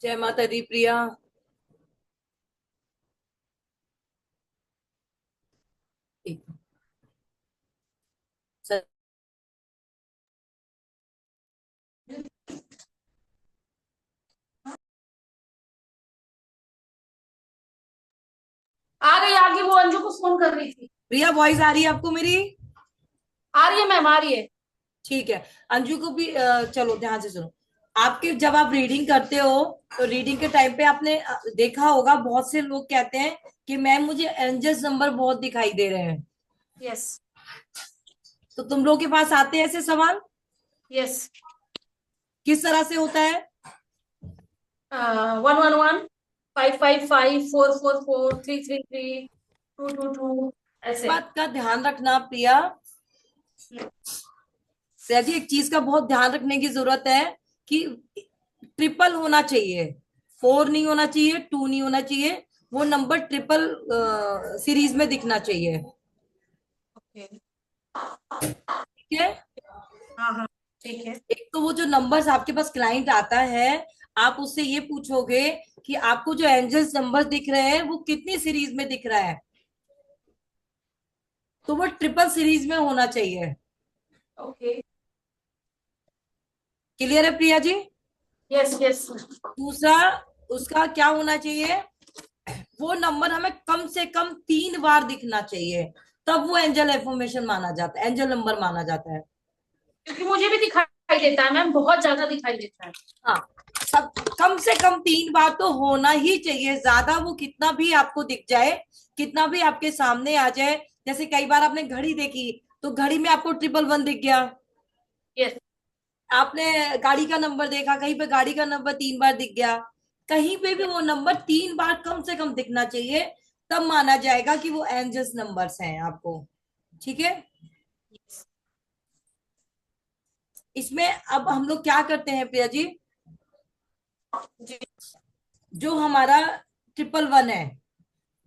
जय माता दी प्रिया। एक सर, आ गई आगे। वो अंजू को फोन कर रही थी। प्रिया वॉइस आ रही है आपको मेरी? आ रही है मैम, आ रही है। ठीक है। अंजू को भी चलो ध्यान से सुनो। आपके जब आप रीडिंग करते हो तो रीडिंग के टाइम पे आपने देखा होगा बहुत से लोग कहते हैं कि मैम मुझे एंजल्स नंबर बहुत दिखाई दे रहे हैं। यस। तो तुम लोग के पास आते हैं ऐसे सवाल? यस। किस तरह से होता है? 111, 555, 444, 333, 222, इस ऐसे। बात का ध्यान रखना प्रिया। प्रिया जी, एक चीज का बहुत ध्यान रखने की जरूरत है कि ट्रिपल होना चाहिए। 4 नहीं होना चाहिए, 2 नहीं होना चाहिए। वो नंबर ट्रिपल सीरीज में दिखना चाहिए। ओके। ठीक है। हाँ हाँ, ठीक है। एक तो वो जो नंबर्स आपके पास क्लाइंट आता है, आप उससे ये पूछोगे कि आपको जो एंजल्स नंबर दिख रहे हैं वो कितनी सीरीज में दिख रहा है। तो वो ट्रिपल सीरीज में होना चाहिए। ओके। क्लियर है प्रिया जी? Yes yes. दूसरा, उसका क्या होना चाहिए? वो नंबर हमें कम से कम 3 बार दिखना चाहिए। तब वो एंजल एफर्मेशन माना जाता है, एंजल नंबर माना जाता है। क्योंकि मुझे भी दिखाई देता है मैम, बहुत ज्यादा दिखाई देता है। हाँ, सब कम से कम 3 बार तो होना ही चाहिए। ज्यादा वो कितना भी आपको दिख जाए, कितना भी आपके सामने आ जाए। जैसे कई बार आपने घड़ी देखी तो घड़ी में आपको 111 दिख गया। यस। आपने गाड़ी का नंबर देखा, कहीं पे गाड़ी का नंबर 3 बार दिख गया। कहीं पे भी वो नंबर 3 बार कम से कम दिखना चाहिए। तब माना जाएगा कि वो एंजल्स नंबर्स हैं आपको। ठीक है। यस। इसमें अब हम लोग क्या करते हैं प्रिया जी? जी। जो हमारा 111 है,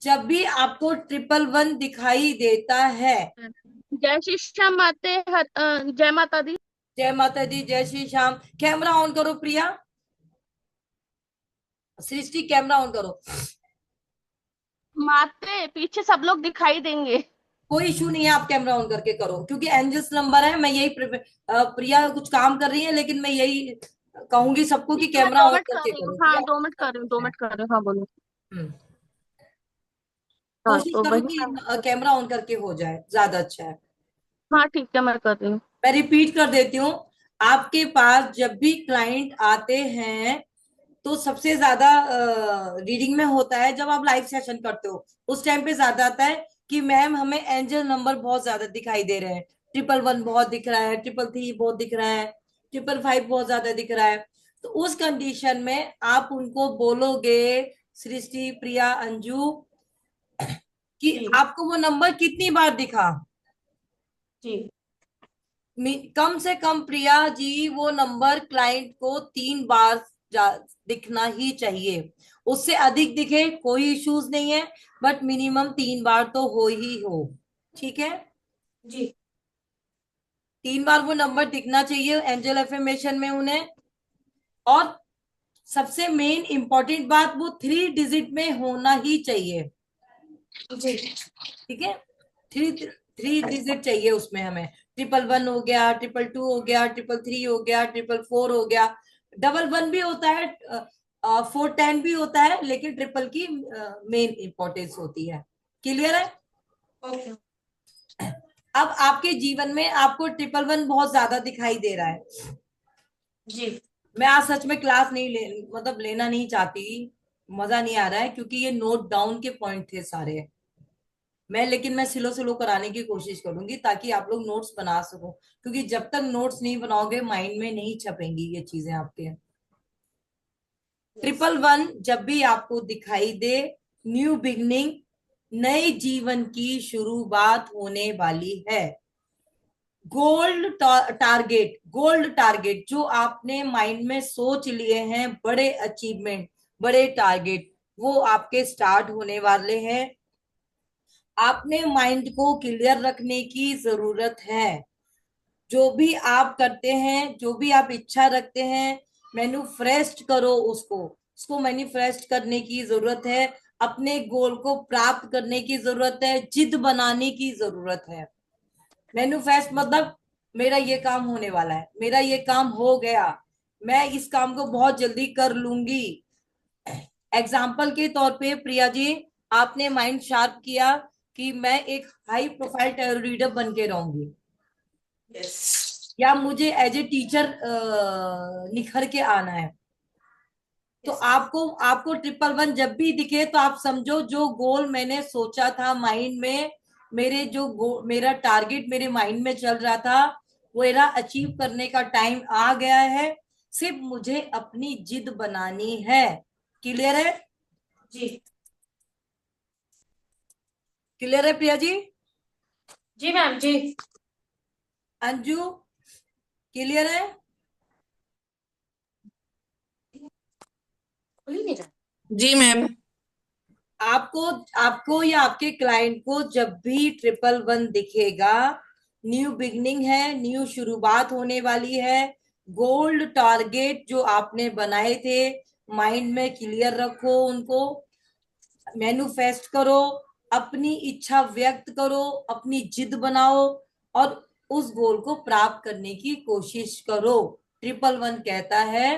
जब भी आपको 111 दिखाई देता है। जय श्री श्याम माते जय माता दी। जय माता दी, जय श्री श्याम। कैमरा ऑन करो प्रिया। सृष्टि कैमरा ऑन करो। माते पीछे सब लोग दिखाई देंगे। कोई इशू नहीं है, आप कैमरा ऑन करके करो क्योंकि एंजल्स नंबर है। मैं यही प्रिया कुछ काम कर रही है लेकिन मैं यही कहूंगी सबको कि ठीक है, मैं कैमरा दो ऑन मिनट कर करके रही हूँ। करो। हाँ, प्रिया, 2 मिनट कर रही हूँ, 2 मिनट कर रही हूँ। हाँ, बोलो। हम्म, हाँ, कोशिश तो करो वही कि सब। कैमरा ऑन करके हो जाए, ज्यादा अच्छा है। हाँ, ठीक है, मैं कर रही हूँ। मैं रिपीट कर देती हूँ। आपके पास जब भी क्लाइंट आते हैं तो सबसे ज्यादा रीडिंग में होता है जब आप लाइव सेशन करते हो। उस टाइम पे ज्यादा आता है कि मैम हमें एंजल नंबर बहुत ज्यादा दिखाई दे रहे हैं। 111 बहुत दिख रहा है, 333 बहुत दिख रहा है, 555 बहुत ज्यादा दिख रहा है। तो उस कंडीशन में आप उनको बोलोगे, सृष्टि, प्रिया, अंजू, कि जी। आपको वो नंबर कितनी बार दिखा। जी। कम से कम प्रिया जी वो नंबर क्लाइंट को 3 बार दिखना ही चाहिए। उससे अधिक दिखे कोई इश्यूज नहीं है, बट मिनिमम 3 बार तो हो ही हो। ठीक है। जी। 3 बार वो नंबर दिखना चाहिए एंजल एफर्मेशन में उन्हें। और सबसे मेन इंपॉर्टेंट बात, वो 3 डिजिट में होना ही चाहिए। जी। ठीक है। थ्री थ्री डिजिट चाहिए उसमें हमें। 111 हो गया, 222 हो गया, 333 हो गया, 444 हो गया। 11 भी होता है, 410 भी होता है, लेकिन ट्रिपल की मेन इंपॉर्टेंस होती है। क्लियर है? ओके। अब आपके जीवन में आपको 111 बहुत ज्यादा दिखाई दे रहा है। जी। मैं आज सच में क्लास नहीं मतलब लेना नहीं चाहती। मजा नहीं आ रहा है क्योंकि ये नोट डाउन के पॉइंट थे सारे। लेकिन मैं स्लो स्लो कराने की कोशिश करूंगी ताकि आप लोग नोट्स बना सको, क्योंकि जब तक नोट्स नहीं बनाओगे माइंड में नहीं छपेंगी ये चीजें आपके। यस। 111 जब भी आपको दिखाई दे, न्यू बिगनिंग, नए जीवन की शुरुआत होने वाली है। गोल्ड टारगेट जो आपने माइंड में सोच लिए हैं, बड़े अचीवमेंट, बड़े टारगेट, वो आपके स्टार्ट होने वाले हैं। आपने माइंड को क्लियर रखने की जरूरत है। जो भी आप करते हैं, जो भी आप इच्छा रखते हैं, मैन्युफेस्ट करो उसको। उसको मैनिफेस्ट करने की जरूरत है, अपने गोल को प्राप्त करने की जरूरत है, जिद बनाने की जरूरत है। मैनिफेस्ट मतलब मेरा ये काम होने वाला है, मेरा ये काम हो गया, मैं इस काम को बहुत जल्दी कर लूंगी। एग्जाम्पल के तौर पे प्रिया जी, आपने माइंड शार्प किया कि मैं एक हाई प्रोफाइल टेरो रीडर बन के रहूंगी, यस, या मुझे एज ए टीचर निखर के आना है। तो आपको आपको 111 जब भी दिखे तो आप समझो जो गोल मैंने सोचा था माइंड में, मेरे मेरा टारगेट मेरे माइंड में चल रहा था, वो मेरा अचीव करने का टाइम आ गया है। सिर्फ मुझे अपनी जिद बनानी है। क्लियर है? जी क्लियर है प्रिया जी? जी मैम जी। अंजू, क्लियर है? खुल ही नहीं रहा। जी मैम। आपको आपको या आपके क्लाइंट को जब भी 111 दिखेगा, न्यू बिगनिंग है, न्यू शुरुआत होने वाली है। गोल्ड टारगेट जो आपने बनाए थे माइंड में क्लियर रखो, उनको मैनिफेस्ट करो, अपनी इच्छा व्यक्त करो, अपनी जिद बनाओ और उस गोल को प्राप्त करने की कोशिश करो। 111 कहता है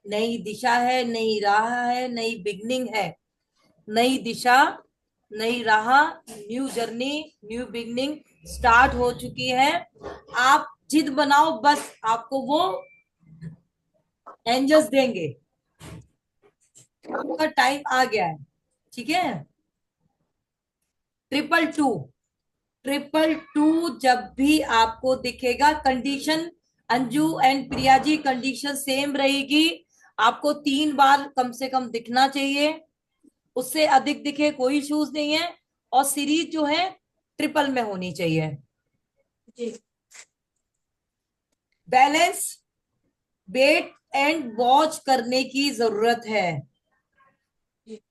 नई दिशा है, नई राह है, नई बिगनिंग है। नई दिशा, नई राह, new journey, new beginning start हो चुकी है। आप जिद बनाओ, बस आपको वो एंजल्स देंगे। आपका टाइम आ गया है। ठीक है? 222, 222 जब भी आपको दिखेगा, condition Anju and Priya ji condition same रहेगी। आपको 3 बार कम से कम दिखना चाहिए, उससे अधिक दिखे कोई इश्यूज नहीं है। और सीरीज जो है ट्रिपल में होनी चाहिए। जी बैलेंस, वेट एंड वॉच करने की जरूरत है। जी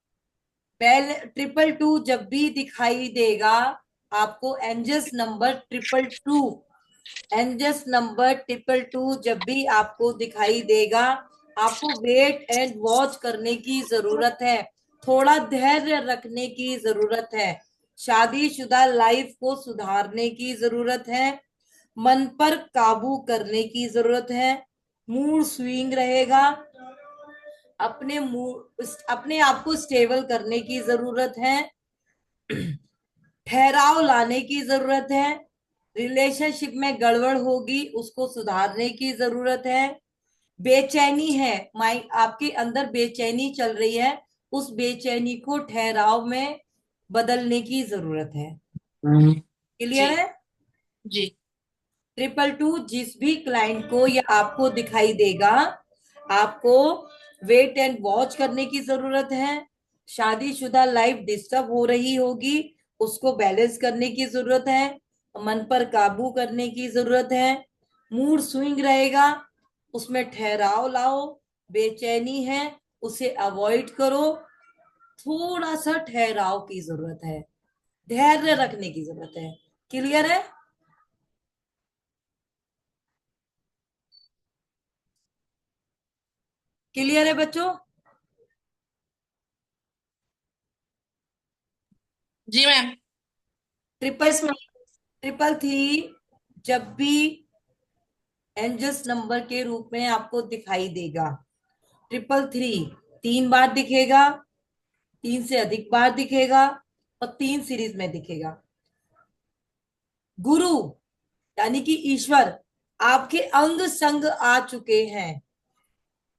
222 जब भी दिखाई देगा आपको, एंजल्स नंबर 222, एंजल्स नंबर 222 जब भी आपको दिखाई देगा, आपको वेट एंड वॉच करने की जरूरत है, थोड़ा धैर्य रखने की जरूरत है, शादीशुदा लाइफ को सुधारने की जरूरत है, मन पर काबू करने की जरूरत है, मूड स्विंग रहेगा, अपने आप को स्टेबल करने की जरूरत है, ठहराव लाने की जरूरत है, रिलेशनशिप में गड़बड़ होगी उसको सुधारने की जरूरत है, बेचैनी है, माइंड आपके अंदर बेचैनी चल रही है, उस बेचैनी को ठहराव में बदलने की जरूरत है। जी क्लियर है? जी 222 जिस भी क्लाइंट को या आपको दिखाई देगा, आपको वेट एंड वॉच करने की जरूरत है, शादीशुदा लाइफ डिस्टर्ब हो रही होगी, उसको बैलेंस करने की जरूरत है, मन पर काबू करने की जरूरत है, मूड स्विंग रहेगा, उसमें ठहराव लाओ, बेचैनी है उसे अवॉइड करो, थोड़ा सा ठहराव की जरूरत है, धैर्य रखने की जरूरत है। क्लियर है? क्लियर है बच्चों? जी मैम। Triple yes ma'am. 333 जब भी एंजल्स नंबर के रूप में आपको दिखाई देगा, 333 3 बार दिखेगा, 3 से अधिक बार दिखेगा और 3 सीरीज में दिखेगा। गुरु यानी कि ईश्वर आपके अंग संग आ चुके हैं।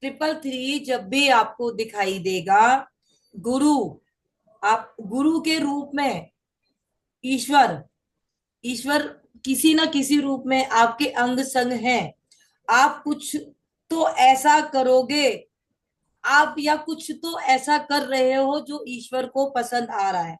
333 जब भी आपको दिखाई देगा, गुरु, आप गुरु के रूप में, ईश्वर, ईश्वर किसी ना किसी रूप में आपके अंग संग हैं। आप कुछ तो ऐसा करोगे, आप या कुछ तो ऐसा कर रहे हो जो ईश्वर को पसंद आ रहा है,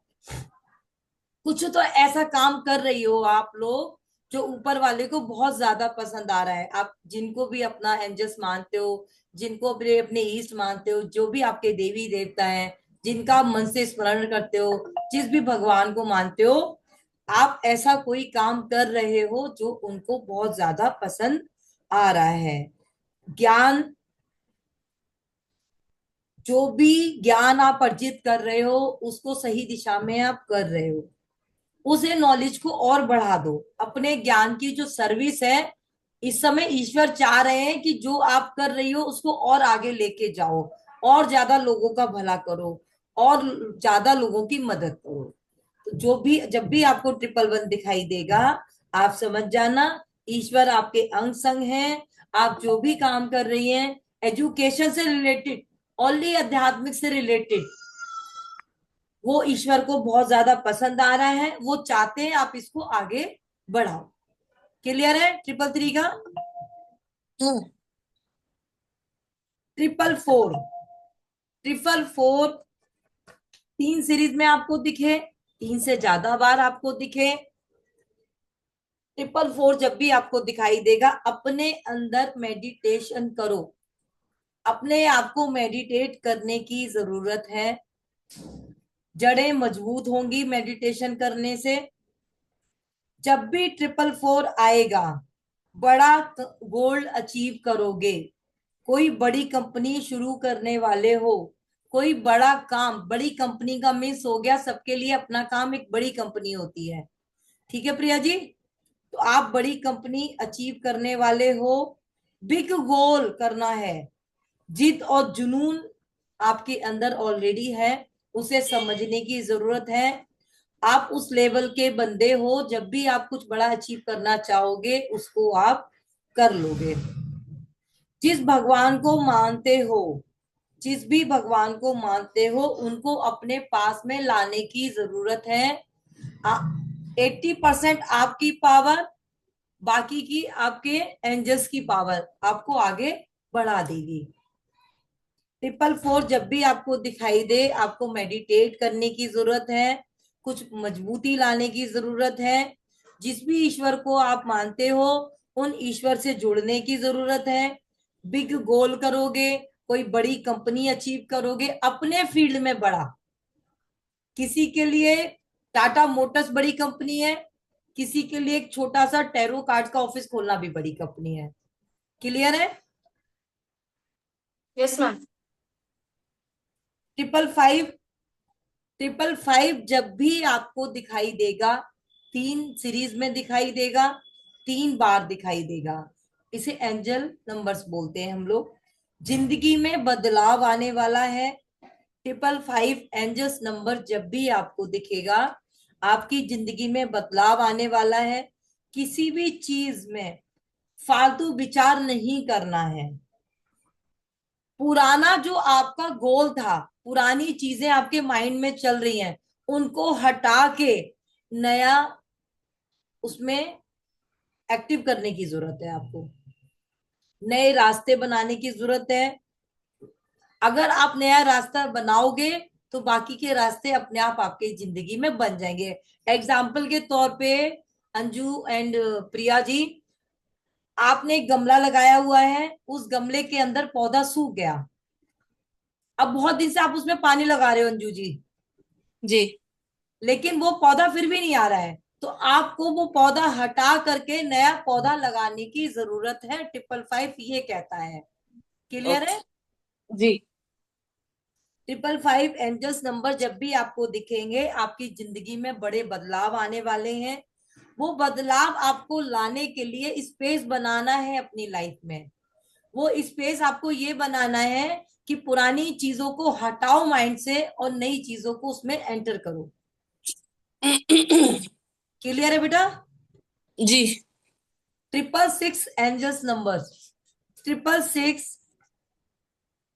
कुछ तो ऐसा काम कर रही हो आप लोग जो ऊपर वाले को बहुत ज्यादा पसंद आ रहा है। आप जिनको भी अपना एंजल्स मानते हो, जिनको भी अपने ईस्ट मानते हो, जो भी आपके देवी देवता हैं, जिनका आप मन से स्मरण करते हो, जिस भी भगवान को मानते हो, आप ऐसा कोई काम कर रहे हो जो उनको बहुत ज्यादा पसंद आ रहा है। ज्ञान, जो भी ज्ञान आप अर्जित कर रहे हो उसको सही दिशा में आप कर रहे हो, उसे नॉलेज को और बढ़ा दो। अपने ज्ञान की जो सर्विस है, इस समय ईश्वर चाह रहे हैं कि जो आप कर रही हो उसको और आगे लेके जाओ, और ज्यादा लोगों का भला करो, और ज्यादा लोगों की मदद करो। तो जो भी जब भी आपको 111 दिखाई देगा, आप समझ जाना ईश्वर आपके अंग संग हैं। आप जो भी काम कर रही हैं, एजुकेशन से रिलेटेड, ओनली आध्यात्मिक से रिलेटेड, वो ईश्वर को बहुत ज्यादा पसंद आ रहा है। वो चाहते हैं आप इसको आगे बढ़ाओ। क्लियर है 333 का? 444, 444 3 सीरीज में आपको दिखे, 3 से ज्यादा बार आपको दिखे, 444 जब भी आपको दिखाई देगा, अपने अंदर मेडिटेशन करो। अपने आप को मेडिटेट करने की जरूरत है। जड़ें मजबूत होंगी मेडिटेशन करने से। जब भी 444 आएगा, बड़ा गोल अचीव करोगे। कोई बड़ी कंपनी शुरू करने वाले हो, कोई बड़ा काम, बड़ी कंपनी का मिस हो गया, सबके लिए अपना काम एक बड़ी कंपनी होती है। ठीक है प्रिया जी? तो आप बड़ी कंपनी अचीव करने वाले हो, बिग गोल करना है। जिद और जुनून आपके अंदर ऑलरेडी है, उसे समझने की जरूरत है। आप उस लेवल के बंदे हो, जब भी आप कुछ बड़ा अचीव करना चाहोगे उसको आप कर लोगे। जिस भगवान को मानते हो, जिस भी भगवान को मानते हो, उनको अपने पास में लाने की जरूरत है। 80% आपकी पावर, बाकी की आपके एंजल्स की पावर आपको आगे बढ़ा देगी। 444 जब भी आपको दिखाई दे, आपको मेडिटेट करने की जरूरत है, कुछ मजबूती लाने की जरूरत है। जिस भी ईश्वर को आप मानते हो, उन ईश्वर से जुड़ने की जरूरत है। बिग गोल करोगे, कोई बड़ी कंपनी अचीव करोगे, अपने फील्ड में बड़ा। किसी के लिए टाटा मोटर्स बड़ी कंपनी है, किसी के लिए एक छोटा सा टैरो कार्ड का ऑफिस खोलना भी बड़ी कंपनी है। क्लियर है? Yes ma'am. 555, 555 जब भी आपको दिखाई देगा, 3 सीरीज में दिखाई देगा, 3 बार दिखाई देगा, इसे एंजल नंबर्स बोलते हैं हम लोग। जिंदगी में बदलाव आने वाला है। 555 एंजल्स नंबर जब भी आपको दिखेगा, आपकी जिंदगी में बदलाव आने वाला है। किसी भी चीज में फालतू विचार नहीं करना है। पुराना जो आपका गोल था, पुरानी चीजें आपके माइंड में चल रही हैं, उनको हटा के नया उसमें एक्टिव करने की जरूरत है। आपको नए रास्ते बनाने की जरूरत है। अगर आप नया रास्ता बनाओगे तो बाकी के रास्ते अपने आप आपकी जिंदगी में बन जाएंगे। एग्जाम्पल के तौर पे अंजू एंड प्रिया जी, आपने एक गमला लगाया हुआ है, उस गमले के अंदर पौधा सूख गया। अब बहुत दिन से आप उसमें पानी लगा रहे हो अंजू जी, जी लेकिन वो पौधा फिर भी नहीं आ रहा है, तो आपको वो पौधा हटा करके नया पौधा लगाने की जरूरत है। 555 ये कहता है। क्लियर है? जी 555 एंजल्स नंबर जब भी आपको दिखेंगे, आपकी जिंदगी में बड़े बदलाव आने वाले हैं। वो बदलाव आपको लाने के लिए स्पेस बनाना है अपनी लाइफ में। वो स्पेस आपको ये बनाना है कि पुरानी चीजों को हटाओ माइंड से और नई चीजों को उसमें एंटर करो। क्लियर है बेटा? जी 666 एंजल्स नंबर, 666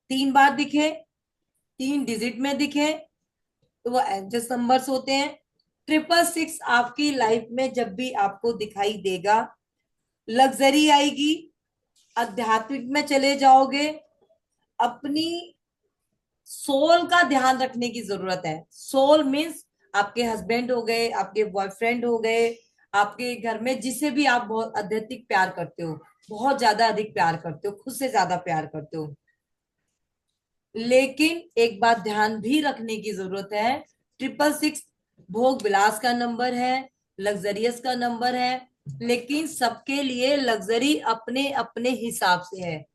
3 बार दिखे, 3 डिजिट में दिखे, तो वो एंजल्स नंबर्स होते हैं। 666 आपकी लाइफ में जब भी आपको दिखाई देगा, लग्जरी आएगी, आध्यात्मिक में चले जाओगे। अपनी सोल का ध्यान रखने की जरूरत है। सोल मीन्स आपके हस्बैंड हो गए, आपके बॉयफ्रेंड हो गए, आपके घर में जिसे भी आप बहुत अत्यधिक प्यार करते हो, बहुत ज्यादा अधिक प्यार करते हो, खुद से ज्यादा प्यार करते हो। लेकिन एक बात ध्यान भी रखने की जरूरत है, 666 भोग विलास का नंबर है, लग्जरियस का नंबर है, लेकिन सबके लिए लग्जरी अपने अपने हिसाब से है।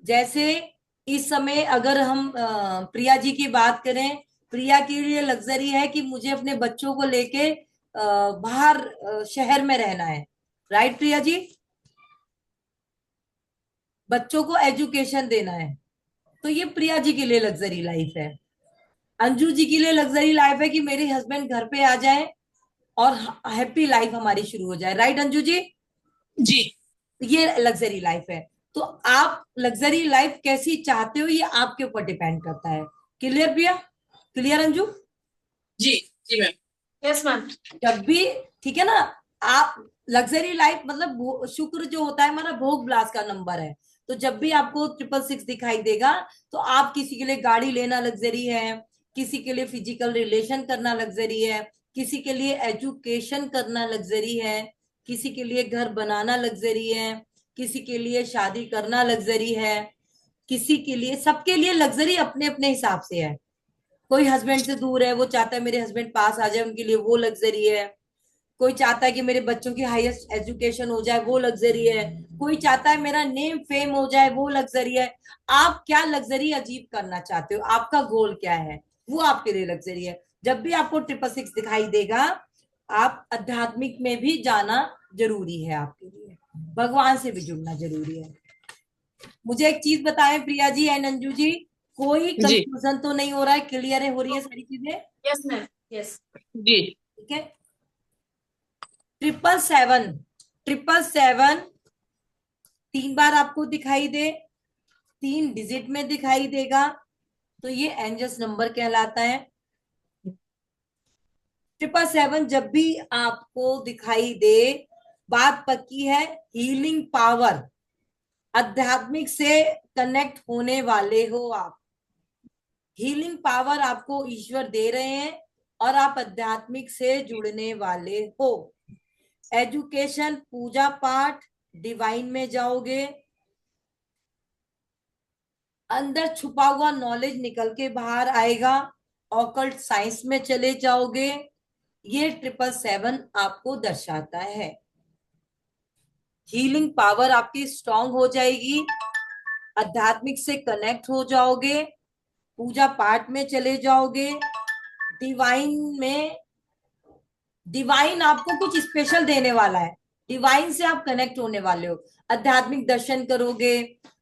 जैसे इस समय अगर हम प्रिया जी की बात करें, प्रिया के लिए लग्जरी है कि मुझे अपने बच्चों को लेके बाहर शहर में रहना है। राइट प्रिया जी? बच्चों को एजुकेशन देना है, तो ये प्रिया जी के लिए लग्जरी लाइफ है। अंजू जी के लिए लग्जरी लाइफ है कि मेरे हस्बैंड घर पे आ जाए और हैप्पी लाइफ हमारी शुरू हो जाए। राइट अंजू जी? जी। ये लग्जरी लाइफ है। तो आप लग्जरी लाइफ कैसी चाहते हो, ये आपके ऊपर डिपेंड करता है। क्लियर प्रिया? क्लियर अंजू? जी। जी मैम। Yes ma'am. जब भी, ठीक है ना, आप लग्जरी लाइफ मतलब शुक्र जो होता है हमारा भोग विलास का नंबर है। तो जब भी आपको 666 दिखाई देगा, तो आप किसी के लिए गाड़ी लेना लग्जरी है, किसी के लिए फिजिकल रिलेशन करना लग्जरी है, किसी के लिए एजुकेशन करना लग्जरी है, किसी के लिए घर बनाना लग्जरी है, किसी के लिए शादी करना लग्जरी है, किसी के लिए, सबके लिए लग्जरी अपने अपने हिसाब से है। कोई हस्बैंड से दूर है, वो चाहता है मेरे हस्बैंड पास आ जाए, उनके लिए वो लग्जरी है। कोई चाहता है कि मेरे बच्चों की हाईएस्ट एजुकेशन हो जाए, वो लग्जरी है। कोई चाहता है मेरा नेम फेम हो जाए, वो लग्जरी है। आप क्या लग्जरी अचीव करना चाहते हो, आपका गोल क्या है, वो आपके लिए लग्जरी है। जब भी आपको 666 दिखाई देगा, आप आध्यात्मिक में भी जाना जरूरी है आपके लिए, भगवान से भी जुड़ना जरूरी है। मुझे एक चीज बताएं प्रिया जी एंड अंजू जी, कोई जी। कंफ्यूजन तो नहीं हो रहा है? क्लियर है, हो रही है सारी चीजें? Yes ma'am. यस। जी। ठीक है। 777, 777 3 बार आपको दिखाई दे, 3 डिजिट में दिखाई देगा, तो ये एंजल्स नंबर कहलाता है। 777 जब भी आपको दिखाई दे, बात पक्की है, हीलिंग पावर, आध्यात्मिक से कनेक्ट होने वाले हो आप। हीलिंग पावर आपको ईश्वर दे रहे हैं और आप आध्यात्मिक से जुड़ने वाले हो। एजुकेशन, पूजा पाठ, डिवाइन में जाओगे, अंदर छुपा हुआ नॉलेज निकल के बाहर आएगा, ऑकल्ट साइंस में चले जाओगे। ये 777 आपको दर्शाता है। हीलिंग पावर आपकी स्ट्रांग हो जाएगी, आध्यात्मिक से कनेक्ट हो जाओगे, पूजा पाठ में चले जाओगे, डिवाइन में, डिवाइन आपको कुछ स्पेशल देने वाला है, डिवाइन से आप कनेक्ट होने वाले हो। आध्यात्मिक दर्शन करोगे,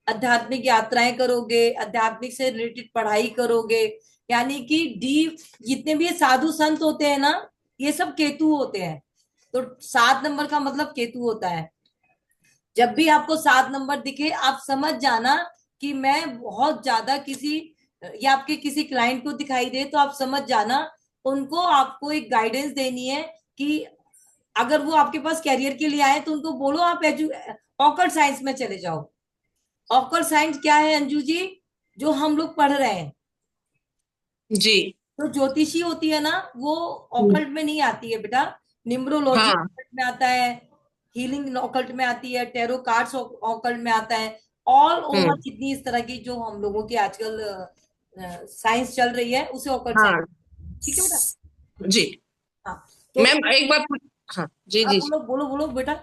आध्यात्मिक यात्राएं करोगे, आध्यात्मिक से रिलेटेड पढ़ाई करोगे। यानी कि डी, जितने भी ये साधु संत होते हैं ना, ये सब केतु होते हैं। तो 7 नंबर का मतलब केतु होता है। जब भी आपको 7 नंबर दिखे, आप समझ जाना कि मैं बहुत ज्यादा किसी, या आपके किसी क्लाइंट को दिखाई दे, तो आप समझ जाना उनको आपको एक गाइडेंस देनी है कि अगर वो आपके पास कैरियर के लिए आए, तो उनको बोलो आप ऑकल्ट साइंस में चले जाओ। ऑकल्ट साइंस क्या है अंजू जी? जो हम लोग पढ़ रहे हैं। जी। तो ज्योतिषी होती है ना, वो ऑकल्ट में नहीं आती है बेटा। न्यूमरोलॉजी हाँ। ऑकल्ट में आता है, हीलिंग ऑकल्ट में आती है, टैरो कार्ड्स ऑकल्ट में आता है। ऑल ओवर हम्म। जितनी इस तरह की जो हम लोगों की आजकल साइंस चल रही है, उसे ऑकल्ट साइंस। हाँ। ठीक है बेटा? जी। हाँ। तो मैम एक बात हाँ। जी आप जी। बोलो बोलो बोलो बेटा।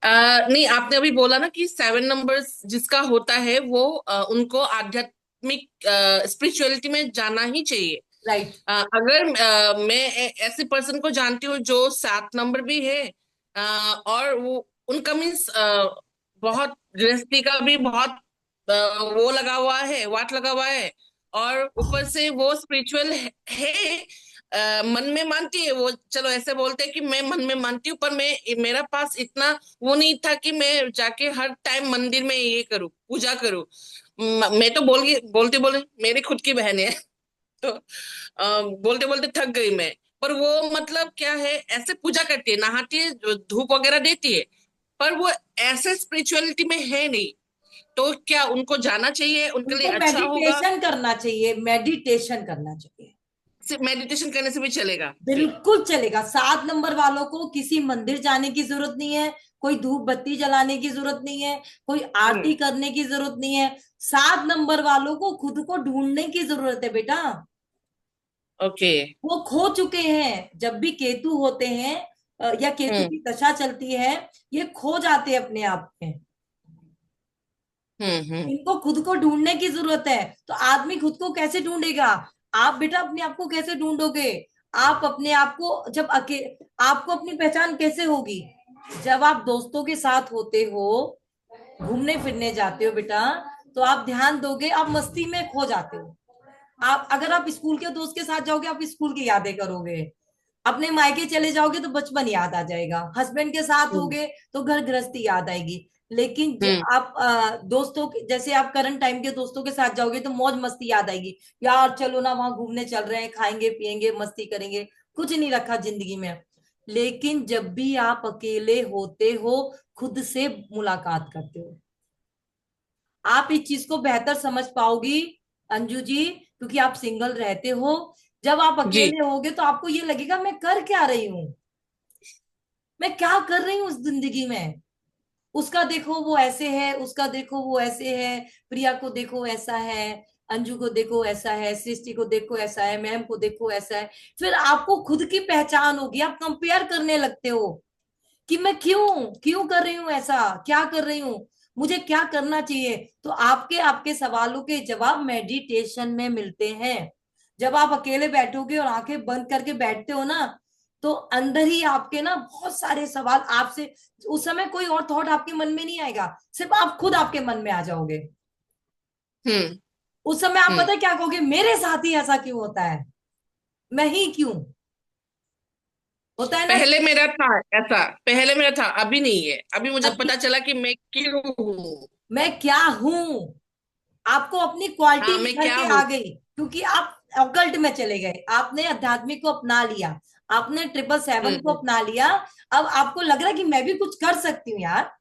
नहीं, आपने अभी बोला ना कि 7 नंबर्स जिसका होता है वो उनको आध्यात्मिक स्पिरिचुअलिटी में जाना ही चाहिए। राइट। अगर मैं ऐसे पर्सन को जानती हूँ जो 7 नंबर भी है, और वो उनका मीन्स बहुत गृहस्थी का भी बहुत वो लगा हुआ है, वाट लगा हुआ है, और ऊपर से वो स्पिरिचुअल है। मन में मानती है वो, चलो ऐसे बोलते हैं कि मैं मन में मानती हूँ, पर मैं, मेरा पास इतना वो नहीं था कि मैं जाके हर टाइम मंदिर में ये करूँ, पूजा करूँ। मैं तो बोलते बोलते मेरी खुद की बहन है तो बोलते बोलते थक गई मैं। पर वो मतलब क्या है, ऐसे पूजा करती है, नहाती है, धूप वगैरह देती है, पर वो ऐसे स्पिरिचुअलिटी में है नहीं। तो क्या उनको जाना चाहिए, उनके लिए उनको अच्छा होगा? मेडिटेशन करना चाहिए, मेडिटेशन करना चाहिए। सिर्फ मेडिटेशन करने से भी चलेगा फिर? बिल्कुल चलेगा। 7 नंबर वालों को किसी मंदिर जाने की जरूरत नहीं है, कोई धूप बत्ती जलाने की जरूरत नहीं है, कोई आरती हम्म। करने की जरूरत नहीं है। 7 नंबर वालों को खुद को ढूंढने की जरूरत है बेटा। ओके। वो खो चुके हैं। जब भी केतु होते हैं या केतु हम्म। की दशा चलती है, ये खो जाते हैं अपने आप में। हम्म। इनको खुद को ढूंढने की जरूरत है। तो आदमी खुद को कैसे ढूंढेगा? आप बेटा अपने आप को कैसे ढूंढोगे? आप अपने आप को जब आपको अपनी पहचान कैसे होगी? जब आप दोस्तों के साथ होते हो, घूमने फिरने जाते हो बेटा, तो आप ध्यान दोगे, आप मस्ती में खो जाते हो। आप अगर आप स्कूल के दोस्त के साथ जाओगे, आप स्कूल की यादें करोगे। अपने मायके चले जाओगे तो बचपन याद आ जाएगा। हस्बैंड के साथ हम्म होगे तो घर गृहस्थी याद आएगी। लेकिन हम्म आप दोस्तों के जैसे आप करंट टाइम के दोस्तों के साथ जाओगे तो मौज मस्ती याद आएगी। यार चलो ना, वहां घूमने चल रहे हैं, खाएंगे पिएंगे मस्ती करेंगे। कुछ नहीं रखा जिंदगी में। लेकिन जब भी आप अकेले होते हो, खुद से मुलाकात करते हो, आप इस चीज को बेहतर समझ पाओगी अंजू जी, क्योंकि आप सिंगल रहते हो। जब आप जी। अकेले होगे तो आपको ये लगेगा मैं कर क्या रही हूँ, मैं क्या कर रही हूँ उस जिंदगी में। उसका देखो वो ऐसे है, उसका देखो वो ऐसे है, प्रिया को देखो ऐसा है, अंजू को देखो ऐसा है, सृष्टि को देखो ऐसा है, मैम को देखो ऐसा है। फिर आपको खुद की पहचान होगी, आप कंपेयर करने लगते हो कि मैं क्यों क्यों कर रही हूं ऐसा, क्या कर रही हूँ, मुझे क्या करना चाहिए। तो आपके आपके सवालों के जवाब मेडिटेशन में मिलते हैं। जब आप अकेले बैठोगे और आंखें बंद करके बैठते हो ना, तो अंदर ही आपके ना बहुत सारे सवाल आपसे, उस समय कोई और थॉट आपके मन में नहीं आएगा, सिर्फ आप खुद आपके मन में आ जाओगे। हम्म उस समय आप हम्म। पता है क्या कहोगे? मेरे साथ ही ऐसा क्यों होता है, मैं ही क्यों, होता है ना। पहले मेरा था ऐसा, पहले मेरा था, अभी नहीं है। अभी मुझे अभी पता चला कि मैं क्यों हूँ। मैं क्या हूं, आपको अपनी क्वालिटी हाँ, मैं निखर क्या के हूँ। आ गई, क्योंकि आप ऑकल्ट में चले गए, आपने आध्यात्मिक को अपना लिया, आपने 777 को हम्म। अपना लिया। अब आपको लग रहा है कि मैं भी कुछ कर सकती हूँ यार।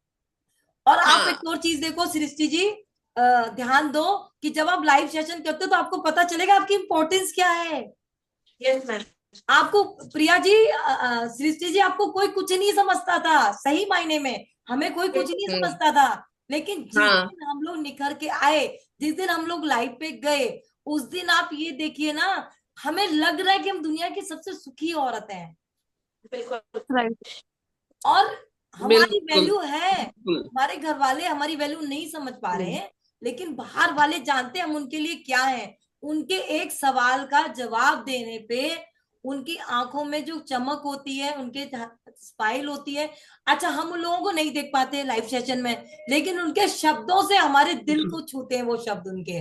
और आप हाँ। एक और चीज देखो सृष्टि जी, ध्यान दो कि जब आप लाइव सेशन करते हो तो आपको पता चलेगा आपकी इंपॉर्टेंस क्या है। Yes ma'am. आपको प्रिया जी, सृष्टि जी, आपको कोई कुछ नहीं समझता था, सही मायने में हमें कोई कुछ नहीं हम्म। समझता था। लेकिन जिस हाँ। दिन हम लोग निखर के आए, जिस दिन हम लोग लाइव पे गए, उस दिन आप ये देखिए ना, हमें लग रहा है कि हम दुनिया की सबसे सुखी औरत हैं। बिल्कुल। राइट। और हमारी बिल्कुल वैल्यू है। बिल्कुल। हमारे घर वाले हमारी वैल्यू नहीं समझ पा रहे हम्म हैं, लेकिन बाहर वाले जानते हैं हम उनके लिए क्या है। उनके एक सवाल का जवाब देने पे उनकी आंखों में जो चमक होती है, उनके स्माइल होती है। अच्छा, हम उन लोगों को नहीं देख पाते लाइव सेशन में, लेकिन उनके शब्दों से हमारे दिल को छूते हैं वो शब्द उनके।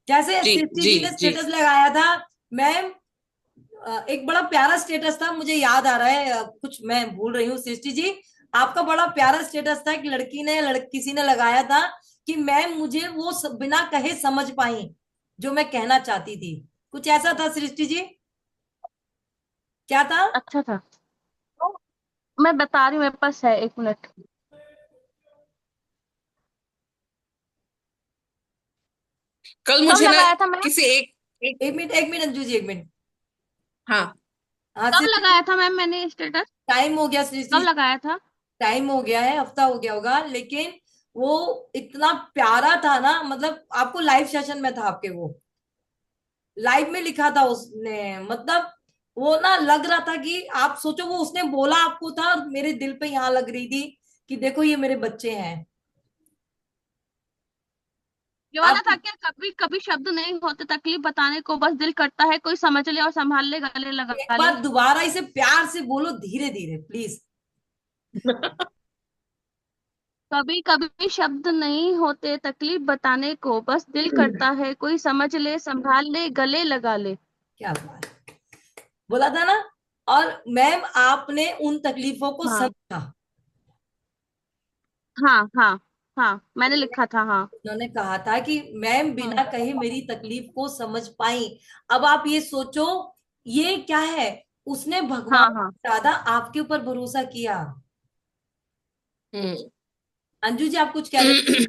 जैसे जी सृष्टि जी जी ने जी। स्टेटस लगाया था, मैम, एक बड़ा प्यारा स्टेटस था, मुझे याद आ रहा है, कुछ मैं भूल रही हूँ सृष्टि जी। आपका बड़ा प्यारा स्टेटस था, एक लड़की ने किसी ने लगाया था कि मैम मुझे वो बिना कहे समझ पाई जो मैं कहना चाहती थी। कुछ ऐसा था सृष्टि जी, क्या था? अच्छा था। तो मैं बता रही हूँ, मेरे पास है, 1 मिनट। कल कब मुझे ना लगाया था मैम? किसी एक। एक मिनट एक मिनट अंजू जी, एक मिनट। हाँ। हाँ कब सृष्टि जी, लगाया था मैम मैंने स्टेटस? टाइम हो गया सृष्टि कब जी, लगाया था? टाइम हो गया है, हफ्ता हो गया होगा। लेकिन वो इतना प्यारा था ना, मतलब आपको लाइव सेशन में था आपके, वो लाइव में लिखा था उसने, मतलब वो ना लग रहा था कि आप सोचो वो उसने बोला आपको था, और मेरे दिल पे यहाँ लग रही थी कि देखो ये मेरे बच्चे हैं। ये वाला आप था क्या, कभी कभी शब्द नहीं होते तकलीफ बताने को, बस दिल करता है कोई समझ ले और संभाल ले, गले एक लगा ले। बार दोबारा इसे प्यार से बोलो, धीरे धीरे प्लीज। कभी कभी शब्द नहीं होते तकलीफ बताने को, बस दिल करता है कोई समझ ले, संभाल ले, गले लगा ले। क्या बात है, बोला था ना। और मैम आपने उन तकलीफों को हाँ समझा। हाँ हाँ। हाँ मैंने लिखा था, हाँ। उन्होंने कहा था कि मैम हम्म। बिना कहे मेरी तकलीफ को समझ पाई। अब आप ये सोचो, ये क्या है, उसने भगवान हाँ हाँ। से ज्यादा आपके ऊपर भरोसा किया। हम्म। अंजू जी, आप कुछ कह रहे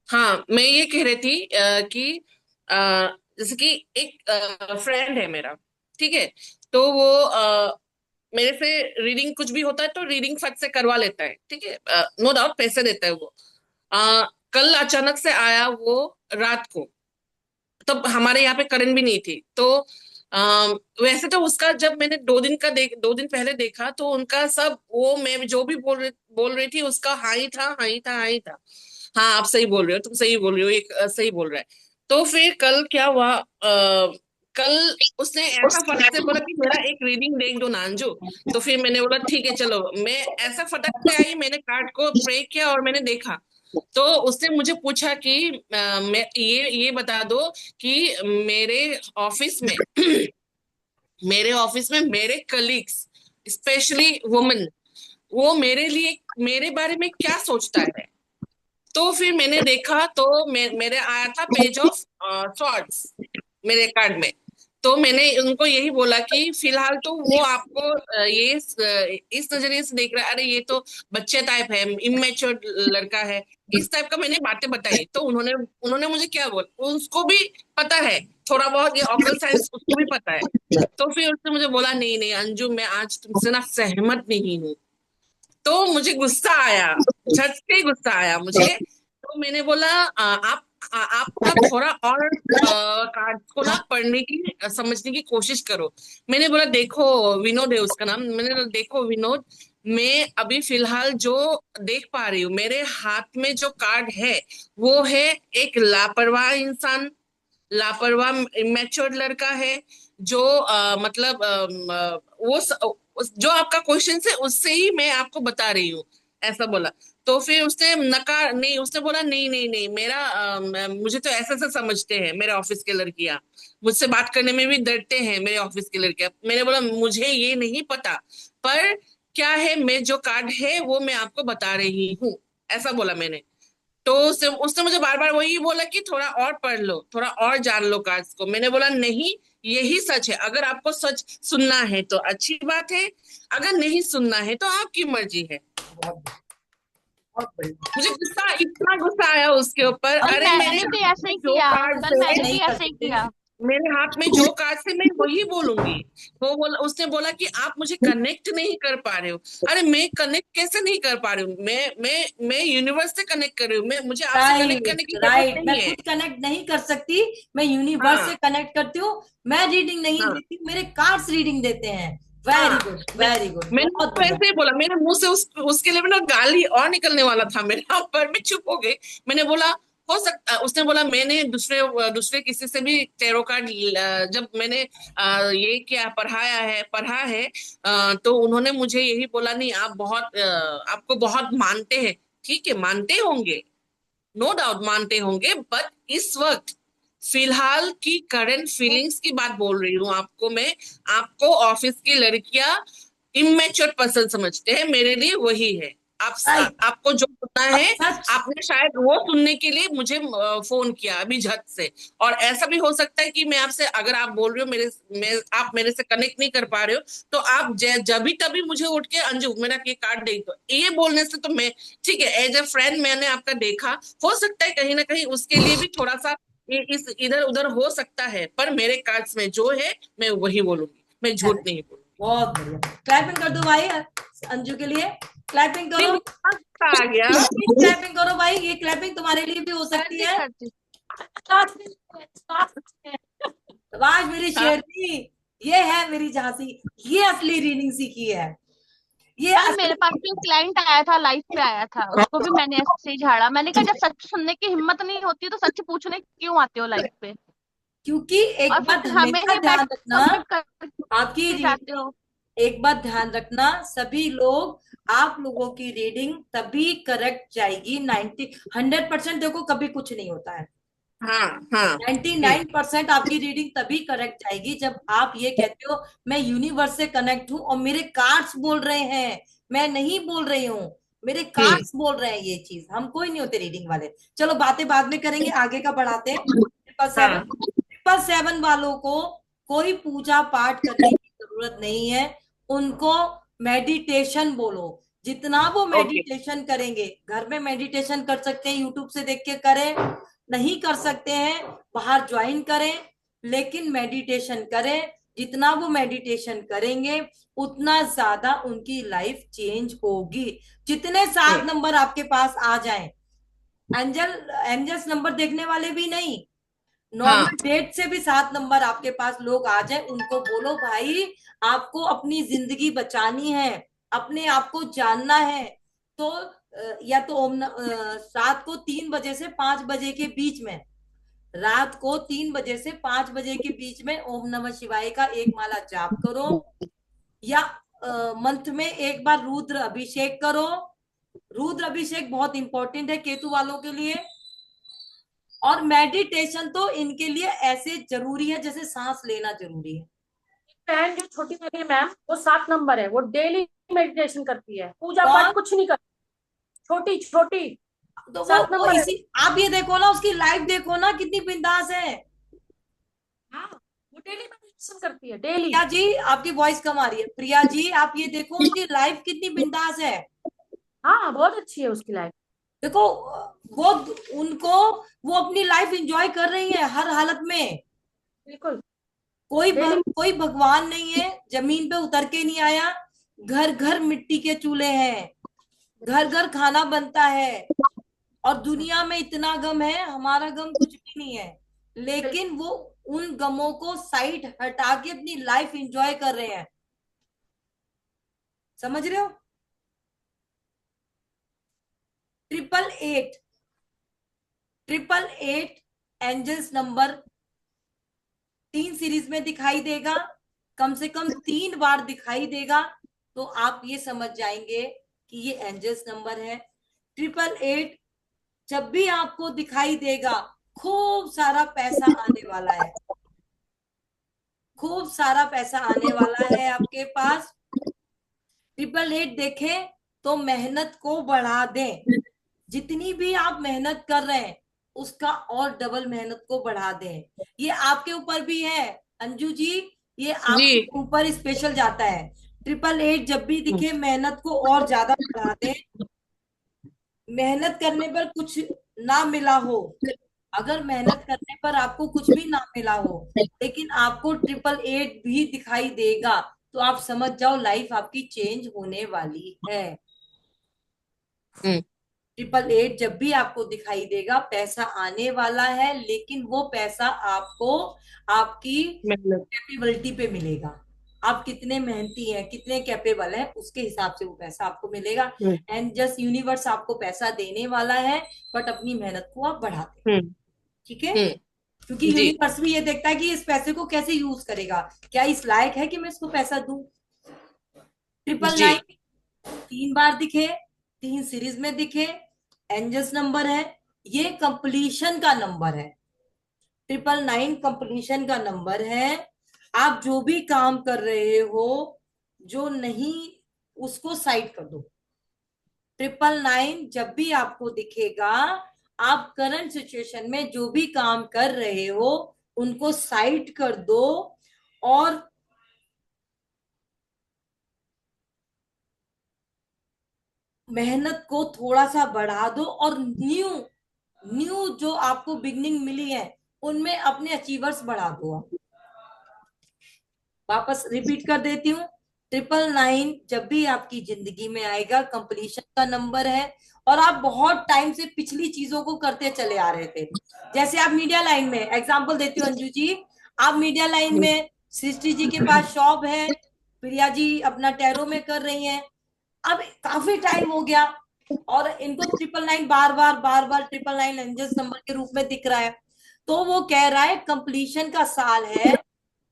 हाँ, मैं ये कह रही थी कि जैसे कि एक फ्रेंड है मेरा, ठीक है। तो वो मेरे से रीडिंग कुछ भी होता है तो रीडिंग फट से करवा लेता है, ठीक है। नो डाउट पैसे देता है वो। कल अचानक से आया वो रात को, तब हमारे यहाँ पे करंट भी नहीं थी। तो वैसे तो उसका जब मैंने 2 दिन पहले देखा तो उनका सब वो मैं जो भी बोल रही थी उसका हाँ ही था, हाँ ही था, हाँ ही था। हाँ आप सही बोल रहे हो, तुम सही बोल रहे हो, एक सही बोल रहा है। तो फिर कल क्या हुआ, कल उसने ऐसा फटक से बोला कि मेरा एक रीडिंग देख दो नांजू। तो फिर मैंने बोला ठीक है चलो, मैं ऐसा फटक से आई, मैंने कार्ड को प्रे किया और मैंने देखा। तो उसने मुझे पूछा कि मैं ये बता दो कि ऑफिस में मेरे ऑफिस में मेरे कलीग्स, स्पेशली वुमेन, वो मेरे बारे में क्या सोचता है। तो फिर मैंने देखा तो मेरे आया था पेज ऑफ सॉर्ड्स मेरे कार्ड में। तो मैंने उनको यही बोला कि फिलहाल तो वो आपको इस नजरिए से देख रहा है, अरे ये तो बच्चे टाइप है, इमेच्योर लड़का है, इस टाइप का मैंने बातें बताई। तो उन्होंने उन्होंने मुझे क्या बोला, उसको भी पता है थोड़ा बहुत, ये ऑकल साइंस उसको भी पता है। तो फिर उसने मुझे बोला नहीं नहीं अंजू, मैं आज तुमसे ना सहमत नहीं हूँ। तो मुझे गुस्सा आया, झट से गुस्सा आया मुझे। तो मैंने बोला आप ना थोड़ा और कार्ड्स को ना पढ़ने की समझने की कोशिश करो। मैंने बोला देखो, विनोद है उसका नाम, मैंने बोला देखो विनोद, मैं अभी फिलहाल जो देख पा रही हूँ मेरे हाथ में जो कार्ड है वो है एक लापरवाह इंसान, लापरवाह इमेच्योर लड़का है जो मतलब जो आपका क्वेश्चन है उससे ही मैं आपको बता रही हूँ, ऐसा बोला। तो फिर उसने नकार नहीं, उसने बोला नहीं नहीं नहीं, मुझे तो ऐसा ऐसा समझते हैं मेरे ऑफिस के लड़कियां, मुझसे बात करने में भी डरते हैं मेरे ऑफिस की लड़कियां। मैंने बोला मुझे ये नहीं पता, पर क्या है, मैं जो कार्ड है वो मैं आपको बता रही हूँ, ऐसा बोला मैंने। तो उसने मुझे बार बार वही बोला कि थोड़ा और पढ़ लो, थोड़ा और जान लो कार्ड्स को। मैंने बोला नहीं, यही सच है, अगर आपको सच सुनना है तो अच्छी बात है, अगर नहीं सुनना है तो आपकी मर्जी है। बहुत बढ़िया। मुझे गुस्सा, इतना गुस्सा आया उसके ऊपर। कल अरे मेरे मैंने भी हाथ ऐसे में ही जो किया, कार्ड कल मैंने नहीं भी कर ऐसे ही सकते। किया। मेरे हाथ में जो कार्ड से मैं वही बोलूंगी। उसने बोला कि आप मुझे कनेक्ट नहीं कर पा रहे हो। अरे मैं कनेक्ट कैसे नहीं कर पा रही हूँ, मैं यूनिवर्स से कनेक्ट कर रही हूँ, मैं मुझे आपसे कनेक्ट करने राइट की जरूरत राइट, मैं नहीं है। खुद कनेक्ट नहीं कर सकती, मैं यूनिवर्स से हाँ कनेक्ट करती हूँ। मैं रीडिंग नहीं हाँ देती, मेरे कार्ड्स रीडिंग देते हैं। वेरी हाँ। गुड मैं वेरी गुड, मैंने बहुत उसको बढ़िया। ऐसे ही बोला, मेरे मुंह से उसके लिए ना गाली और निकलने वाला था मेरा, पर मैं चुप हो गई। मैंने बोला हो सकता, उसने बोला मैंने दूसरे दूसरे किसी से भी टैरो कार्ड जब मैंने ये क्या पढ़ा है, तो उन्होंने मुझे यही बोला नहीं आप आपको बहुत मानते हैं। ठीक है मानते होंगे, नो डाउट मानते होंगे, बट इस वक्त फिलहाल की करंट फीलिंग्स की बात बोल रही हूँ आपको मैं। आपको ऑफिस की लड़कियां इमेच्योर पर्सन समझते हैं, मेरे लिए वही है। राइट। आपको जो सुनना अब है, सच, आपने शायद वो सुनने के लिए मुझे फोन किया अभी झट से। और ऐसा भी हो सकता है कि मैं आपसे, अगर आप बोल रहे हो आप मेरे से कनेक्ट नहीं कर पा रहे हो, तो आप जब भी तभी मुझे उठ के अंजू मेरा ये कार्ड दे दो, ये बोलने से तो मैं ठीक है, एज ए फ्रेंड मैंने आपका देखा, हो सकता है कहीं ना कहीं उसके लिए भी थोड़ा सा इस इधर उधर हो सकता है, पर मेरे कार्ड्स में जो है मैं वही बोलूंगी, मैं झूठ नहीं बोलूंगी। बहुत बढ़िया। क्लैपिंग कर दो भाई अंजू के लिए, क्लैपिंग नहीं करो। मुझे गुस्सा आ गया। क्लैपिंग करो भाई, ये क्लैपिंग तुम्हारे लिए भी हो सकती करती है। करती। आज मेरी हाँ शेरनी, ये है मेरी झांसी, ये असली रीडिंग सीखी है, ये कल असली। मेरे पास भी एक क्लाइंट आया था, लाइफ पे आया था, उसको भी मैंने ऐसे ही झाड़ा। मैंने कहा जब सच सुनने की हिम्मत नहीं होती तो सच पूछने क्यों आते हो लाइफ पे, क्योंकि एक और बात फिर हमें हमेशा ही बैठ ध्यान रखना, सबमिट आपकी करके जाते रीडिंग, हो। एक बात ध्यान रखना सभी लोग, आप लोगों की रीडिंग तभी करेक्ट जाएगी। 100% देखो कभी कुछ नहीं होता है। हाँ हाँ। 99% आपकी रीडिंग तभी करेक्ट जाएगी जब आप ये कहते हो मैं यूनिवर्स से कनेक्ट हूं और मेरे कार्ड्स बोल रहे हैं, मैं नहीं बोल रही हूँ, मेरे हम्म कार्ड्स बोल रहे हैं ये चीज। हम कोई नहीं होते रीडिंग वाले। चलो बातें बाद में करेंगे, आगे का बढ़ाते हैं। 777, हाँ 777 वालों को कोई पूजा पाठ करने की जरूरत नहीं है, उनको मेडिटेशन बोलो। जितना वो ओके। मेडिटेशन करेंगे, घर में मेडिटेशन कर सकते हैं, यूट्यूब से देख के करें, नहीं कर सकते हैं बाहर ज्वाइन करें, लेकिन मेडिटेशन करें। जितना वो मेडिटेशन करेंगे उतना ज्यादा उनकी लाइफ चेंज होगी। जितने 7 नंबर आपके पास आ जाएं, एंजल्स नंबर देखने वाले भी नहीं, हाँ नॉर्मल डेट से भी 7 नंबर आपके पास लोग आ जाए, उनको बोलो भाई आपको अपनी जिंदगी बचानी है, अपने आप को जानना है, तो या तो रात को 3 बजे से 5 बजे के बीच में, रात को 3 बजे से 5 बजे के बीच में ओम नमः शिवाय का एक माला जाप करो, या मंथ में एक बार रुद्र अभिषेक करो। रुद्र अभिषेक बहुत इंपॉर्टेंट है केतु वालों के लिए। और मेडिटेशन तो इनके लिए ऐसे जरूरी है जैसे सांस लेना जरूरी है। बहन जो छोटी वाली है मैम, वो 7 नंबर है, वो डेली मेडिटेशन करती है, पूजा कौन? पाठ कुछ नहीं करती। छोटी छोटी तो सात वो नंबर है। इसी, आप ये देखो ना, उसकी लाइफ देखो ना कितनी बिंदास है। हाँ, वो डेली मेडिटेशन करती है, डेली। प्रिया जी, आपकी वॉइस कम आ रही है। प्रिया जी, आप ये देखो उसकी लाइफ कितनी बिंदास है। हाँ, बहुत अच्छी है उसकी लाइफ। देखो वो, उनको, वो अपनी लाइफ एंजॉय कर रही है हर हालत में। बिल्कुल। कोई डेली। कोई भगवान नहीं है जमीन पे उतर के नहीं आया। घर घर मिट्टी के चूल्हे हैं, घर घर खाना बनता है, और दुनिया में इतना गम है, हमारा गम कुछ भी नहीं है। लेकिन वो उन गमों को साइड हटा के अपनी लाइफ एंजॉय कर रहे हैं। समझ रहे हो? 888, 888 एंजल्स नंबर 3 सीरीज में दिखाई देगा, कम से कम 3 बार दिखाई देगा, तो आप ये समझ जाएंगे कि ये एंजल्स नंबर है। 888 जब भी आपको दिखाई देगा, खूब सारा पैसा आने वाला है, खूब सारा पैसा आने वाला है आपके पास। 888 देखें तो मेहनत को बढ़ा दें, जितनी भी आप मेहनत कर रहे हैं उसका और डबल मेहनत को बढ़ा दें। ये आपके ऊपर भी है अंजू जी, ये जी। आपके ऊपर स्पेशल जाता है। 888 जब भी दिखे मेहनत को और ज्यादा बढ़ा दें। मेहनत करने पर कुछ ना मिला हो, अगर मेहनत करने पर आपको कुछ भी ना मिला हो, लेकिन आपको 888 भी दिखाई देगा, तो आप समझ जाओ लाइफ आपकी चेंज होने वाली है। हम्म। 888 जब भी आपको दिखाई देगा, पैसा आने वाला है, लेकिन वो पैसा आपको आपकी मेहनत। कैपेबिलिटी पे मिलेगा। आप कितने मेहनती हैं, कितने कैपेबल हैं, उसके हिसाब से वो पैसा आपको मिलेगा। हम्म। एंड जस्ट यूनिवर्स आपको पैसा देने वाला है, बट अपनी मेहनत को आप बढ़ाते हैं। हम्म। ठीक है? हम्म। क्योंकि जी। यूनिवर्स भी ये देखता है कि इस पैसे को कैसे यूज करेगा, क्या इस लायक है कि मैं इसको पैसा दूं। ट्रिपल जी। नाइन 3 बार दिखे, 3 सीरीज में दिखे, एंजल्स नंबर है, ये कंप्लीशन का नंबर है। 999 कंप्लीशन का नंबर है। आप जो भी काम कर रहे हो, जो नहीं, उसको साइड कर दो। 999 जब भी आपको दिखेगा, आप करंट सिचुएशन में जो भी काम कर रहे हो उनको साइड कर दो, और मेहनत को थोड़ा सा बढ़ा दो, और न्यू न्यू जो आपको बिगनिंग मिली है उनमें अपने अचीवर्स बढ़ा दो। वापस रिपीट कर देती हूँ, 999 जब भी आपकी जिंदगी में आएगा, कंप्लीशन का नंबर है। और आप बहुत टाइम से पिछली चीजों को करते चले आ रहे थे। जैसे आप मीडिया लाइन में, एग्जांपल देती हूँ अंजू जी, आप मीडिया लाइन में, सृष्टि जी के पास शॉप है, प्रिया जी अपना टैरो में कर रही हैं, अब काफी टाइम हो गया, और इनको 999 बार बार 999 एंजल्स नंबर के रूप में दिख रहा है। तो वो कह रहा है कंप्लीशन का साल है,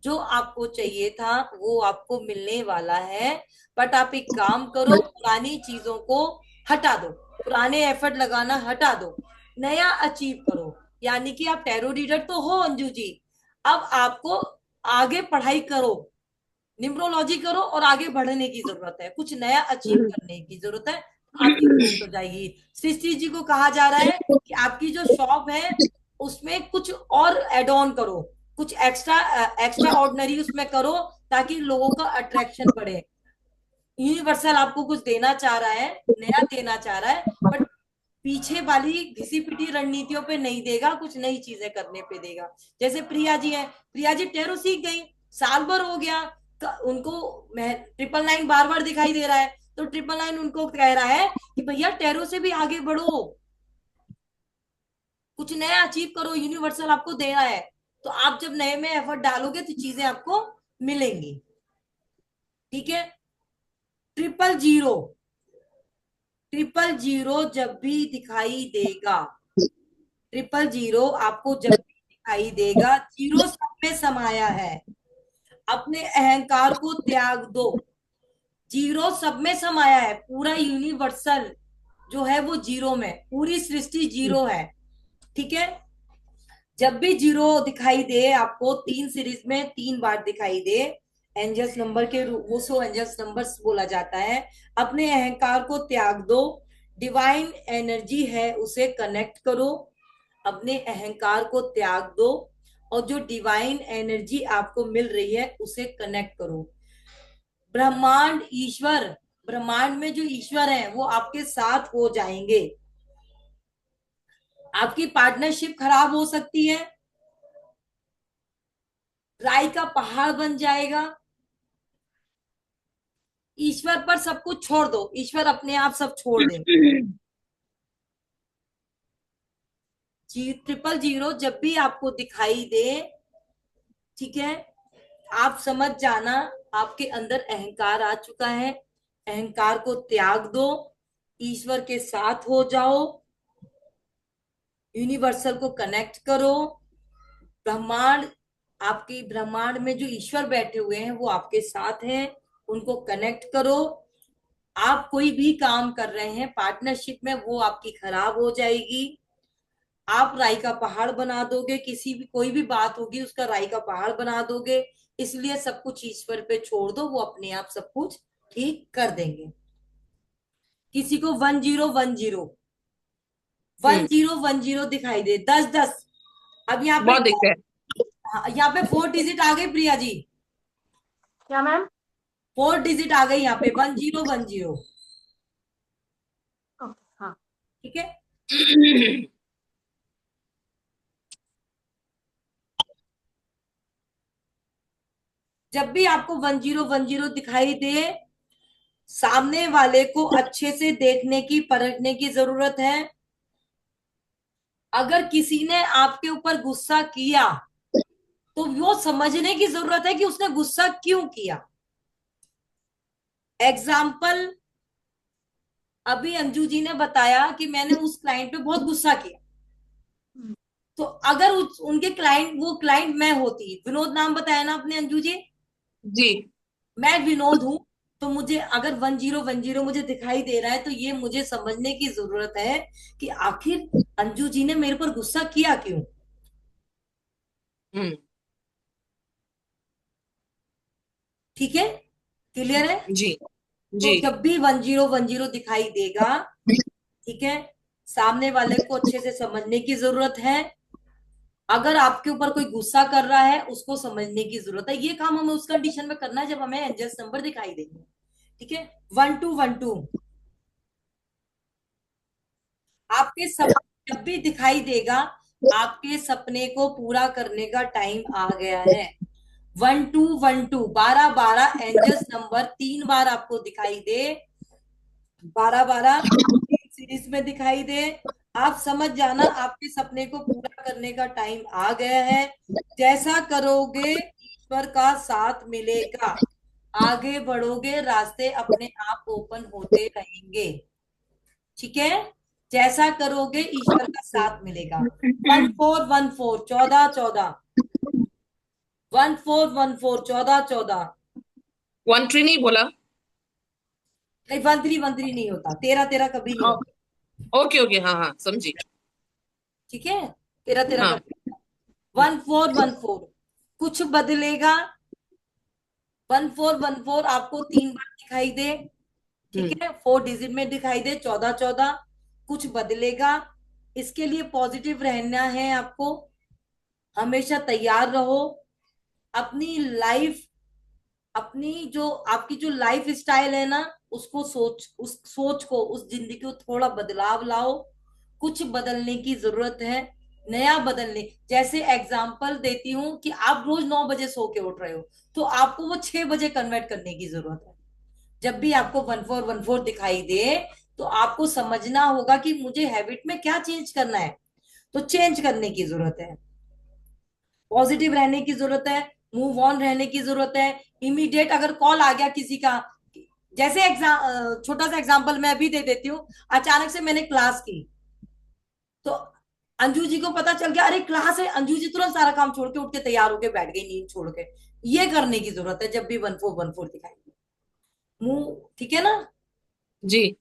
जो आपको चाहिए था वो आपको मिलने वाला है। बट आप एक काम करो, पुरानी चीजों को हटा दो, पुराने एफर्ट लगाना हटा दो, नया अचीव करो। यानी कि आप टैरो रीडर तो हो अंजू जी, अब आपको आगे पढ़ाई करो, न्यूमरोलॉजी करो, और आगे बढ़ने की जरूरत है, कुछ नया अचीव करने की जरूरत है। आपकी ग्रोथ हो जाएगी। सृष्टि जी को कहा जा रहा है कि आपकी जो शॉप है उसमें कुछ और एड ऑन करो, कुछ एक्स्ट्रा एक्स्ट्रा ऑर्डिनरी उसमें करो, ताकि लोगों का अट्रैक्शन बढ़े। यूनिवर्सल आपको कुछ देना चाह रहा है, नया देना चाह रहा है, बट पीछे वाली घिसी पिटी रणनीतियों पे नहीं देगा, कुछ नई चीजें करने पे देगा। जैसे प्रिया जी है, प्रिया जी टैरो सीख गई, साल भर हो गया, उनको 999 बार बार दिखाई दे रहा है, तो 999 उनको कह रहा है कि भैया टैरो से भी आगे बढ़ो, कुछ नया अचीव करो, यूनिवर्सल आपको दे रहा है। तो आप जब नए में एफर्ट डालोगे तो चीजें आपको मिलेंगी। ठीक है। ट्रिपल जीरो, ट्रिपल जीरो जब भी दिखाई देगा, ट्रिपल जीरो आपको जब भी दिखाई देगा, जीरो सब में समाया है, अपने अहंकार को त्याग दो। जीरो सब में समाया है, पूरा यूनिवर्सल जो है वो जीरो में, पूरी सृष्टि जीरो है। ठीक है। जब भी जीरो दिखाई दे आपको, तीन सीरीज में तीन बार दिखाई दे, एंजल्स नंबर के वो सो एंजल्स नंबर्स बोला जाता है। अपने अहंकार को त्याग दो, डिवाइन एनर्जी है उसे कनेक्ट करो, अपने अहंकार को त्याग दो, और जो डिवाइन एनर्जी आपको मिल रही है उसे कनेक्ट करो। ब्रह्मांड ईश्वर, ब्रह्मांड में जो ईश्वर है वो आपके साथ हो जाएंगे। आपकी पार्टनरशिप खराब हो सकती है, राय का पहाड़ बन जाएगा। ईश्वर पर सब कुछ छोड़ दो, ईश्वर अपने आप सब छोड़ देंगे। ट्रिपल जीरो जब भी आपको दिखाई दे, ठीक है, आप समझ जाना आपके अंदर अहंकार आ चुका है। अहंकार को त्याग दो, ईश्वर के साथ हो जाओ, यूनिवर्सल को कनेक्ट करो। ब्रह्मांड, आपके ब्रह्मांड में जो ईश्वर बैठे हुए हैं वो आपके साथ हैं, उनको कनेक्ट करो। आप कोई भी काम कर रहे हैं पार्टनरशिप में, वो आपकी खराब हो जाएगी। आप राई का पहाड़ बना दोगे, किसी भी कोई भी बात होगी उसका राई का पहाड़ बना दोगे। इसलिए सब कुछ ईश्वर पे छोड़ दो, वो अपने आप सब कुछ ठीक कर देंगे। किसी को 1010, 1010 दिखाई दे, 1010, अब यहाँ पे बहुत दिखते हैं। हाँ, यहाँ पे 4 डिजिट आ गई प्रिया जी, क्या मैम? 4 डिजिट आ गई यहाँ पे, 1010। हाँ। ठीक है। जब भी आपको 1010 दिखाई दे, सामने वाले को अच्छे से देखने की, परखने की जरूरत है। अगर किसी ने आपके ऊपर गुस्सा किया तो वो समझने की जरूरत है कि उसने गुस्सा क्यों किया। एग्जाम्पल, अभी अंजू जी ने बताया कि मैंने उस क्लाइंट पे बहुत गुस्सा किया, तो अगर उनके क्लाइंट, वो क्लाइंट मैं होती, विनोद नाम बताया ना आपने अंजू जी, जी। मैं विनोद हूं, तो मुझे अगर 1010 मुझे दिखाई दे रहा है तो ये मुझे समझने की जरूरत है कि आखिर अंजू जी ने मेरे पर गुस्सा किया क्यों। हम्म। ठीक है, क्लियर है। जी। तो जी। जब भी 1010 दिखाई देगा, ठीक है, सामने वाले को अच्छे से समझने की जरूरत है। अगर आपके ऊपर कोई गुस्सा कर रहा है उसको समझने की जरूरत है। ये काम हमें उस कंडीशन में करना है जब हमें एंजल्स नंबर दिखाई देंगे। ठीक है। 1212 आपके सब जब भी दिखाई देगा, आपके सपने को पूरा करने का टाइम आ गया है। 1212, 1212 एंजल्स नंबर 3 बार आपको दिखाई दे, 1212 सीरीज में दिखाई दे, आप समझ जाना आपके सपने को पूरा करने का टाइम आ गया है। जैसा करोगे ईश्वर का साथ मिलेगा, आगे बढ़ोगे, रास्ते अपने आप ओपन होते रहेंगे। ठीक है। जैसा करोगे ईश्वर का साथ मिलेगा। 1414, 1414, 1414, 1414। 13 नहीं बोला? नहीं, 1313 नहीं होता, 1313 कभी नहीं होता। ओके ओके, हाँ हाँ, समझी। ठीक है, 1313 हाँ। कभी नहीं होता। 1414 कुछ बदलेगा। 1414 आपको 3 बार दिखाई दे, ठीक हम्म। है, 4 डिजिट में दिखाई दे, 1414, कुछ बदलेगा। इसके लिए पॉजिटिव रहना है आपको, हमेशा तैयार रहो। अपनी लाइफ, अपनी जो आपकी जो लाइफ स्टाइल है ना, उसको उस सोच को, उस जिंदगी को थोड़ा बदलाव लाओ। कुछ बदलने की जरूरत है, नया बदलने। जैसे एग्जाम्पल देती हूँ कि आप रोज 9 बजे सो के उठ रहे हो, तो आपको वो 6 बजे कन्वर्ट करने की जरूरत है। जब भी आपको 1414 दिखाई दे, तो आपको समझना होगा कि मुझे हैबिट में क्या चेंज करना है, तो चेंज करने की जरूरत है। पॉजिटिव रहने की जरूरत है, मूव ऑन रहने की जरूरत है। इमीडिएट अगर कॉल आ गया किसी का, जैसे छोटा सा एग्जांपल मैं अभी दे देती हूँ। अचानक से मैंने क्लास की, तो अंजू जी को पता चल गया अरे क्लास है, अंजू जी तुरंत सारा काम छोड़ के उठ के तैयार होके बैठ गई नींद छोड़ के। ये करने की जरूरत है जब भी 1414 दिखाई मुंह, ठीक है ना। जी।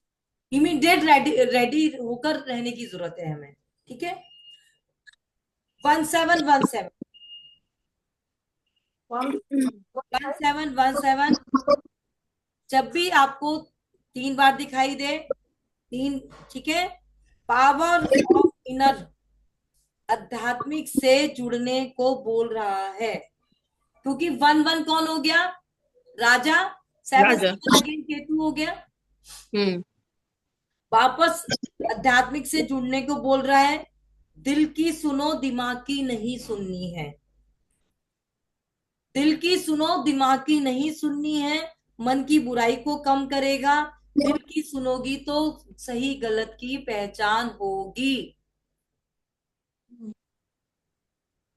इमीडिएट रेडी रेडी होकर रहने की जरूरत है हमें, ठीक है। 1717, 1717 जब भी आपको 3 बार दिखाई दे, तीन, ठीक है। पावर ऑफ इनर, आध्यात्मिक से जुड़ने को बोल रहा है, क्योंकि 11 कौन हो गया, राजा। सेवन राजा। सेवन अगेन केतु हो गया। हम्म। वापस आध्यात्मिक से जुड़ने को बोल रहा है। दिल की सुनो, दिमाग की नहीं सुननी है। दिल की सुनो, दिमाग की नहीं सुननी है। मन की बुराई को कम करेगा। दिल की सुनोगी तो सही गलत की पहचान होगी।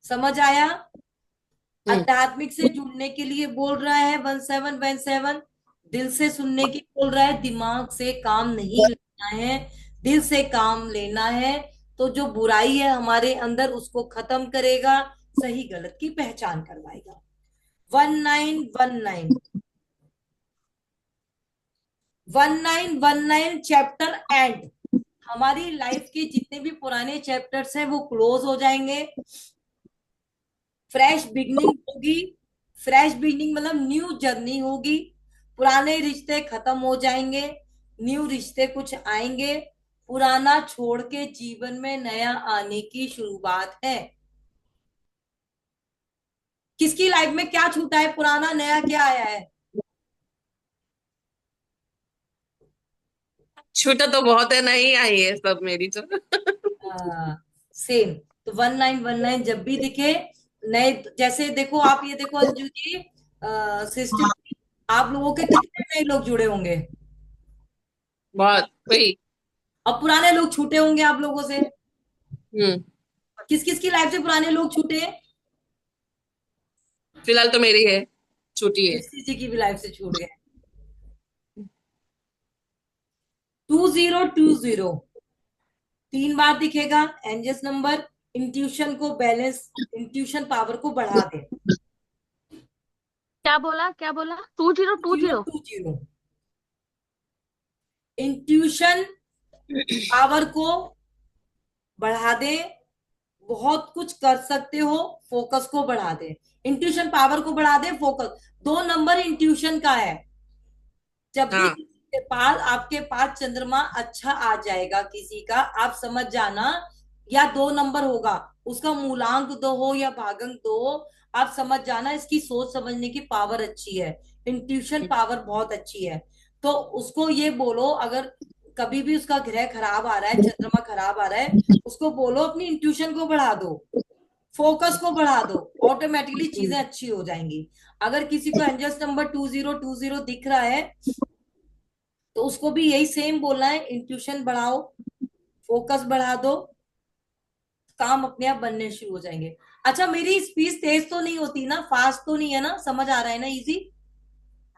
समझ आया। हम्म। आध्यात्मिक से जुड़ने के लिए बोल रहा है 1717। दिल से सुनने की बोल रहा है, दिमाग से काम नहीं लेना है, दिल से काम लेना है। तो जो बुराई है हमारे अंदर उसको खत्म करेगा, सही गलत की पहचान करवाएगा। 1919, 1919 चैप्टर एंड। हमारी लाइफ के जितने भी पुराने चैप्टर्स हैं वो क्लोज हो जाएंगे। फ्रेश बिगनिंग होगी। फ्रेश बिगनिंग मतलब न्यू जर्नी होगी। पुराने रिश्ते खत्म हो जाएंगे, न्यू रिश्ते कुछ आएंगे। पुराना छोड़ के जीवन में नया आने की शुरुआत है। किसकी लाइफ में क्या छूटा है, पुराना नया क्या आया है। छूटा तो बहुत है, नहीं आई है सब मेरी तो। सेम। तो 1919 जब भी दिखे नए, जैसे देखो आप, ये देखो अंजू जी, सिस्टर, आप लोगों के कितने नए लोग जुड़े होंगे, बहुत वही। और पुराने लोग छूटे होंगे आप लोगों से। हम्म। किस किस की लाइफ से पुराने लोग छूटे हैं। फिलहाल तो मेरी है, छुट्टी है। किसी की भी लाइफ से छूट गए। 2020 3 बार दिखेगा, एंजल्स नंबर। इंट्यूशन को बैलेंस, इंट्यूशन पावर को बढ़ा दे। क्या बोला, क्या बोला? 2020? 2020 इंट्यूशन पावर को बढ़ा दे। बहुत कुछ कर सकते हो, फोकस को बढ़ा दे। इंट्यूशन पावर को बढ़ा दे, फोकस। 2 नंबर इंट्यूशन का है। जब भी हाँ। किसी के पास, आपके पास चंद्रमा अच्छा आ जाएगा किसी का, आप समझ जाना, या 2 नंबर होगा, उसका मूलांक 2 हो या भागांक 2 हो, आप समझ जाना इसकी सोच समझने की पावर अच्छी है, इंट्यूशन पावर बहुत अच्छी है। तो उसको ये बोलो, अगर कभी भी उसका ग्रह खराब आ रहा है, चंद्रमा खराब आ रहा है, उसको बोलो अपनी इंट्यूशन को बढ़ा दो, फोकस को बढ़ा दो, ऑटोमेटिकली चीजें अच्छी हो जाएंगी। अगर किसी को एंजल्स नंबर 2020 दिख रहा है, तो उसको भी यही सेम बोलना है, इंट्यूशन बढ़ाओ, फोकस बढ़ा दो, काम अपने आप बनने शुरू हो जाएंगे। अच्छा, मेरी स्पीच तेज तो नहीं होती ना, फास्ट तो नहीं है ना, समझ आ रहा है ना, इजी।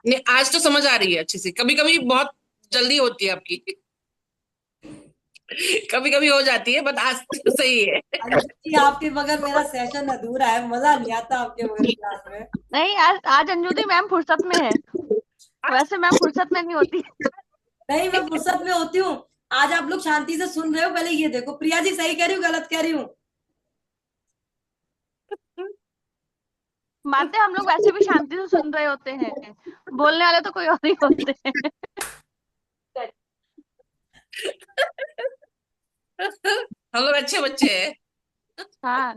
नहीं, आज तो समझ आ रही है अच्छे से। कभी कभी बहुत जल्दी होती है आपकी। कभी कभी हो जाती है, बट आज तो सही है। अंजलि, आपके बगैर मेरा सेशन अधूरा है, मजा नहीं आता आपके बगैर क्लास में। नहीं, आज आज अंजुदी मैम फुर्सत में है। वैसे मैम फुर्सत में नहीं होती। नहीं, मैं फुर्सत में होती हूँ। आज आप लोग शांति से सुन रहे हो, पहले ये देखो प्रिया जी सही कह रही हूँ गलत कह रही हूँ। बातें हम लोग वैसे भी शांति से सुन रहे होते हैं, बोलने वाले तो कोई और ही होते हैं। हम लोग अच्छे बच्चे हैं। हाँ।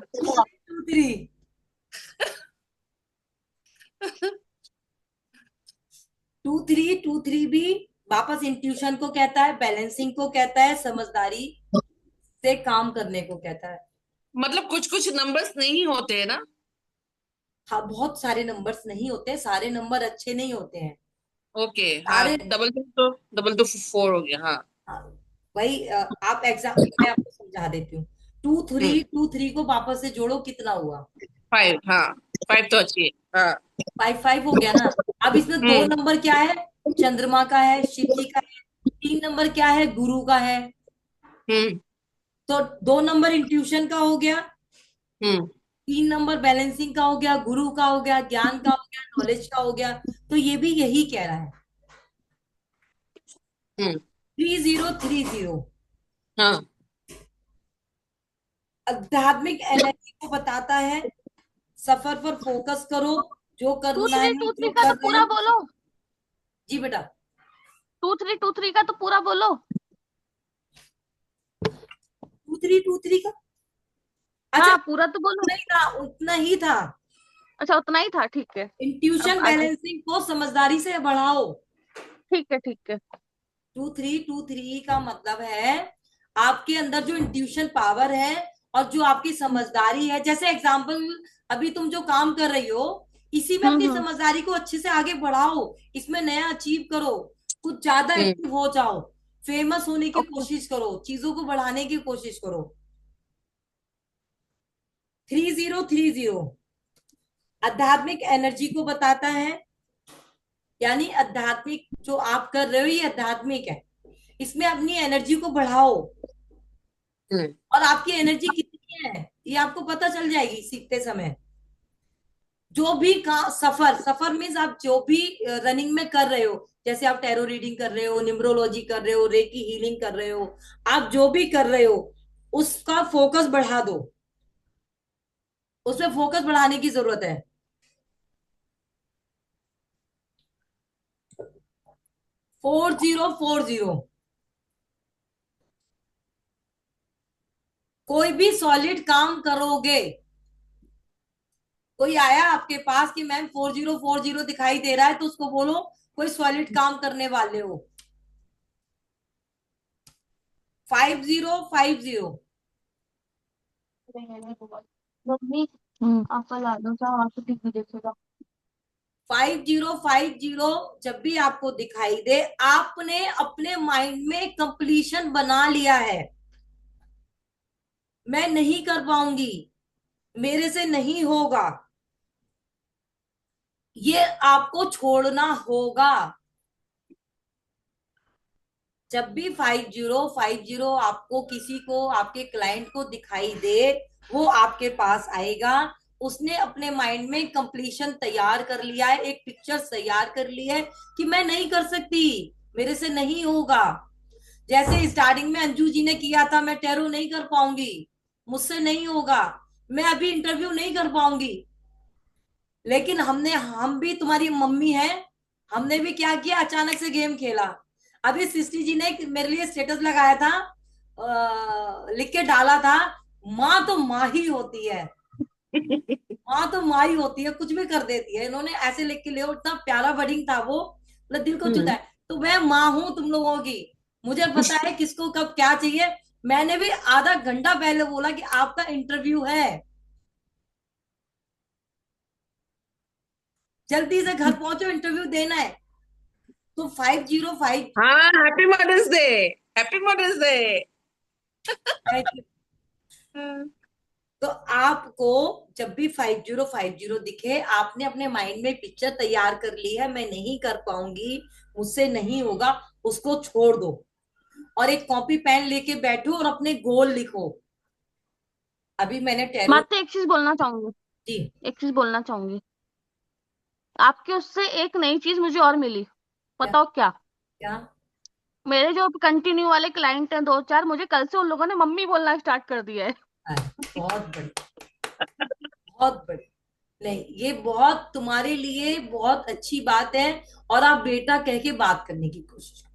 2 3, 2 3 भी वापस इंट्यूशन को कहता है, बैलेंसिंग को कहता है, समझदारी से काम करने को कहता है। मतलब कुछ कुछ नंबर्स नहीं होते हैं ना। हाँ, बहुत सारे नंबर्स नहीं होते, सारे नंबर अच्छे नहीं होते हैं। ओके। हाँ, सारे, डबल टू 4 हो गया। हाँ। हाँ, भाई आप एग्जाम, मैं आपको समझा देती हूँ। Two hmm. Three two three को वापस से जोड़ो, कितना हुआ। 5, हाँ 5 तो अच्छी है, हाँ। 5 5 हो गया ना। अब इसमें 2 नंबर क्या है? चंद्रमा का है, शिव जी का है। 3 नंबर क्या है? गुरु का है। हम्म। तो 2 नंबर इंट्यूशन का हो गया, हम्म। 3 नंबर बैलेंसिंग का हो गया, गुरु का हो गया, ज्ञान का हो गया, नॉलेज का हो गया। तो ये भी यही कह रहा है। हम्म। 3030 हाँ। आध्यात्मिक एनर्जी को बताता है। सफर पर फोकस करो, जो टू करना थ्री है टू थ्री जो का तो कर रहे पूरा हैं। बोलो। जी बेटा। 2323 का तो पूरा बोलो। 2323 का, अच्छा हाँ पूरा तो बोलो। उतना ही था, उतना ही था। अच्छा उतना ही था, ठीक है। अब इंट्यूशन आगे। बैलेंसिंग को समझदारी से बढ़ाओ। ठीक है ठीक है। 2323 का मतलब है आपके अंदर जो इंट्यूशन पावर है और जो आपकी समझदारी है। जैसे एग्जाम्पल, अभी तुम जो काम कर रही हो, इसी में अपनी हम्म। समझदारी को अच्छे से आगे बढ़ाओ, इसमें नया अचीव करो, कुछ ज्यादा हम्म। एक्टिव हो जाओ, फेमस होने की ओके। कोशिश करो, चीजों को बढ़ाने की कोशिश करो। 3030 आध्यात्मिक एनर्जी को बताता है, यानी आध्यात्मिक जो आप कर रहे हो ये आध्यात्मिक है। इसमें अपनी एनर्जी को बढ़ाओ। हम्म। और आपकी एनर्जी कितनी है ये आपको पता चल जाएगी सीखते समय। जो भी का सफर, सफर मीन्स आप जो भी रनिंग में कर रहे हो, जैसे आप टैरो रीडिंग कर रहे हो, न्यूमरोलॉजी कर रहे हो, रेकी हीलिंग कर रहे हो, आप जो भी कर रहे हो उसका फोकस बढ़ा दो, उसमें फोकस बढ़ाने की जरूरत है। 4040 कोई भी सॉलिड काम करोगे, कोई आया आपके पास कि मैम 4040 दिखाई दे रहा है, तो उसको बोलो कोई सॉलिड काम करने वाले हो। 5050 मम्मी आपका ला दो जाओ, वहां से टीवी देखेगा। 5050 जब भी आपको दिखाई दे, आपने अपने माइंड में कंप्लीशन बना लिया है। मैं नहीं कर पाऊंगी, मेरे से नहीं होगा, ये आपको छोड़ना होगा। जब भी 5050 आपको किसी को, आपके क्लाइंट को दिखाई दे, वो आपके पास आएगा, उसने अपने माइंड में कंप्लीशन तैयार कर लिया है, एक पिक्चर तैयार कर ली है कि मैं नहीं कर सकती, मेरे से नहीं होगा। जैसे स्टार्टिंग में अंजू जी ने किया था, मैं टैरो नहीं कर पाऊंगी, मुझसे नहीं होगा, मैं अभी इंटरव्यू नहीं कर पाऊंगी। लेकिन हम भी तुम्हारी मम्मी है, हमने भी क्या किया, अचानक से गेम खेला। अभी सृष्टि जी ने मेरे लिए स्टेटस लगाया था, लिख के डाला था, माँ तो माँ ही होती है, माँ तो माँ ही होती है, कुछ भी कर देती है। इन्होंने ऐसे लिख के लिया, इतना प्यारा वर्डिंग था वो, मतलब दिल को छूता हम्म। है। तो मैं माँ हूं तुम लोगों की, मुझे पता है किसको कब क्या चाहिए। मैंने भी आधा घंटा पहले बोला कि आपका इंटरव्यू है, जल्दी से घर पहुंचो, इंटरव्यू देना है। तो 505, हाँ, happy mother's day. Happy mother's day. तो आपको जब भी 5050 दिखे, आपने अपने माइंड में पिक्चर तैयार कर ली है, मैं नहीं कर पाऊंगी, मुझसे नहीं होगा, उसको छोड़ दो और एक कॉपी पेन लेके बैठो और अपने गोल लिखो। अभी मैंने टैरो। मात्र एक चीज बोलना चाहूंगी। जी। एक चीज बोलना चाहूंगी। आपके उससे एक नई चीज मुझे और मिली। क्या? बताओ क्या। क्या? मेरे जो कंटिन्यू वाले क्लाइंट हैं दो चार, मुझे कल से उन लोगों ने मम्मी बोलना स्टार्ट कर दिया है। बहुत बढ़िया, बहुत बढ़िया। नहीं, ये बहुत तुम्हारे लिए बहुत अच्छी बात है। और आप बेटा कह के बात करने की कोशिश करो।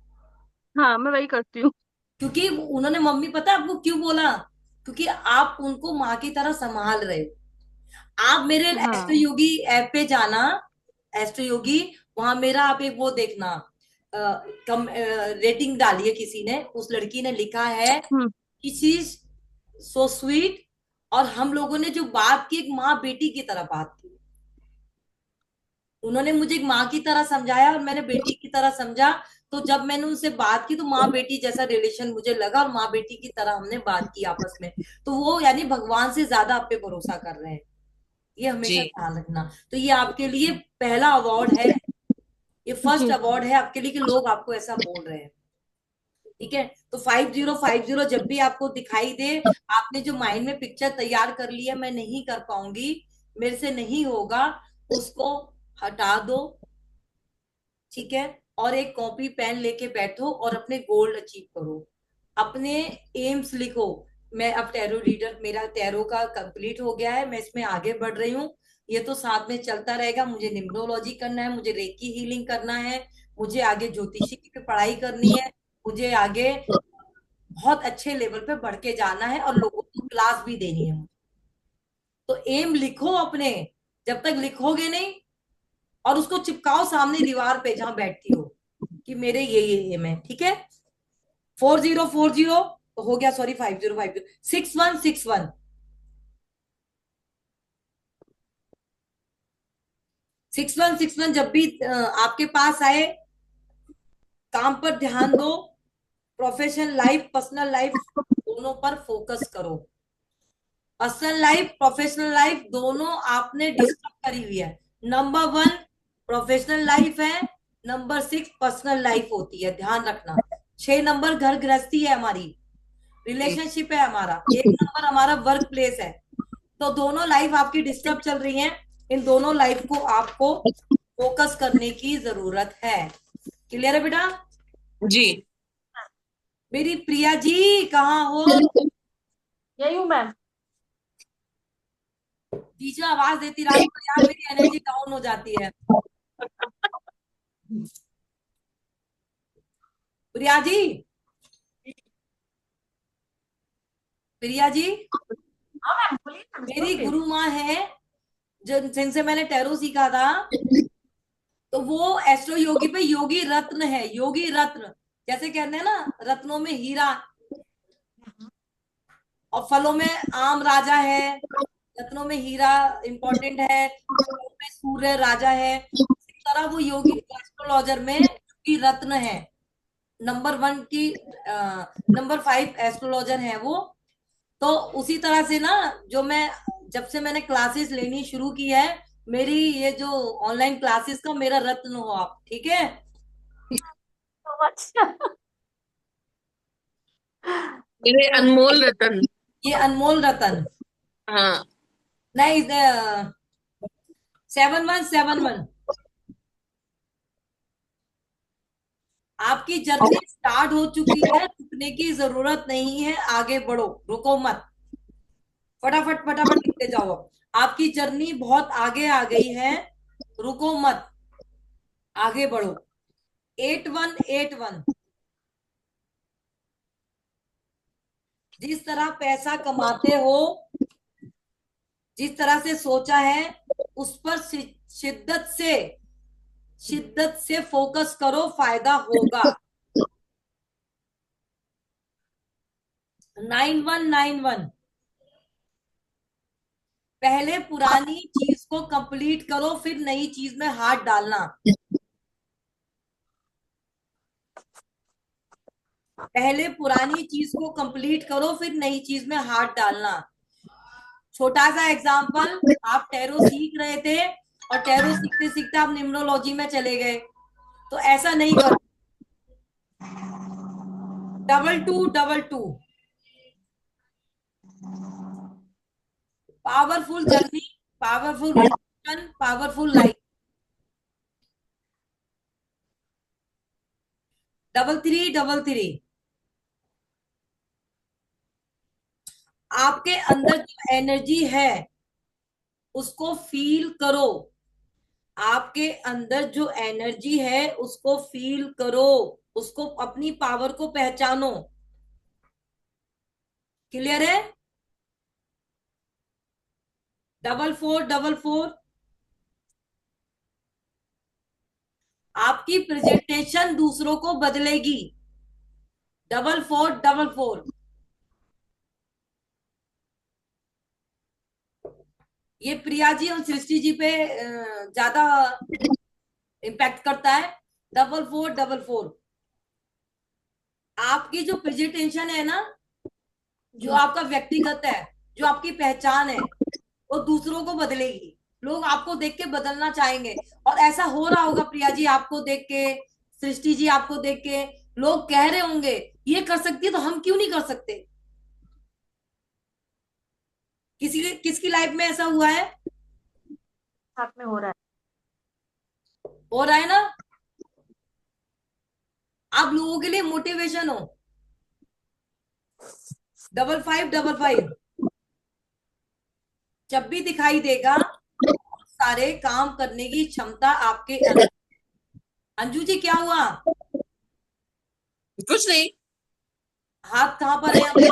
हाँ मैं वही करती हूँ। क्योंकि उन्होंने मम्मी, पता है आपको क्यों बोला? क्योंकि आप उनको माँ की तरह संभाल रहे हो। आप मेरे एस्ट्रो हाँ। योगी ऐप पे जाना, एस्ट्रो योगी, वहां मेरा आप एक वो देखना, कम रेटिंग डाली है किसी ने, उस लड़की ने लिखा है हम्म। कि शी सो स्वीट। और हम लोगों ने जो बात की, एक माँ बेटी की तरह बात की। उन्होंने मुझे एक माँ की तरह समझाया और मैंने बेटी की तरह समझा। तो जब मैंने उनसे बात की तो माँ बेटी जैसा रिलेशन मुझे लगा, और माँ बेटी की तरह हमने बात की आपस में। तो वो यानी भगवान से ज्यादा आप पे भरोसा कर रहे हैं। ये हमेशा जी ध्यान रखना। तो ये आपके लिए पहला अवार्ड है, ये फर्स्ट अवार्ड है आपके लिए कि लोग आपको ऐसा बोल रहे हैं। ठीक है, तो 5050 जब भी आपको दिखाई दे, आपने जो माइंड में पिक्चर तैयार कर ली है, मैं नहीं कर पाऊंगी, मेरे से नहीं होगा, उसको हटा दो। ठीक है, और एक कॉपी पेन लेके बैठो और अपने गोल अचीव करो, अपने एम्स लिखो। मैं अब टैरो रीडर, मेरा टैरो का कंप्लीट हो गया है, मैं इसमें आगे बढ़ रही हूँ, ये तो साथ में चलता रहेगा। मुझे निम्नोलॉजी करना है, मुझे रेकी हीलिंग करना है, मुझे आगे ज्योतिषी की पढ़ाई करनी है, मुझे आगे बहुत अच्छे लेवल पे बढ़ के जाना है और लोगों को क्लास भी देनी है। तो एम लिखो अपने, जब तक लिखोगे नहीं, और उसको चिपकाओ सामने दीवार पे जहां बैठती हो कि मेरे ये एम है। ठीक है, 4040 तो हो गया, सॉरी 5050, 6161, 6161 जब भी आपके पास आए, काम पर ध्यान दो, प्रोफेशनल लाइफ पर्सनल लाइफ दोनों पर फोकस करो। पर्सनल लाइफ प्रोफेशनल लाइफ दोनों आपने डिस्टर्ब करी हुई है। नंबर 1 प्रोफेशनल लाइफ है, नंबर 6 पर्सनल लाइफ होती है, ध्यान रखना। 6 नंबर घर गृहस्थी है हमारी, रिलेशनशिप है हमारा, 1 नंबर हमारा वर्क प्लेस है। तो दोनों लाइफ आपकी डिस्टर्ब चल रही हैं, इन दोनों लाइफ को आपको फोकस करने की जरूरत है। क्लियर है बेटा? जी मेरी प्रिया जी कहाँ हो? यही हूँ मैम। बीच में आवाज देती रहा करो यार, मेरी एनर्जी डाउन हो जाती है। प्रिया जी, प्रिया जी, हाँ मैम, बोलिए मैम, मेरी सुन रही हूँ। गुरु माँ है, जिनसे मैंने टैरो सीखा था, तो वो एस्ट्रो योगी पे योगी रत्न है, योगी रत्न, जैसे कहते हैं ना रत्नों में हीरा, और फलों में आम राजा है, रत्नों में हीरा इंपॉर्टेंट है, फलों में सूर्य राजा है। इस तरह वो योगी एस्ट्रोलॉजर में योगी रत्न है, नंबर 1 की नंबर 5 एस्ट्रोलॉजर है वो। तो उसी तरह से ना, जो मैं जब से मैंने क्लासेस लेनी शुरू की है, मेरी ये जो ऑनलाइन क्लासेस का मेरा रत्न हो आप। ठीक है, अच्छा। मेरे अनमोल रतन। ये अनमोल रतन। हाँ नहीं, 7171, आपकी जर्नी स्टार्ट हो चुकी है, रुकने की जरूरत नहीं है, आगे बढ़ो, रुको मत, फटाफट फटाफट लिखते जाओ। आपकी जर्नी बहुत आगे आ गई है, रुको मत, आगे बढ़ो। 8181, जिस तरह पैसा कमाते हो, जिस तरह से सोचा है, उस पर शिद्दत से, शिद्दत से फोकस करो, फायदा होगा। 9191, पहले पुरानी चीज को कंप्लीट करो, फिर नई चीज में हाथ डालना। पहले पुरानी चीज को कंप्लीट करो, फिर नई चीज में हाथ डालना। छोटा सा एग्जांपल, आप टैरो सीख रहे थे और टैरो सीखते सीखते आप न्यूमरोलॉजी में चले गए, तो ऐसा नहीं करो। 2222, powerful journey, powerful relation, powerful life. 3333, आपके अंदर जो एनर्जी है उसको फील करो, आपके अंदर जो एनर्जी है उसको फील करो, उसको, अपनी पावर को पहचानो। क्लियर है? 4444, आपकी प्रेजेंटेशन दूसरों को बदलेगी। 4444, ये प्रिया जी और सृष्टि जी पे ज्यादा इम्पैक्ट करता है। 4444, आपकी जो प्रेजेंटेशन है ना, जो आपका व्यक्तिगत है, जो आपकी पहचान है, वो दूसरों को बदलेगी। लोग आपको देख के बदलना चाहेंगे। और ऐसा हो रहा होगा प्रिया जी आपको देख के, सृष्टि जी आपको देख के, लोग कह रहे होंगे ये कर सकती है तो हम क्यों नहीं कर सकते। किसकी लाइफ में ऐसा हुआ है? साथ में हो रहा हो रहा है ना। आप लोगों के लिए मोटिवेशन हो। 5555 जब भी दिखाई देगा, सारे काम करने की क्षमता आपके अंदर। अंजू जी क्या हुआ? कुछ नहीं। हाथ कहाँ पर है आपके?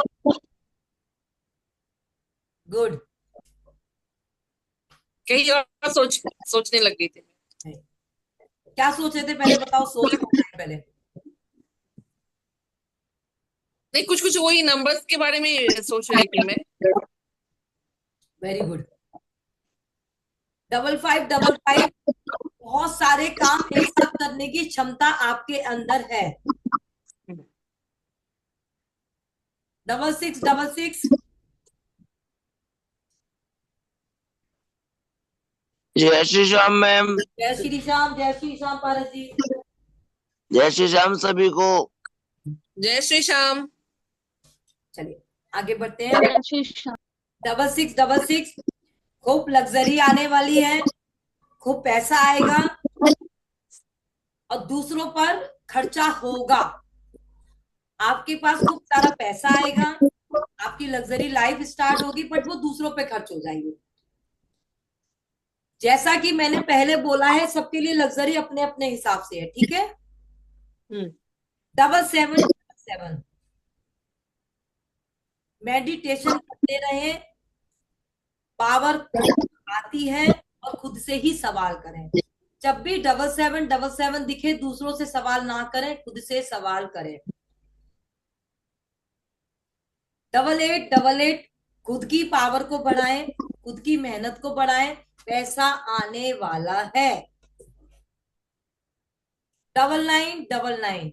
गुड। कहीं और सोचने लग गई थी। क्या सोच रहे थे पहले बताओ, सोच कौन रहे हैं पहले? नहीं, कुछ कुछ वही नंबर्स के बारे में सोच रही थी मैं। Very good. 5555 बहुत सारे काम एक साथ करने की क्षमता आपके अंदर है। 6666 जय श्री श्याम मैम। जय श्री श्याम, जय श्री श्याम पारस जी। जय श्री श्याम सभी को। जय श्री श्याम। चलिए आगे बढ़ते हैं। जय श्री श्याम। 6666 खूब लग्जरी आने वाली है, खूब पैसा आएगा और दूसरों पर खर्चा होगा। आपके पास खूब सारा पैसा आएगा, आपकी लग्जरी लाइफ स्टार्ट होगी, बट वो दूसरों पे खर्च हो जाएगी। जैसा कि मैंने पहले बोला है, सबके लिए लग्जरी अपने अपने हिसाब से है, ठीक है। 7777 मेडिटेशन करते रहे, पावर आती है और खुद से ही सवाल करें। जब भी 7777 दिखे, दूसरों से सवाल ना करें, खुद से सवाल करें। 8888 खुद की पावर को बढ़ाएं, खुद की मेहनत को बढ़ाएं, पैसा आने वाला है। 9999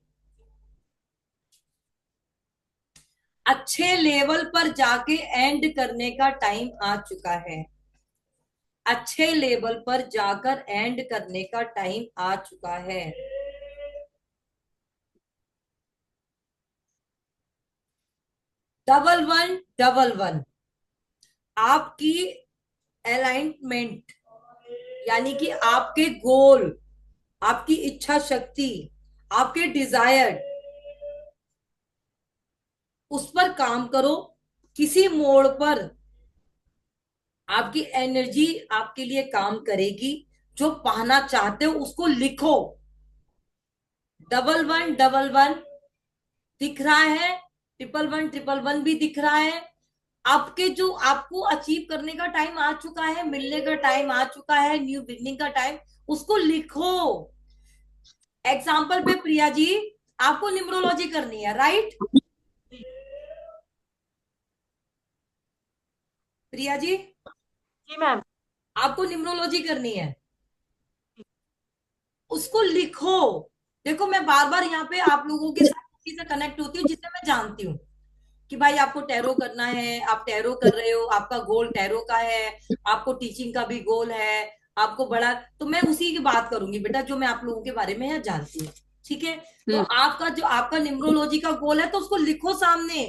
अच्छे लेवल पर जाके एंड करने का टाइम आ चुका है। अच्छे लेवल पर जाकर एंड करने का टाइम आ चुका है। 1111 आपकी अलाइनमेंट, यानी कि आपके गोल, आपकी इच्छा शक्ति, आपके डिजायर, उस पर काम करो। किसी मोड़ पर आपकी एनर्जी आपके लिए काम करेगी। जो पाना चाहते हो उसको लिखो। 1111 दिख रहा है, 111 भी दिख रहा है। आपके जो आपको अचीव करने का टाइम आ चुका है, मिलने का टाइम आ चुका है, न्यू बिगनिंग का टाइम, उसको लिखो। एग्जाम्पल पे प्रिया जी, आपको न्यूमरोलॉजी करनी है, राइट? प्रिया जी जी मैम। आपको न्यूमरोलॉजी करनी है, उसको लिखो। देखो मैं बार बार यहाँ पे आप लोगों के साथ चीजें कनेक्ट होती हूँ जिससे मैं जानती हूँ कि भाई आपको टैरो करना है, आप टैरो कर रहे हो, आपका गोल टैरो का है, आपको टीचिंग का भी गोल है, आपको बड़ा, तो मैं उसी की बात करूंगी बेटा जो मैं आप लोगों के बारे में यहाँ जानती हूँ, ठीक है। तो आपका जो आपका न्यूमरोलॉजी का गोल है तो उसको लिखो सामने।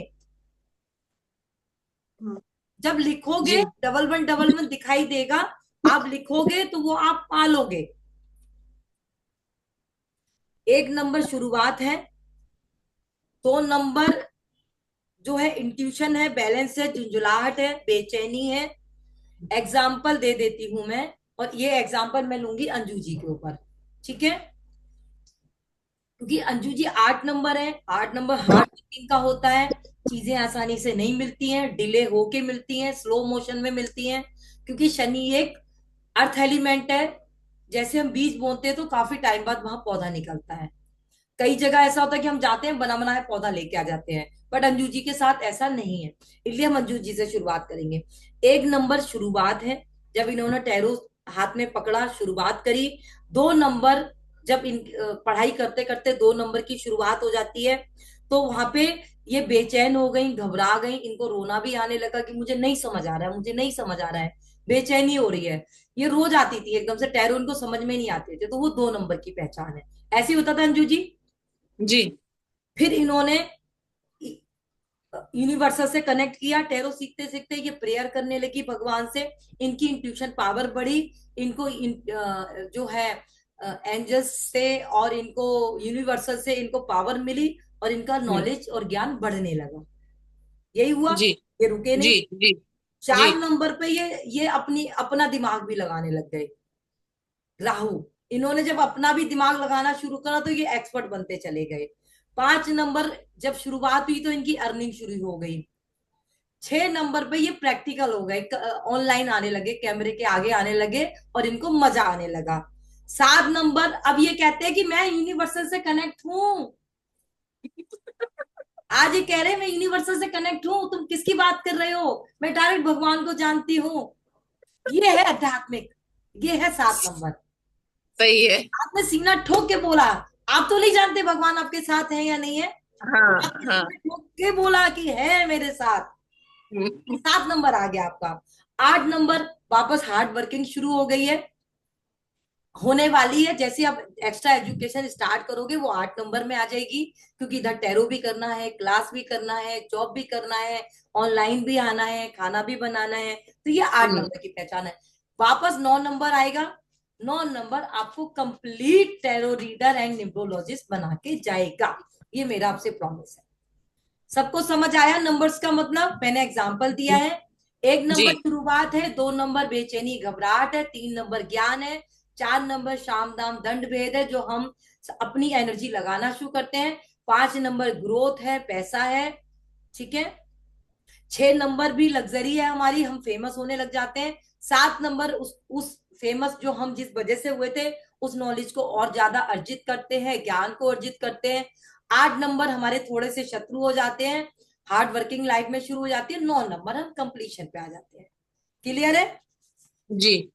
जब लिखोगे 1111 दिखाई देगा, आप लिखोगे तो वो आप पालोगे। एक नंबर शुरुआत है, 2 नंबर जो है इंट्यूशन है, बैलेंस है, झुंझुलाहट है, बेचैनी है। एग्जाम्पल दे देती हूं मैं, और ये एग्जाम्पल मैं लूंगी अंजू जी के ऊपर, ठीक है। क्योंकि अंजू जी 8 नंबर है, 8 नंबर हार्ड वर्किंग का होता है। चीजें आसानी से नहीं मिलती हैं, डिले होके मिलती हैं, स्लो मोशन में मिलती हैं। क्योंकि शनि एक अर्थ एलिमेंट है। जैसे हम बीज बोते हैं तो काफी टाइम बाद वहां पौधा निकलता है। कई जगह ऐसा होता है कि हम जाते हैं, बना बनाया पौधा लेके आ जाते हैं, बट अंजू जी के साथ ऐसा नहीं है। इसलिए हम अंजू जी से शुरुआत करेंगे। 1 नंबर शुरुआत है, जब इन्होंने टैरो हाथ में पकड़ा, शुरुआत करी। 2 नंबर जब इन पढ़ाई करते करते 2 नंबर की शुरुआत हो जाती है, तो वहां पे ये बेचैन हो गई, घबरा गई, इनको रोना भी आने लगा कि मुझे नहीं समझ आ रहा है, मुझे नहीं समझ आ रहा है। बेचैनी हो रही है। ये रोज आती थी एकदम से, टैरो इनको समझ में नहीं आते थे, तो वो 2 नंबर की पहचान है। ऐसे ही होता था अंजू जी। जी फिर इन्होंने यूनिवर्सल से कनेक्ट किया, टैरो सीखते सीखते ये प्रेयर करने लगी भगवान से, इनकी इंट्यूशन पावर बढ़ी, इनको जो है एंजल्स से और इनको यूनिवर्सल से इनको पावर मिली, और इनका हम्म, नॉलेज और ज्ञान बढ़ने लगा। यही हुआ, जी ये रुके जी नहीं। जी जी 4 नंबर पे ये अपनी अपना दिमाग भी लगाने लग गए, राहु। इन्होंने जब अपना भी दिमाग लगाना शुरू करा तो ये एक्सपर्ट बनते चले गए। 5 नंबर जब शुरुआत हुई तो इनकी अर्निंग शुरू हो गई। 6 नंबर पे ये प्रैक्टिकल हो गए, ऑनलाइन आने लगे, कैमरे के आगे आने लगे, और इनको मजा आने लगा। 7 नंबर अब ये कहते हैं कि मैं यूनिवर्सल से कनेक्ट हूं। आज ये कह रहे हैं मैं यूनिवर्सल से कनेक्ट हूं, तुम किसकी बात कर रहे हो, मैं डायरेक्ट भगवान को जानती हूँ। ये है आध्यात्मिक, ये है 7 नंबर। सही है। आपने सीना ठोक के बोला, आप तो नहीं जानते भगवान आपके साथ है या नहीं है, हाँ आपने हाँ। सीना ठोक के बोला कि है मेरे साथ। हम्म, 7 नंबर आ गया आपका। 8 नंबर वापस हार्ड वर्किंग शुरू हो गई है, होने वाली है। जैसे आप एक्स्ट्रा एजुकेशन स्टार्ट करोगे वो 8 नंबर में आ जाएगी, क्योंकि इधर टैरो भी करना है, क्लास भी करना है, जॉब भी करना है, ऑनलाइन भी आना है, खाना भी बनाना है, तो ये आठ हम्म, नंबर की पहचान है। वापस 9 नंबर आएगा। 9 नंबर आपको complete tarot reader and numerologist बना के जाएगा, ये मेरा आपसे प्रॉमिस है। सबको समझ आया नंबर्स का मतलब, मैंने एग्जांपल दिया है। 1 नंबर जी शुरुआत है, 2 नंबर बेचैनी घबराहट है, 3 नंबर ज्ञान है, 4 नंबर शाम दाम दंड भेद है, जो हम अपनी एनर्जी लगाना शुरू करते हैं। 5 नंबर ग्रोथ है, पैसा है, ठीक है। 6 नंबर भी लग्जरी है हमारी, हम फेमस होने लग जाते हैं। 7 नंबर उस फेमस जो हम जिस वजह से हुए थे उस नॉलेज को और ज्यादा अर्जित करते हैं, ज्ञान को अर्जित करते हैं। 8 नंबर हमारे थोड़े से शत्रु हो जाते हैं, हार्ड वर्किंग लाइफ में शुरू हो जाती है। 9 नंबर हम कंप्लीशन पे आ जाते हैं। क्लियर है? जी।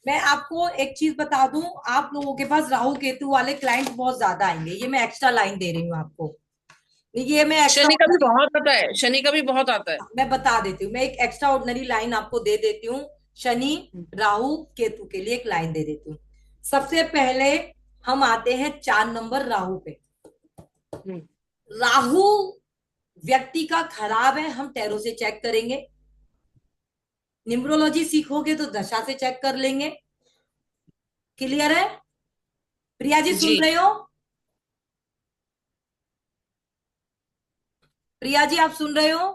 मैं आपको एक चीज बता दूं, आप लोगों के पास राहु केतु वाले क्लाइंट बहुत ज्यादा आएंगे, ये मैं एक्स्ट्रा लाइन दे रही हूँ आपको, ये मैं एक्स्ट्रा, शनि का भी बहुत आता है, शनि का भी बहुत आता है। मैं बता देती हूँ, मैं एक एक्स्ट्रा ऑर्डिनरी लाइन आपको दे देती हूँ। शनि राहु केतु के लिए एक लाइन दे देती हूँ। सबसे पहले हम आते हैं 4 नंबर राहु पे। हम्म, राहु व्यक्ति का खराब है, हम टैरो से चेक करेंगे। न्यूमरोलॉजी सीखोगे तो दशा से चेक कर लेंगे। क्लियर है? प्रिया जी जी सुन रहे हो? प्रिया जी आप सुन रहे हो?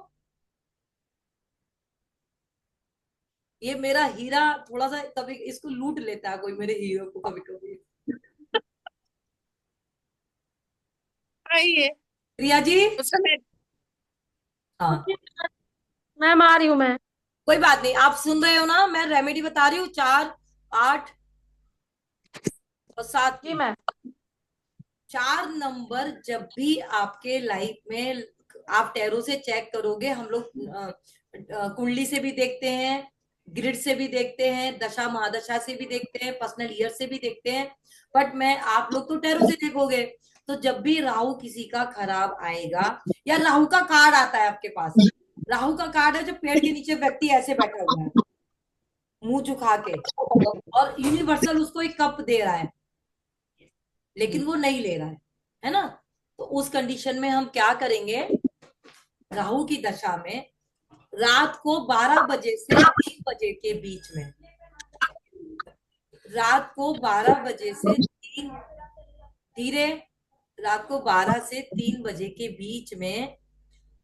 ये मेरा हीरा थोड़ा सा कभी इसको लूट लेता है कोई, मेरे हीरो को कभी कभी। आइए प्रिया जी। उसका नेट। हाँ, मैम आ रही हूँ मैं। कोई बात नहीं, आप सुन रहे हो ना, मैं रेमेडी बता रही हूँ। 4, 8 और 7 जी की। मैम। 4 नंबर जब भी आपके लाइफ में आप टैरो से चेक करोगे, हम लोग कुंडली से भी देखते हैं, ग्रिड से भी देखते हैं, दशा महादशा से भी देखते हैं, पर्सनल ईयर से भी देखते हैं, बट मैं आप लोग तो टैरो से देखोगे। तो जब भी राहु किसी का खराब आएगा, या राहु का कार्ड आता है आपके पास, राहु का कार्ड है जो पेड़ के नीचे व्यक्ति ऐसे बैठा हुआ है मुंह झुका के, और यूनिवर्सल उसको एक कप दे रहा है, लेकिन वो नहीं ले रहा है ना? तो उस कंडीशन में हम क्या करेंगे, राहु की दशा में रात को 12 बजे से 3 बजे के बीच में, रात को 12 बजे से 3, धीरे, रात को 12 से 3 बजे के बीच में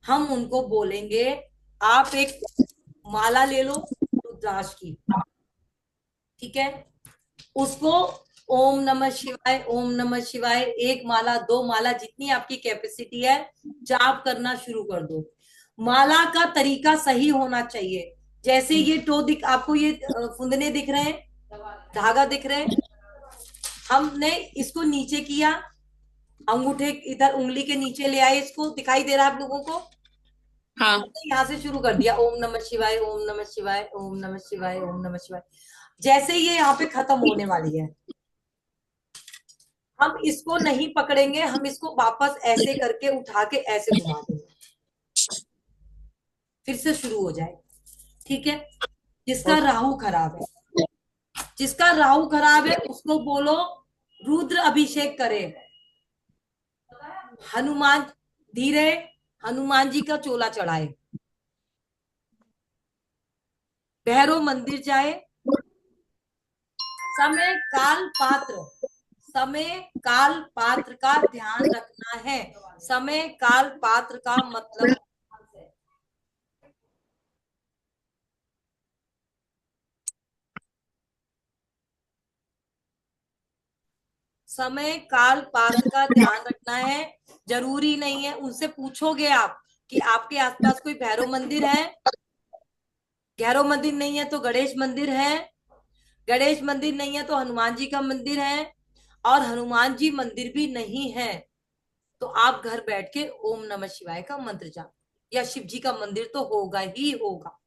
हम उनको बोलेंगे, आप एक माला ले लो रुद्राक्ष की, ठीक है। उसको ओम नमः शिवाय, ओम नमः शिवाय, 1 माला 2 माला जितनी आपकी कैपेसिटी है जाप करना शुरू कर दो। माला का तरीका सही होना चाहिए। जैसे ये टो दिख आपको, ये फुंदने दिख रहे हैं, धागा दिख रहे हैं, हमने इसको नीचे किया, अंगूठे इधर उंगली के नीचे ले आए, इसको दिखाई दे रहा है आप लोगों को? हाँ यहाँ से शुरू कर दिया, ओम नमः शिवाय, ओम नमः शिवाय, ओम नमः शिवाय, ओम नमः शिवाय। जैसे ये यहाँ पे खत्म होने वाली है, हम इसको नहीं पकड़ेंगे, हम इसको वापस ऐसे करके उठा के ऐसे घुमा देंगे। फिर से शुरू हो जाए। ठीक है, जिसका राहु खराब है, जिसका राहु खराब है उसको बोलो रुद्र अभिषेक करे, हनुमान धीरे हनुमान जी का चोला चढ़ाए, भैरव मंदिर जाए, समय काल पात्र, समय काल पात्र का ध्यान रखना है। समय काल पात्र का मतलब समय काल पात्र का ध्यान रखना है। जरूरी नहीं है, उनसे पूछोगे आप कि आपके आसपास कोई भैरव मंदिर है, भैरव मंदिर नहीं है तो गणेश मंदिर है, गणेश मंदिर नहीं है तो हनुमान जी का मंदिर है, और हनुमान जी मंदिर भी नहीं है तो आप घर बैठ के ओम नमः शिवाय का मंत्र जाप, या शिव जी का मंदिर तो होगा ही होगा।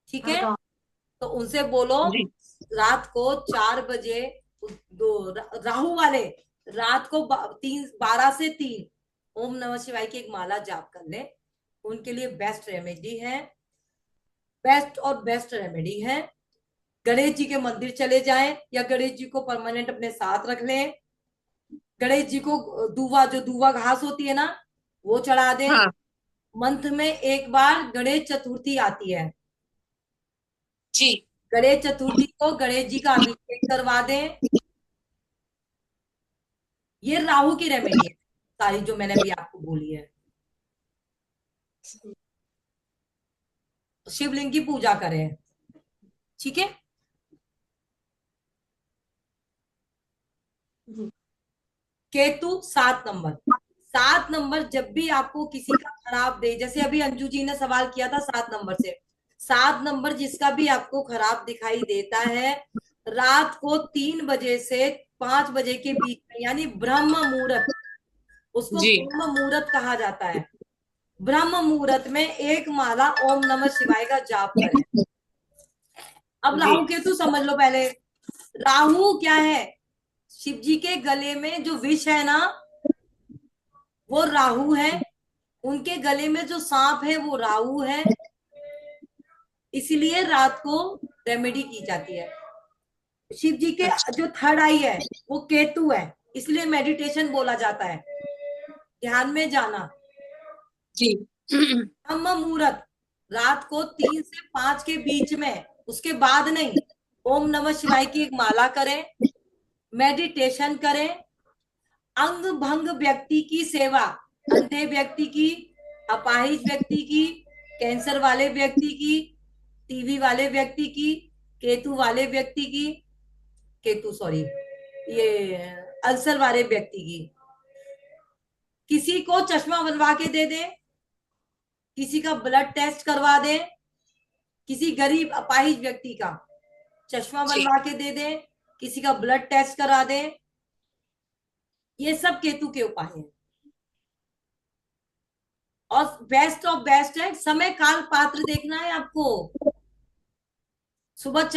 ठीक है, तो उनसे बोलो जी रात को 4 बजे, दो राहु वाले रात को 12 से 3 ओम नमः शिवाय की एक माला जाप कर ले, उनके लिए बेस्ट रेमेडी है, बेस्ट और बेस्ट रेमेडी है। गणेश जी के मंदिर चले जाएं या गणेश जी को परमानेंट अपने साथ रख लें, गणेश जी को दूवा, जो दूवा घास होती है ना, वो चढ़ा दें। हाँ मंथ में एक बार गणेश चतुर्थी आती है, जी गणेश चतुर्थी को गणेश जी का अभिषेक करवा दें। ये राहु की रेमेडी है सारी जो मैंने अभी आपको बोली है। शिवलिंग की पूजा करें। ठीक है, केतु 7 नंबर, 7 नंबर जब भी आपको किसी का खराब दे, जैसे अभी अंजू जी ने सवाल किया था 7 नंबर से, 7 नंबर जिसका भी आपको खराब दिखाई देता है, रात को 3 बजे से 5 बजे के बीच में, यानी ब्रह्म मुहूर्त, उसको जी ब्रह्म मुहूर्त कहा जाता है, ब्रह्म मुहूर्त में एक माला ओम नमः शिवाय का जाप करें। अब जी राहु केतु समझ लो पहले। राहु क्या है? शिव जी के गले में जो विष है ना, वो राहु है, उनके गले में जो सांप है वो राहु है, इसलिए रात को रेमेडी की जाती है। शिव जी के अच्छा जो थर्ड आई है वो केतु है, इसलिए मेडिटेशन बोला जाता है, ध्यान में जाना। जी ब्रह्म मुहूर्त रात को 3 से 5 के बीच में, उसके बाद नहीं। ओम नमः शिवाय की एक माला करें, मेडिटेशन करें, अंग भंग व्यक्ति की सेवा, अंधे व्यक्ति की, अपाहिज व्यक्ति की, कैंसर वाले व्यक्ति की, टीवी वाले व्यक्ति की, केतु वाले व्यक्ति की, केतु सॉरी, ये अल्सर वाले व्यक्ति की, किसी को चश्मा बनवा के दे दे, किसी का ब्लड टेस्ट करवा दे, किसी गरीब अपाहिज व्यक्ति का चश्मा जी बनवा के दे दे, किसी का ब्लड टेस्ट करा दे, ये सब केतु के उपाय हैं। और बेस्ट ऑफ बेस्ट है, समय काल पात्र देखना है आपको। सुबह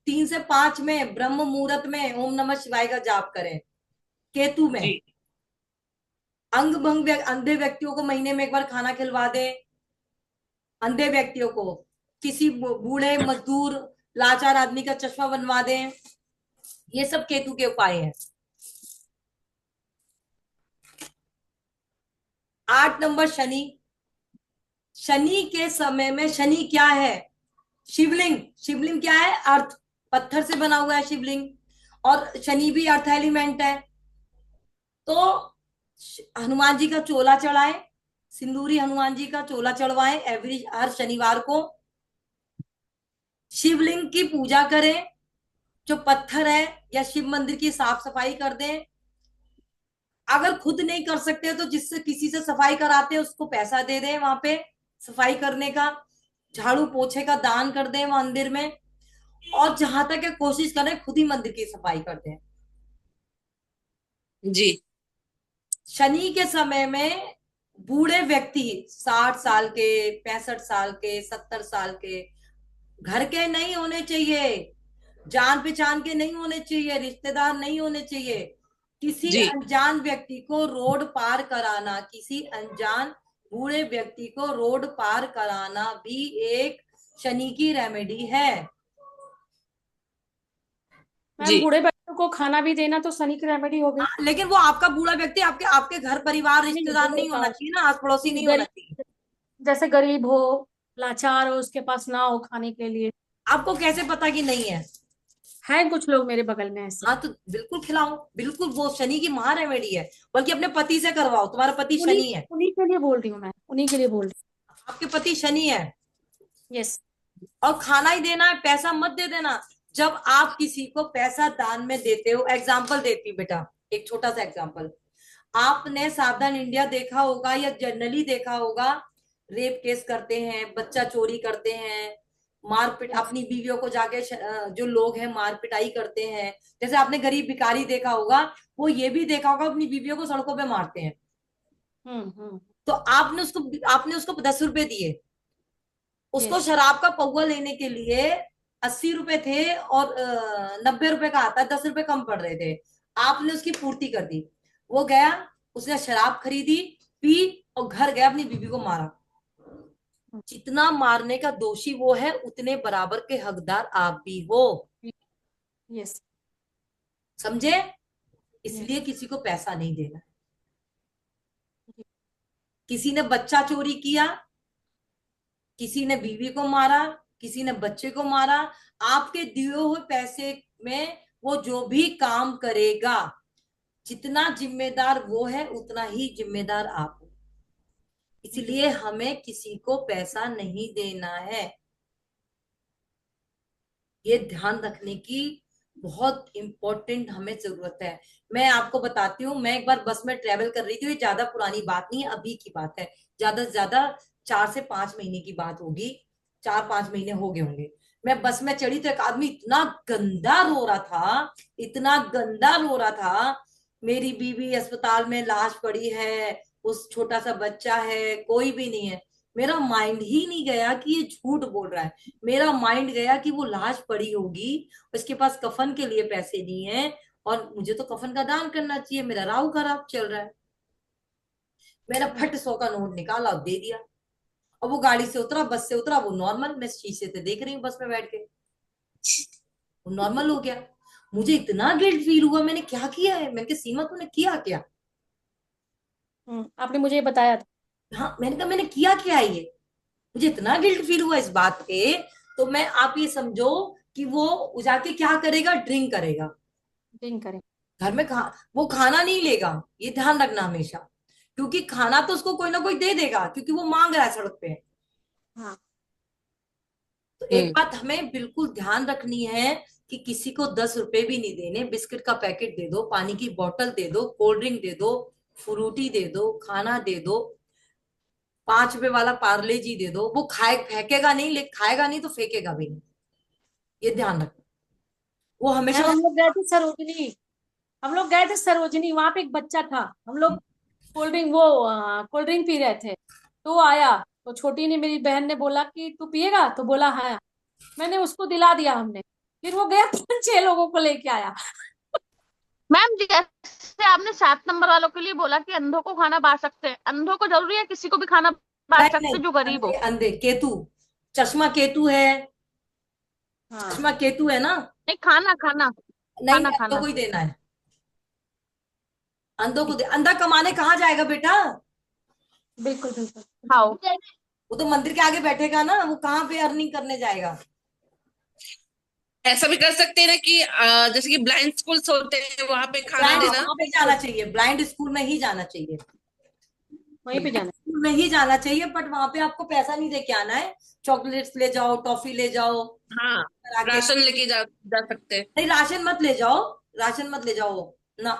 3 से 5 में ब्रह्म मुहूर्त में ओम नमः शिवाय का जाप करें। केतु में जी अंग भंग अंधे व्यक्तियों को महीने में एक बार खाना खिलवा दे, अंधे व्यक्तियों को, किसी बूढ़े मजदूर लाचार आदमी का चश्मा बनवा दें, ये सब केतु के उपाय हैं। 8 नंबर शनि, शनि के समय में, शनि क्या है? शिवलिंग, शिवलिंग क्या है? अर्थ, पत्थर से बना हुआ है शिवलिंग, और शनि भी अर्थ एलिमेंट है। तो हनुमान जी का चोला चढ़ाए, सिंदूरी हनुमान जी का चोला चढ़वाएं हर शनिवार को। शिवलिंग की पूजा करें, जो पत्थर है, या शिव मंदिर की साफ सफाई कर दें। अगर खुद नहीं कर सकते तो जिससे किसी से सफाई कराते हैं उसको पैसा दे दें, वहां पे सफाई करने का, झाड़ू पोछे का दान कर दें मंदिर में। और जहां तक है कोशिश करें खुद ही मंदिर की सफाई कर दें। जी शनि के समय में बूढ़े व्यक्ति, 60 साल के, 65 साल के, 70 साल के, घर के नहीं होने चाहिए, जान पहचान के नहीं होने चाहिए, रिश्तेदार नहीं होने चाहिए। किसी जी अनजान व्यक्ति को रोड पार कराना, किसी अनजान बूढ़े व्यक्ति को रोड पार कराना भी एक शनि की रेमेडी है। मैम जी। बूढ़े बच्चों को खाना भी देना तो शनि की रेमेडी हो गई। लेकिन वो आपका बूढ़ा व्यक्ति आपके आपके घर परिवार नहीं रिश्तेदार बूढ़े नहीं होना का चाहिए ना, आस पड़ोसी नहीं होना चाहिए। गरीब, जैसे गरीब हो, लाचार हो, उसके पास ना हो खाने के लिए। आपको कैसे पता कि नहीं है? है कुछ लोग मेरे बगल में ऐसे। हाँ तो बिल्कुल खिलाओ, बिल्कुल, वो शनि की महा रेमेडी है। बल्कि अपने पति से करवाओ, तुम्हारा पति उन्हीं शनि है। उन्हीं के लिए बोल रही हूँ मैं, उन्हीं के लिए बोल रही आपके पति शनि है। हूँ। यस। और खाना ही देना है, पैसा मत दे देना। जब आप किसी को पैसा दान में देते हो, एग्जाम्पल देती हूँ बेटा, एक छोटा सा एग्जाम्पल। आपने सावधान इंडिया देखा होगा या जनरली देखा होगा, रेप केस करते हैं, बच्चा चोरी करते हैं, मारपीट, अपनी बीवियों को जाके जो लोग हैं मार पिटाई करते हैं। जैसे आपने गरीब भिखारी देखा होगा, वो ये भी देखा होगा अपनी बीवियों को सड़कों पे मारते हैं। हम्म। तो आपने उसको 10 रुपए दिए, उसको यस। शराब का पौवा लेने के लिए 80 रुपए थे और 90 रुपए का आता है, 10 रुपए कम पड़ रहे थे। आपने उसकी पूर्ति कर दी। वो गया, उसने शराब खरीदी, पी, और घर गया, अपनी बीवी को मारा। जितना मारने का दोषी वो है, उतने बराबर के हकदार आप भी हो। यस। समझे? इसलिए किसी को पैसा नहीं देना। किसी ने बच्चा चोरी किया, किसी ने बीवी को मारा, किसी ने बच्चे को मारा, आपके दिए हुए पैसे में वो जो भी काम करेगा, जितना जिम्मेदार वो है उतना ही जिम्मेदार आप हो। इसलिए हमें किसी को पैसा नहीं देना है। ये ध्यान रखने की बहुत इंपॉर्टेंट हमें जरूरत है। मैं आपको बताती हूँ, मैं एक बार बस में ट्रेवल कर रही थी, ये ज्यादा पुरानी बात नहीं है, अभी की बात है। ज्यादा से ज्यादा 4 से 5 महीने की बात होगी, 4-5 महीने हो गए होंगे। मैं बस में चढ़ी तो एक आदमी इतना गंदा रो रहा था, इतना गंदा रो रहा था। मेरी बीवी अस्पताल में लाश पड़ी है, उस छोटा सा बच्चा है, कोई भी नहीं है। मेरा माइंड ही नहीं गया कि ये झूठ बोल रहा है। मेरा माइंड गया कि वो लाश पड़ी होगी, उसके पास कफन के लिए पैसे नहीं है, और मुझे तो कफन का दान करना चाहिए, मेरा राहु खराब चल रहा है। मैंने फट 100 का नोट निकाला और दे दिया। और वो गाड़ी से उतरा, बस से उतरा, वो नॉर्मल, मैं शीशे से देख रही हूँ बस में बैठ के, वो नॉर्मल हो गया। मुझे इतना गिल्ट फील हुआ, मैंने क्या किया है? मैंने कहा सीमा तूने किया क्या? आपने मुझे ये बताया था। हाँ, मैंने कहा मैंने किया क्या है ये? मुझे इतना गिल्ट फील हुआ इस बात पे। तो मैं, आप ये समझो कि वो जाके क्या करेगा, ड्रिंक करेगा। ड्रिंक करें। घर में वो खाना नहीं लेगा, ये ध्यान रखना हमेशा। क्योंकि खाना तो उसको कोई ना कोई दे देगा, क्योंकि वो मांग रहा है सड़क पे। हाँ। तो एक बात हमें बिल्कुल ध्यान रखनी है कि किसी को 10 रुपए भी नहीं देने। बिस्किट का पैकेट दे दो, पानी की बोतल दे दो, कोल्ड ड्रिंक दे दो, फ्रूटी दे दो, खाना दे दो, 5 रुपए वाला पार्ले जी दे दो। वो खाए, फेंकेगा नहीं, ले खाएगा नहीं तो फेंकेगा भी नहीं। ये ध्यान रखना। वो मैम हमेशा, हम लोग गए थे सरोजनी, वहां पे एक बच्चा था। हम लोग कोल्ड ड्रिंक पी रहे थे, तो वो आया, तो छोटी ने, मेरी बहन ने बोला कि तू पिएगा, तो बोला हाँ। मैंने उसको दिला दिया हमने, फिर वो गया 5-6 लोगों को लेके आया। मैम जैसे आपने 7 नंबर वालों के लिए बोला कि अंधों को खाना बांट सकते हैं, अंधों को जरूरी है किसी को भी खाना बांट नहीं सकते नहीं, हैं जो गरीब हो? अंधे अंधे, केतु, चश्मा केतु है, हाँ। चश्मा केतु है ना। नहीं, खाना खाना नहीं खाना नहीं, अंधों खाना। को ही देना है। अंधों को दे, अंधा कमाने कहाँ जाएगा बेटा? बिल्कुल बिल्कुल। खाओ। वो तो मंदिर के आगे बैठेगा ना, वो कहाँ पे अर्निंग करने जाएगा? ऐसा भी कर सकते हैं ना कि जैसे कि ब्लाइंड स्कूल्स होते हैं वहां पे खाना ब्लाइंड देना। स्कूल में जाना चाहिए, ब्लाइंड स्कूल में ही जाना चाहिए, वहीं पे जाना। स्कूल में ही जाना चाहिए। बट वहां पे आपको पैसा नहीं दे के आना है। चॉकलेट्स ले जाओ, टॉफी ले जाओ, हाँ, करा के। राशन लेके जा सकते हैं। नहीं, राशन मत ले जाओ, राशन मत ले जाओ ना।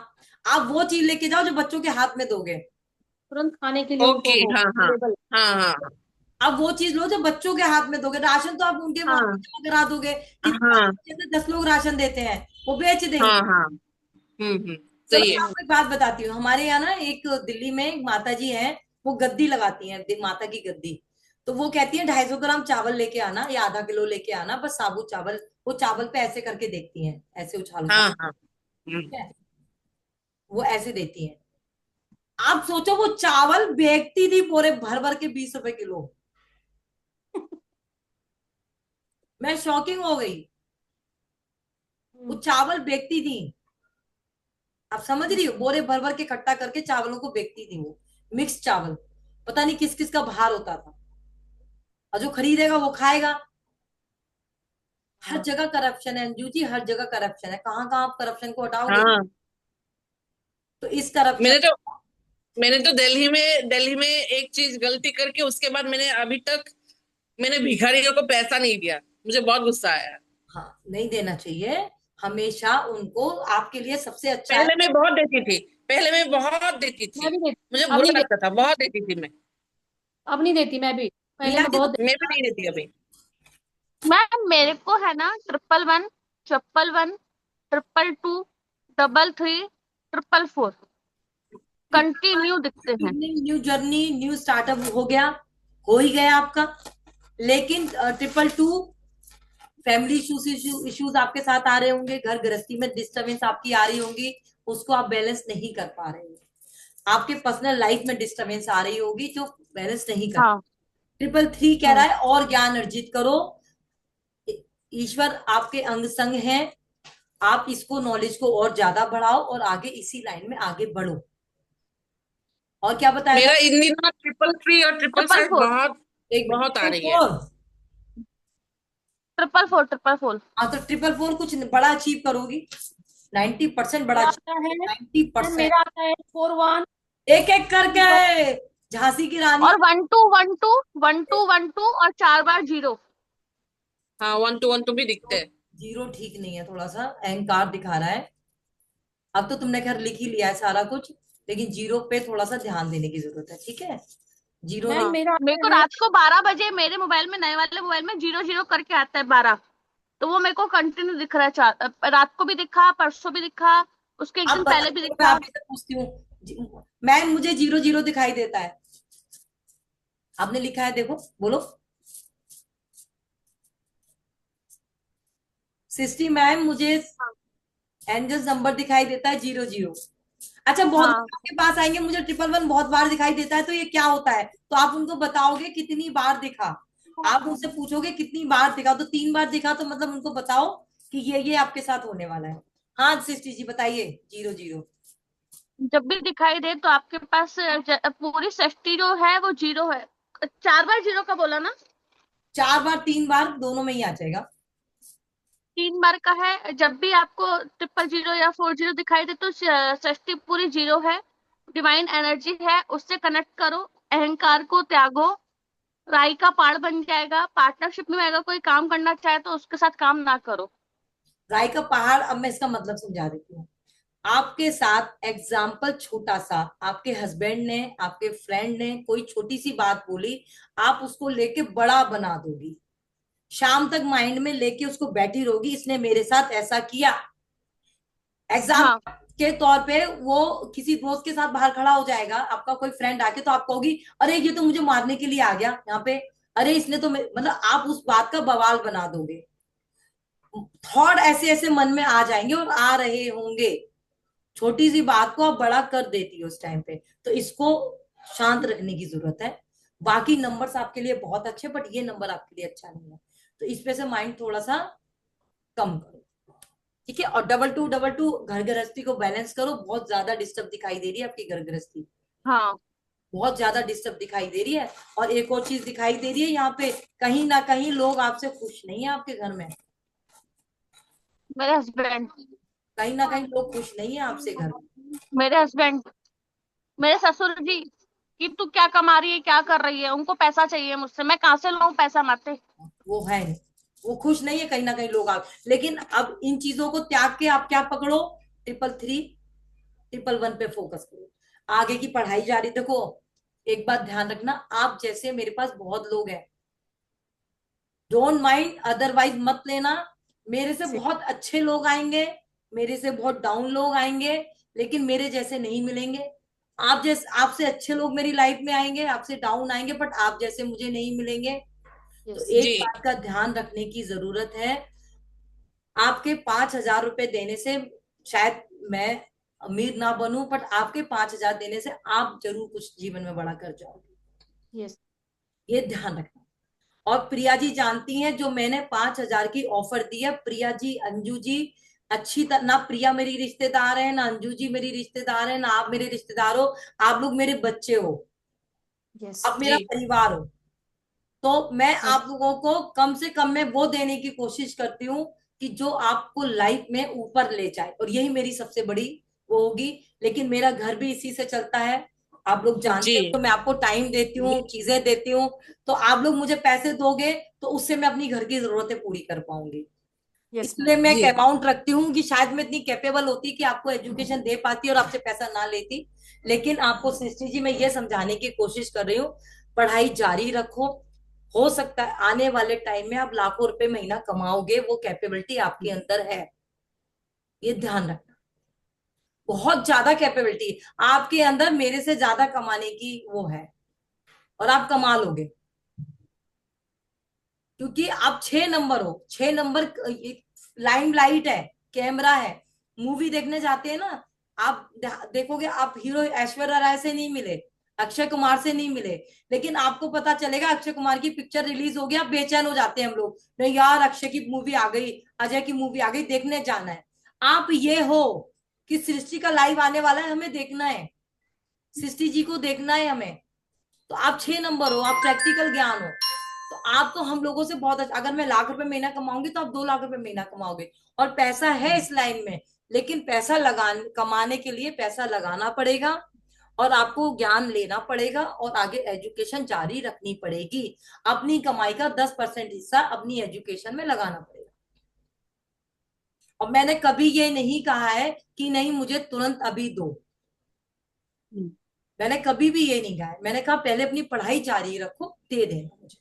आप वो चीज लेके जाओ जो बच्चों के हाथ में दोगे। तुरंत खाने के लिए ओके, उनको हो हाँ हाँ। अवेलेबल। हाँ हाँ। आप वो चीज लो जो बच्चों के हाथ में दोगे। राशन तो आप उनके वहां पे हाँ जमा करा दोगे। हाँ। जैसे 10 लोग राशन देते हैं, वो बेच देंगे। हाँ हाँ। चलो सही मैं है। आपको एक बात बताती हूँ। हमारे यहाँ ना एक दिल्ली में एक माता जी हैं, वो गद्दी लगाती हैं, माता की गद्दी। तो वो कहती है 250 ग्राम चावल लेके आना या आधा किलो लेके आना, बस साबुत चावल। वो चावल पे ऐसे करके देखती हैं, ऐसे उछाल उछाल, हाँ हाँ। ठीक है, वो ऐसे देती हैं। आप सोचो वो चावल बेचती थी पूरे भर भर के 20 रुपए किलो। मैं शॉकिंग हो गई। वो चावल बेचती थी। आप समझ रही हो, बोरे भर भर के इकट्ठा करके चावलों को बेचती थी वो। मिक्स चावल। पता नहीं किस किस का भार होता था। और जो खरीदेगा वो खाएगा। हर जगह करप्शन है अंजू जी, हर जगह करप्शन है। कहाँ कहाँ आप करप्शन को हटाओगे? हाँ। तो इस करप्शन। मैंने तो दिल्ली में एक चीज गलती करके उसके बाद मैंने अभी तक मैंने भिखारियों को पैसा नहीं दिया। मुझे बहुत गुस्सा आया। हाँ, नहीं देना चाहिए। हमेशा उनको, आपके लिए सबसे अच्छा है। पहले मैं बहुत देती थी। पहले मैं बहुत देती मैं थी। भी देती, मुझे अब नहीं बुरा देती, लगता था, बहुत देती थी मैं। अब नहीं देती मैं भी। पहले रिया मैं जी बहुत तो देती। मैं भी नहीं देती अभी। मैम मेरे को है ना 111, 111, 222, 33, 444 कंटिन्यू दिखते हैं। न्यू जर्नी, न्यू स्टार्टअप हो गया। हो ही गया आपका। लेकिन 222 फैमिली इश्यूज इश्यूज आपके साथ आ रहे होंगे, घर गृहस्थी में डिस्टरबेंस आपकी आ रही होंगी। उसको आप बैलेंस नहीं कर पा रहे हो। आपके पर्सनल लाइफ में डिस्टरबेंस आ रही होगी जो बैलेंस नहीं कर। हाँ। 333 कह रहा हम्म। है और ज्ञान अर्जित करो। ईश्वर आपके अंग संग है। आप इसको, नॉलेज को और ज्यादा बढ़ाओ और आगे इसी लाइन में आगे बढ़ो। और क्या बताया था? मेरा इन दिनों 333 और ट्रिपल ट्रिपल फाइव फोर, बहुत एक मिनट, बहुत आ रही है। 444। 444, 444। हाँ तो 444 कुछ बड़ा अचीव करोगी। 90% बड़ा मेरा अचीव। आता है, 90%। मेरा आता है 41। एक एक करके। झांसी की रानी। और 1212, 1212 और 4 बार 0। हाँ, 1 2 1 2 भी दिखते हैं। जीरो ठीक नहीं है, थोड़ा सा अहंकार दिखा रहा है। अब तो तुमने खैर लिख ही लिया है सारा कुछ। लेकिन जीरो पे थोड़ा सा ध्यान देने की जरूरत है, ठीक है? जीरो मैम नहीं। हाँ, मेरा मेरे को आता है, रात को 12 बजे मेरे मोबाइल में, नए वाले मोबाइल में 0 0 करके आता है 12। तो वो मेरे को कंटिन्यू दिख रहा है, रात को भी दिखा, परसों भी दिखा, उसके एक आप दिन पहले भी बताइए, मैं दिखा। आप ही से पूछती हूँ। मैम मुझे जीरो जीरो दिखाई देता है। आपने लिखा है, देखो बोलो। सिस्टी मैम, मुझे हाँ। एंजल्स नंबर दिखाई देता है 00। अच्छा, बहुत हाँ। लोग आपके पास आएंगे, मुझे 111 बहुत बार दिखाई देता है, तो ये क्या होता है? तो आप उनको बताओगे कितनी बार दिखा। आप उनसे पूछोगे कितनी बार दिखा, तो 3 बार दिखा तो मतलब उनको बताओ कि ये आपके साथ होने वाला है। हाँ सिस्टी जी बताइए। 00। जब भी दिखाई दे तो आपके पास पूरी सृष्टि जो है वो 0 है। 4 बार 0 का बोला ना? 4 बार 3 बार दोनों में ही आ जाएगा। 3 बार का है। जब भी आपको 000 या 40 दिखाई दे तो सृष्टि पूरी 0 है। डिवाइन एनर्जी है, उससे कनेक्ट करो। अहंकार को त्यागो। राई का पाड़ बन जाएगा। पार्टनरशिप में अगर कोई काम करना चाहे तो उसके साथ काम ना करो। राय का पहाड़, अब मैं इसका मतलब समझा देती हूँ। आपके साथ एग्जाम्पल छोटा सा, आपके हस्बैंड ने, आपके फ्रेंड ने कोई छोटी सी बात बोली, आप उसको लेके बड़ा बना दोगी। शाम तक माइंड में लेके उसको बैठी रहोगी, इसने मेरे साथ ऐसा किया। एग्जाम हाँ। के तौर पे वो किसी दोस्त के साथ बाहर खड़ा हो जाएगा, आपका कोई फ्रेंड आके, तो आप कहोगी अरे ये तो मुझे मारने के लिए आ गया यहाँ पे। अरे इसने तो मतलब आप उस बात का बवाल बना दोगे। थॉट ऐसे ऐसे मन में आ जाएंगे और आ रहे होंगे। छोटी सी बात को आप बड़ा कर देती हो उस टाइम पे। तो इसको शांत रखने की जरूरत है। बाकी नंबर्स आपके लिए बहुत अच्छे, बट ये नंबर आपके लिए अच्छा नहीं है। तो इस पे से माइंड थोड़ा सा कम करो। ठीक है? और 2222 घर गृहस्थी को बैलेंस करो। बहुत ज्यादा डिस्टर्ब दिखाई दे रही है आपकी घर गृहस्थी। हाँ। बहुत ज्यादा डिस्टर्ब दिखाई दे रही है। और एक और चीज दिखाई दे रही है यहाँ पे, कहीं ना कहीं लोग आपसे खुश नहीं है आपके घर में। मेरे हस्बैंड। कहीं ना कहीं लोग खुश नहीं है आपसे घर में। मेरे हस्बैंड, मेरे ससुर जी, कि तू क्या कमा रही है, क्या कर रही है, उनको पैसा चाहिए मुझसे, मैं कहाँ से लाऊं पैसा माते। वो है नहीं। वो खुश नहीं है कहीं ना कहीं लोग आप। लेकिन अब इन चीजों को त्याग के आप क्या पकड़ो? 333, 111 पे फोकस करो। आगे की पढ़ाई जारी देखो। एक बात ध्यान रखना, आप जैसे मेरे पास बहुत लोग हैं। डोंट माइंड, अदरवाइज मत लेना। मेरे से बहुत अच्छे लोग आएंगे। मेरे से बहुत डाउन लोग आएंगे। लेकिन मेरे जैसे नहीं मिलेंगे। आप जैसे, आपसे अच्छे लोग मेरी लाइफ में आएंगे, आपसे डाउन आएंगे, बट आप जैसे मुझे नहीं मिलेंगे। तो यस। एक जी। बात का ध्यान रखने की जरूरत है। आपके 5,000 रुपए देने से शायद मैं अमीर ना बनूं, बट आपके 5,000 देने से आप जरूर कुछ जीवन में बड़ा कर जाओगे। यस। ये ध्यान रखना। और प्रिया जी जानती हैं, जो मैंने 5,000 की ऑफर दी है, प्रिया जी, अंजू जी, अच्छी तरह ना, प्रिया मेरी रिश्तेदार है, ना अंजू जी मेरी रिश्तेदार है, ना आप मेरे रिश्तेदार हो, आप लोग मेरे बच्चे हो, यस। आप मेरा जी परिवार हो। तो मैं हाँ। आप लोगों को कम से कम में वो देने की कोशिश करती हूँ कि जो आपको लाइफ में ऊपर ले जाए, और यही मेरी सबसे बड़ी वो होगी। लेकिन मेरा घर भी इसी से चलता है, आप लोग जानते हो। जी तो मैं आपको टाइम देती हूँ, चीजें देती हूँ, तो आप लोग मुझे पैसे दोगे तो उससे मैं अपनी घर की जरूरतें पूरी कर पाऊंगी। Yes ma'am. इसलिए मैं एक जी अमाउंट रखती हूँ कि शायद मैं इतनी कैपेबल होती कि आपको एजुकेशन दे पाती और आपसे पैसा ना लेती। लेकिन आपको सृष्टि जी मैं ये समझाने की कोशिश कर रही हूँ, पढ़ाई जारी रखो। हो सकता है आने वाले टाइम में आप लाखों रुपए महीना कमाओगे, वो कैपेबिलिटी आपके अंदर है, ये ध्यान रखना। बहुत ज्यादा कैपेबिलिटी आपके अंदर, मेरे से ज्यादा कमाने की वो है, और आप कमा लोगे। क्योंकि आप 6 नंबर हो, 6 नंबर लाइम लाइट है, कैमरा है। मूवी देखने जाते हैं ना, आप देखोगे, आप हीरो ऐश्वर्या राय से नहीं मिले, अक्षय कुमार से नहीं मिले, लेकिन आपको पता चलेगा अक्षय कुमार की पिक्चर रिलीज हो गया, आप बेचैन हो जाते हैं हम लोग, नहीं यार अक्षय की मूवी आ गई, अजय की मूवी आ गई, देखने जाना है। आप ये हो कि सृष्टि का लाइव आने वाला है, हमें देखना है, सृष्टि जी को देखना है हमें। तो आप 6 नंबर हो, आप प्रैक्टिकल ज्ञान हो। तो आप तो हम लोगों से बहुत अच्छा, अगर मैं लाख रुपए महीना कमाऊंगी तो आप 2 लाख रुपए महीना कमाओगे। और पैसा है इस लाइन में, लेकिन पैसा कमाने के लिए पैसा लगाना पड़ेगा, और आपको ज्ञान लेना पड़ेगा, और आगे एजुकेशन जारी रखनी पड़ेगी। अपनी कमाई का 10% हिस्सा अपनी एजुकेशन में लगाना पड़ेगा। और मैंने कभी ये नहीं कहा है कि नहीं मुझे तुरंत अभी दो, मैंने कभी भी ये नहीं कहा है। मैंने कहा पहले अपनी पढ़ाई जारी रखो, दे देना मुझे।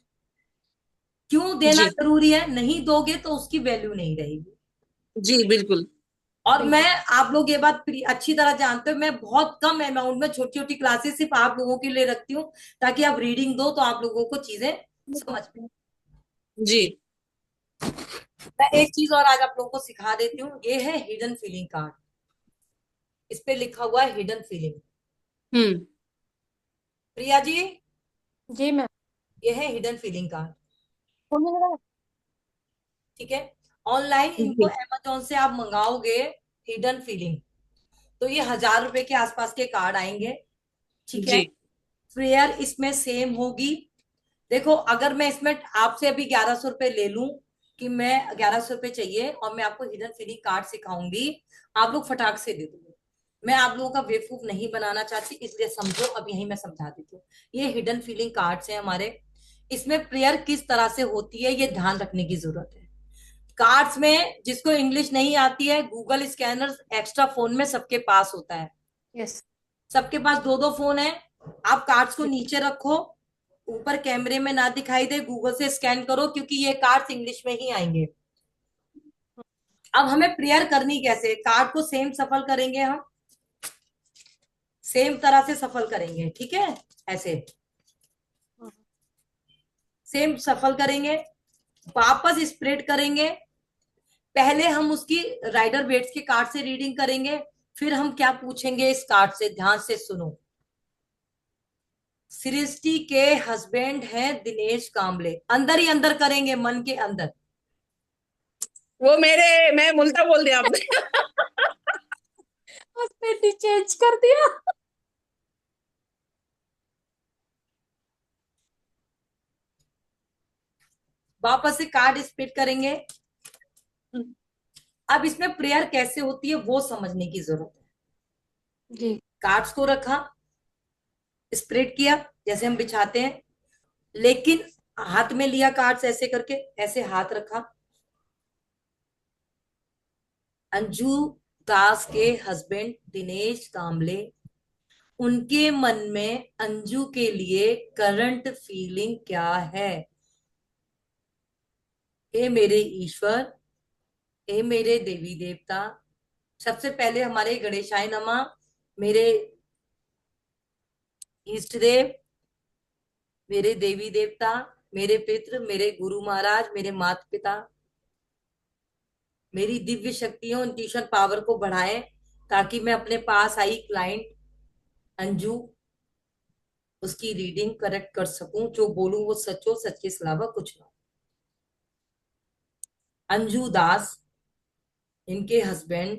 क्यों देना जी जरूरी है, नहीं दोगे तो उसकी वैल्यू नहीं रहेगी। जी बिल्कुल। और मैं, बिल्कुल। आप लोग ये बात अच्छी तरह जानते हो, मैं बहुत कम अमाउंट में छोटी छोटी क्लासेस सिर्फ आप लोगों के लिए रखती हूँ, ताकि आप रीडिंग दो तो आप लोगों को चीजें समझ में। जी मैं एक चीज और आज आप लोगों को सिखा देती हूँ, ये है हिडन फीलिंग कार्ड। इस पे लिखा हुआ है हिडन फीलिंग। हम्म। प्रिया जी, जी मैम। ये है हिडन फीलिंग कार्ड। होने लगा। ठीक है, ऑनलाइन इनको जी अमेजोन से आप मंगाओगे, हिडन फीलिंग, तो ये 1,000 रुपए के आसपास के कार्ड आएंगे। ठीक है, जी प्रेयर इसमें सेम होगी। देखो, अगर मैं इसमें आपसे अभी 1,100 रुपए ले लूं, कि मैं 1,100 रुपए चाहिए और मैं आपको हिडन फीलिंग कार्ड सिखाऊंगी, आप लोग फटाक से दे दोगे। मैं आप लोगों का बेवकूफ नहीं बनाना चाहती, इसलिए समझो, अब यही मैं समझा देती हूँ। ये हिडन फीलिंग कार्ड्स हैं हमारे। इसमें प्रेयर किस तरह से होती है ये ध्यान रखने की जरूरत है। कार्ड्स में जिसको इंग्लिश नहीं आती है, गूगल स्कैनर एक्स्ट्रा फोन में सबके पास होता है। यस। सबके पास दो दो फोन है। आप कार्ड्स को नीचे रखो, ऊपर कैमरे में ना दिखाई दे, गूगल से स्कैन करो, क्योंकि ये कार्ड्स इंग्लिश में ही आएंगे। अब हमें प्रेयर करनी कैसे, कार्ड को सेम सफल करेंगे हम, सेम तरह से सफल करेंगे, ठीक है, ऐसे सेम सफल करेंगे, वापस स्प्रेड करेंगे। पहले हम उसकी राइडर बेट्स के कार्ड से रीडिंग करेंगे, फिर हम क्या पूछेंगे इस कार्ड से, ध्यान से सुनो। सृष्टि के हस्बैंड हैं दिनेश कांबले, अंदर ही अंदर करेंगे, मन के अंदर। वो मेरे, मैं मुल्ता बोल दिया आपने। हस्बैंड चेंज कर दिया। वापस से कार्ड स्प्लिट करेंगे। अब इसमें प्रेयर कैसे होती है वो समझने की जरूरत है। जी। कार्ड्स को रखा, स्प्रेड किया जैसे हम बिछाते हैं, लेकिन हाथ में लिया कार्ड्स ऐसे करके, ऐसे हाथ रखा। अंजू दास के हस्बैंड दिनेश कांबले, उनके मन में अंजू के लिए करंट फीलिंग क्या है। हे मेरे ईश्वर, हे मेरे देवी देवता, सबसे पहले हमारे गणेशाय नमः, मेरे इष्ट देव, मेरे देवी देवता, मेरे पितृ, मेरे गुरु महाराज, मेरे माता पिता, मेरी दिव्य शक्तियों, इंट्यूशन पावर को बढ़ाएं। ताकि मैं अपने पास आई क्लाइंट अंजू, उसकी रीडिंग करेक्ट कर सकूं, जो बोलूं वो सच हो, सच के अलावा कुछ ना हो। अंजू दास, इनके हस्बैंड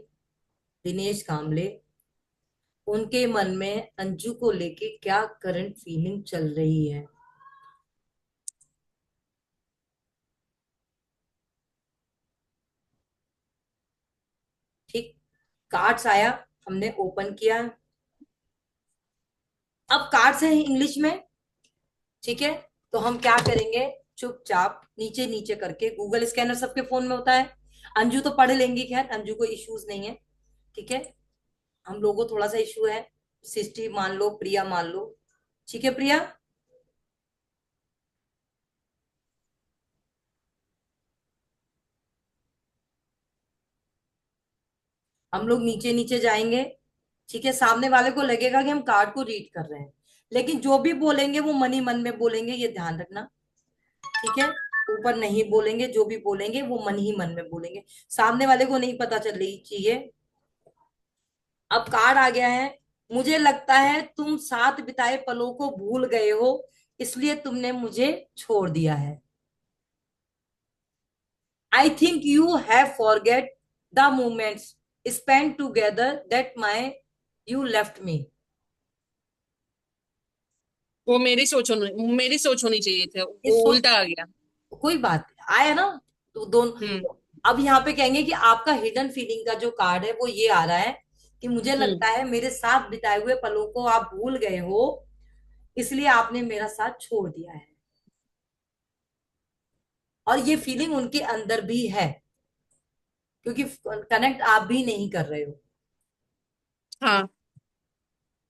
दिनेश कांबले, उनके मन में अंजू को लेके क्या करंट फीलिंग चल रही है। ठीक, कार्ड्स आया, हमने ओपन किया। अब कार्ड्स है इंग्लिश में, ठीक है। तो हम क्या करेंगे, चुपचाप नीचे नीचे करके, गूगल स्कैनर सबके फोन में होता है, अंजू तो पढ़ लेंगी, खैर अंजू को इश्यूज नहीं है, ठीक है। हम लोगों को थोड़ा सा इशू है, सृष्टि मान लो, प्रिया मान लो, ठीक है प्रिया। हम लोग नीचे नीचे जाएंगे, ठीक है। सामने वाले को लगेगा कि हम कार्ड को रीड कर रहे हैं, लेकिन जो भी बोलेंगे वो मन ही मन में बोलेंगे, ये ध्यान रखना, ठीक है। ऊपर नहीं बोलेंगे, जो भी बोलेंगे वो मन ही मन में बोलेंगे, सामने वाले को नहीं पता चल रही चाहिए। अब कार्ड आ गया है, मुझे लगता है तुम साथ बिताए पलों को भूल गए हो, इसलिए तुमने मुझे छोड़ दिया है। I think you have forget the moments spend together that my you left me. वो मेरी सोच होनी चाहिए थे, इस वो सोच, उल्टा आ गया। कोई बात आया ना, तो दोनों। हम्म। अब यहाँ पे कहेंगे कि आपका हिडन फीलिंग का जो कार्ड है वो ये आ रहा है कि मुझे हम्म। लगता है मेरे साथ बिताए हुए पलों को आप भूल गए हो, इसलिए आपने मेरा साथ छोड़ दिया है। और ये फीलिंग उनके अंदर भी है, क्योंकि कनेक्ट आप भी नहीं कर रहे हो। हाँ।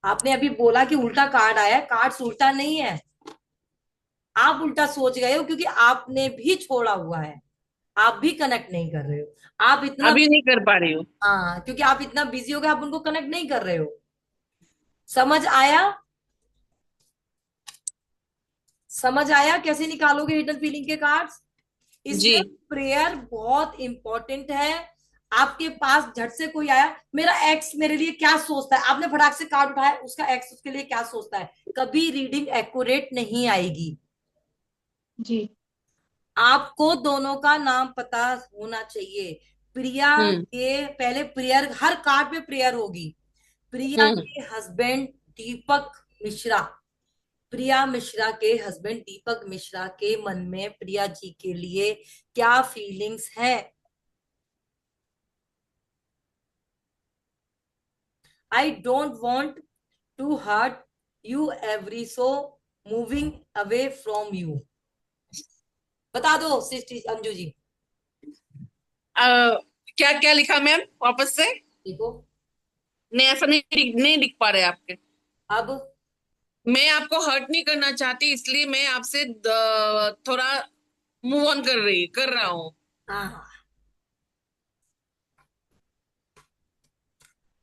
आपने अभी बोला कि उल्टा कार्ड आया, कार्ड उल्टा नहीं है, आप उल्टा सोच गए हो, क्योंकि आपने भी छोड़ा हुआ है, आप भी कनेक्ट नहीं कर रहे हो। आप इतना, अभी नहीं कर पा रही हूँ। हाँ, क्योंकि आप इतना बिजी हो गए, आप उनको कनेक्ट नहीं कर रहे हो। समझ आया? समझ आया कैसे निकालोगे हिडन फीलिंग के कार्ड्स? जी। इसमें प्रेयर बहुत इंपॉर्टेंट है। आपके पास झट से कोई आया, मेरा एक्स मेरे लिए क्या सोचता है, आपने फटाक से कार्ड उठाया, उसका एक्स उसके लिए क्या सोचता है, कभी रीडिंग एक्यूरेट नहीं आएगी। जी। आपको दोनों का नाम पता होना चाहिए। प्रिया हम्म। के पहले प्रेयर, हर कार्ड पे प्रेयर होगी। प्रिया हम्म। के हस्बैंड दीपक मिश्रा, प्रिया मिश्रा के हस्बैंड दीपक मिश्रा के मन में प्रिया जी के लिए क्या फीलिंग्स है। I don't want to hurt you every so moving away from you. बता दो सिस्टी अंजू जी। क्या क्या लिखा मैम, वापस से? देखो, नहीं, ऐसा नहीं लिख पा रहे आपके। अब मैं आपको हर्ट नहीं करना चाहती, इसलिए मैं आपसे थोड़ा मूव ऑन कर रहा हूँ। हाँ,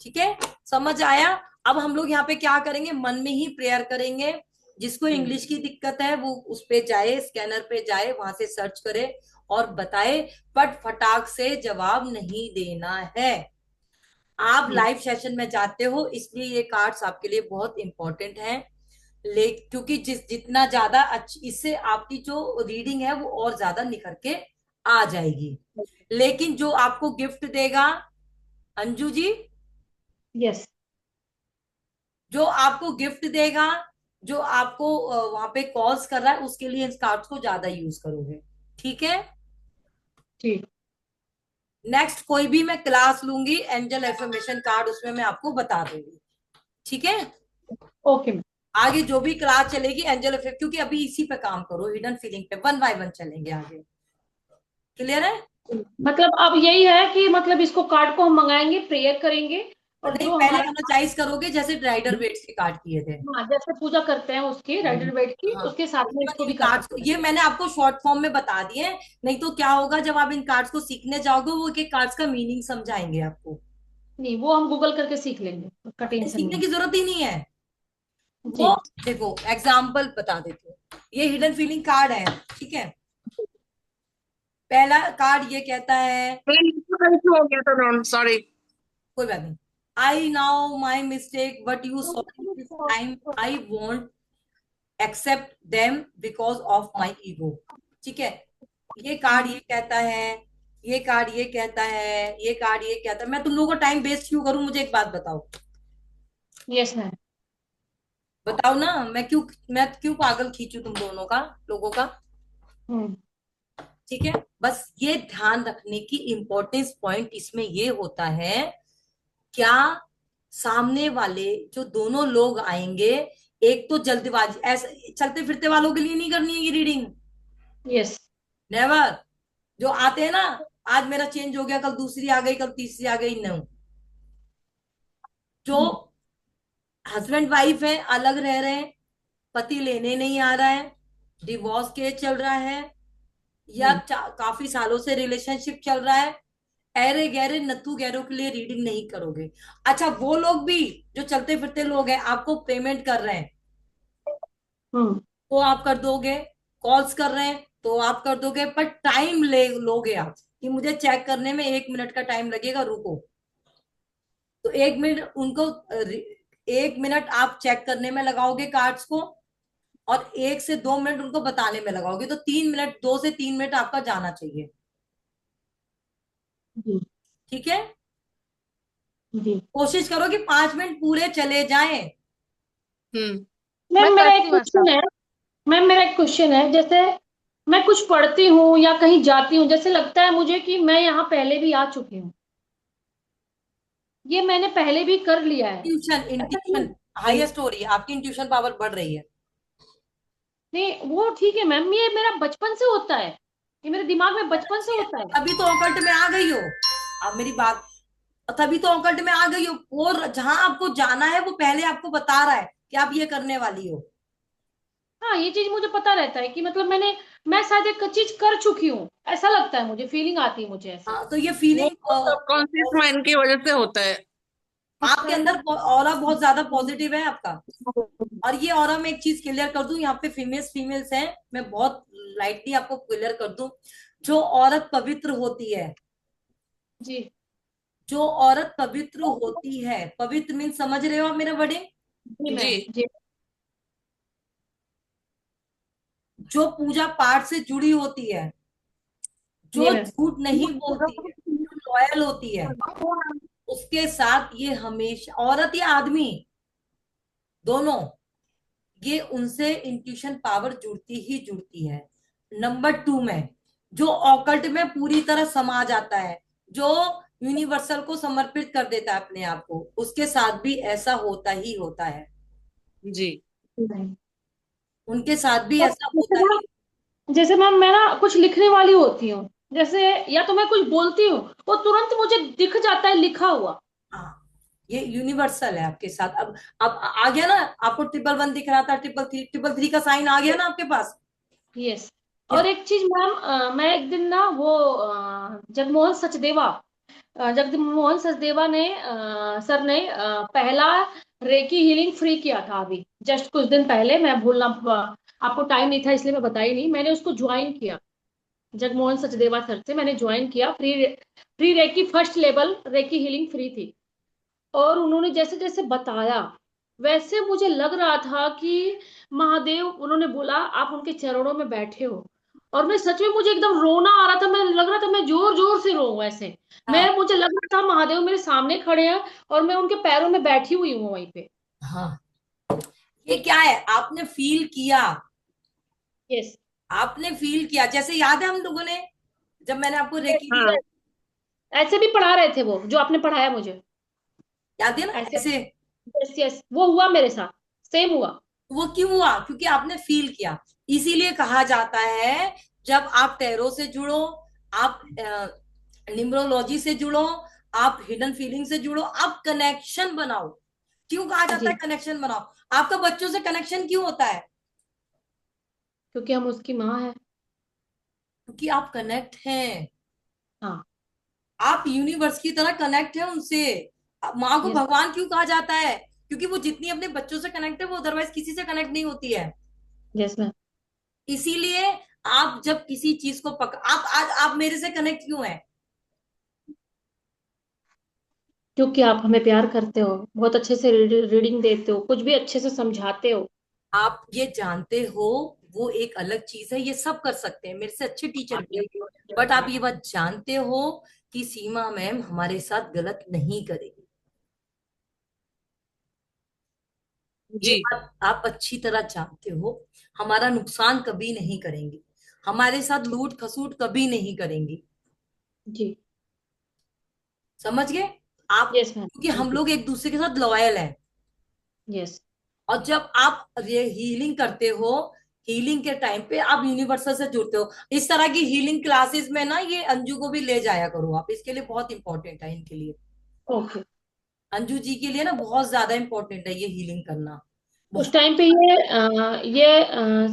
ठीक है, समझ आया। अब हम लोग यहाँ पे क्या करेंगे, मन में ही प्रेयर करेंगे। जिसको हम्म। इंग्लिश की दिक्कत है वो उस पे जाए, स्कैनर पे जाए, वहां से सर्च करे और बताए, बट फटाक से जवाब नहीं देना है। आप जी। लाइव सेशन में जाते हो, इसलिए ये कार्ड्स आपके लिए बहुत इंपॉर्टेंट हैं। ले क्योंकि जितना ज्यादा अच्छी, इससे आपकी जो रीडिंग है वो और ज्यादा निखर के आ जाएगी। लेकिन जो आपको गिफ्ट देगा अंजू जी, यस। जो आपको गिफ्ट देगा, जो आपको वहां पे कॉल्स कर रहा है, उसके लिए इस कार्ड्स को ज्यादा यूज करोगे, ठीक है। ठीक। नेक्स्ट कोई भी मैं क्लास लूंगी एंजल एफर्मेशन कार्ड, उसमें मैं आपको बता दूंगी, ठीक है। Okay ma'am. आगे जो भी क्लास चलेगी एंजल एफर्मेशन, क्योंकि अभी इसी पे काम करो, हिडन फीलिंग पे, वन बाय वन चलेंगे आगे, क्लियर है? मतलब अब यही है कि मतलब इसको कार्ड को हम मंगाएंगे, प्रेयर करेंगे, और नहीं, जो पहले हमारा, एनर्जाइज करोगे, जैसे राइडर वेट्स के कार्ड किए थे। हाँ जैसे पूजा करते हैं उसकी, राइडर वेट की, हाँ, उसके साथ में उसके बाद इसको इन भी कर कार्ड्स को, सकते हैं। ये मैंने आपको शॉर्ट फॉर्म में बता दिए हैं। नहीं तो क्या होगा, जब आप इन कार्ड्स को सीखने जाओगे, वो एक कार्ड्स का मीनिंग समझाएंगे आपको। नहीं, वो हम गूगल करके सीख लेंगे, उसका नहीं, टेंशन सीखने नहीं। की जरूरत ही नहीं है। वो जी। देखो, एग्जाम्पल बता देते हो, ये हिडन फीलिंग कार्ड है, ठीक है। पहला कार्ड ये कहता है, हो गया था, सॉरी। कोई बात नहीं, I know my mistake, but you sorry this time. I won't accept them because of my ego. ठीक है, ये कार्ड ये कहता है, ये कार्ड ये कहता है, ये कार्ड ये कहता है, मैं तुम लोगों को टाइम वेस्ट क्यों करूं? मुझे एक बात बताओ, यस मैम। बताओ ना, मैं क्यों पागल खींचू तुम दोनों का, लोगों का? हम्म। ठीक है, बस ये ध्यान रखने की इम्पोर्टेंस पॉइंट इसमें ये होता है, क्या सामने वाले जो दोनों लोग आएंगे, एक तो जल्दबाजी, ऐसे चलते फिरते वालों के लिए नहीं करनी है ये रीडिंग, यस। नेवर। जो आते हैं ना, आज मेरा चेंज हो गया, कल दूसरी आ गई, कल तीसरी आ गई, नो। जो हस्बैंड वाइफ है, अलग रह रहे हैं, पति लेने नहीं आ रहा है, डिवोर्स केस चल रहा है, या काफी सालों से रिलेशनशिप चल रहा है, ऐरे गहरे नत्थु गहरों के लिए रीडिंग नहीं करोगे। अच्छा, वो लोग भी जो चलते फिरते लोग हैं, आपको पेमेंट कर रहे हैं हम्म। तो आप कर दोगे, कॉल्स कर रहे हैं तो आप कर दोगे, पर टाइम ले लोगे आप कि मुझे चेक करने में 1 मिनट का टाइम लगेगा, रुको। तो 1 मिनट उनको 1 मिनट आप चेक करने में लगाओगे कार्ड्स को, और 1 से 2 मिनट उनको बताने में लगाओगे, तो 3 मिनट, 2 से 3 मिनट आपका जाना चाहिए। जी। ठीक है, जी कोशिश करो कि 5 मिनट पूरे चले जाएं। हम्म। मैं मैम, मेरा एक करती हूँ ऐसा। क्वेश्चन है। मैम, मेरा एक क्वेश्चन है, जैसे मैं कुछ पढ़ती हूँ या कहीं जाती हूँ, जैसे लगता है मुझे कि मैं यहाँ पहले भी आ चुकी हूँ, ये मैंने पहले भी कर लिया है। ट्यूशन, ऐसा इंट्यूशन क्यों? हाईएस्ट हो रही है, आपकी इंट्यूशन पावर बढ़ रही है। नहीं, वो ठीक है मैम, ये मेरा बचपन से होता है, ये मेरे दिमाग में बचपन से होता है। अभी तो ऑकल्ट में आ गई हो, अब मेरी बात, तभी तो ऑकल्ट में आ गई हो, और जहां आपको जाना है वो पहले आपको बता रहा है कि आप ये करने वाली हो। हाँ, ये चीज मुझे पता रहता है कि मतलब मैं शायद एक चीज कर चुकी हूँ, ऐसा लगता है मुझे, फीलिंग आती है मुझे ऐसे। हाँ, तो ये वो फीलिंग, सबकॉन्शियस माइंड की वजह से होता है। आपके अंदर ऑरा बहुत ज्यादा पॉजिटिव है आपका। और ये ऑरा में एक चीज क्लियर कर दूं, यहाँ पे फीमेल्स हैं, मैं बहुत लाइटली आपको क्लियर कर दूं, जो औरत पवित्र होती है, जी। जो औरत पवित्र होती है, पवित्र मीन समझ रहे हो आप मेरा वर्डिंग? जी जी। मैम। जी। जो पूजा पाठ से जुड़ी होती है, जी जो मैम। झूठ नहीं बोलती है, जो लॉयल होती है, उसके साथ ये हमेशा, औरत या आदमी दोनों, ये उनसे इंट्यूशन पावर जुड़ती ही जुड़ती है। नंबर 2 में, जो ऑकल्ट में पूरी तरह समा जाता है, जो यूनिवर्सल को समर्पित कर देता है अपने आप को, उसके साथ भी ऐसा होता ही होता है, जी। उनके साथ भी और ऐसा होता ही। जैसे मैम, मैं ना कुछ लिखने वाली होती हूँ, जैसे या तो मैं कुछ बोलती हूँ, वो तुरंत मुझे दिख जाता है लिखा हुआ। हाँ, ये यूनिवर्सल है आपके साथ। अब आ गया ना, आपको 111 दिख रहा था, 333, 333 का साइन आ गया ना आपके पास। यस। ये और एक चीज मैम, मैं एक दिन ना वो जगमोहन सचदेवा, जगमोहन सचदेवा ने सर ने पहला रेकी हीलिंग फ्री किया था अभी जस्ट कुछ दिन पहले, मैं भूलना आपको टाइम नहीं था इसलिए मैं बताई नहीं, मैंने उसको ज्वाइन किया। जगमोहन सचदेवा सर से मैंने ज्वाइन किया, free free reiki first level reiki healing free थी। और उन्होंने जैसे जैसे बताया, वैसे मुझे लग रहा था कि महादेव, उन्होंने बोला आप उनके चरणों में बैठे हो, और मैं सच में, मुझे एकदम रोना आ रहा था, मैं लग रहा था मैं जोर जोर से रो ऐसे। हाँ, मुझे लग रहा था महादेव मेरे सामने खड़े हैं और मैं उनके पैरों में बैठी हुई हूँ वहीं पे। हाँ, ये क्या है, आपने फील किया, यस। आपने फील किया, जैसे याद है हम लोगों ने जब मैंने आपको रेकी दी, हाँ। ऐसे भी पढ़ा रहे थे वो जो आपने पढ़ाया मुझे, याद है ना ऐसे। ऐसे? यस यस, वो हुआ मेरे साथ, सेम हुआ। वो क्यों हुआ? क्योंकि आपने फील किया। इसीलिए कहा जाता है, जब आप टैरो से जुड़ो, आप न्यूमरोलॉजी से जुड़ो, आप हिडन फीलिंग से जुड़ो, आप कनेक्शन बनाओ। क्यों कहा जाता है जी, कनेक्शन बनाओ? आपका बच्चों से कनेक्शन क्यों होता है? क्योंकि हम उसकी माँ है। क्योंकि आप कनेक्ट हैं, हाँ। आप यूनिवर्स की तरह कनेक्ट है उनसे। माँ को यस। भगवान क्यों कहा जाता है? क्योंकि वो जितनी अपने बच्चों से कनेक्ट है, वो अदरवाइज किसी से कनेक्ट नहीं होती है। Yes ma'am. इसीलिए आप जब किसी चीज को आप आज आप मेरे से कनेक्ट क्यों है? क्योंकि आप हमें प्यार करते हो, बहुत अच्छे से रीडिंग देते हो, कुछ भी अच्छे से समझाते हो। आप ये जानते हो, वो एक अलग चीज है, ये सब कर सकते हैं, मेरे से अच्छे टीचर भी हैं। बट आप ये बात जानते हो कि सीमा मैम हमारे साथ गलत नहीं करेगी। ये जी बात आप अच्छी तरह जानते हो। हमारा नुकसान कभी नहीं करेंगी, हमारे साथ लूट खसूट कभी नहीं करेंगी। जी। समझ गए आप? Yes ma'am. क्योंकि हम लोग एक दूसरे के साथ लॉयल हैं। यस। और जब आप ये हीलिंग करते हो, हीलिंग के टाइम पे आप यूनिवर्सल से जुड़ते हो। इस तरह की हीलिंग क्लासेस में ना ये अंजू को भी ले जाया करो आप, इसके लिए बहुत इंपॉर्टेंट है इनके लिए। ओके। अंजू जी के लिए ना बहुत ज्यादा इंपॉर्टेंट है ये हीलिंग करना। उस बहुत। टाइम पे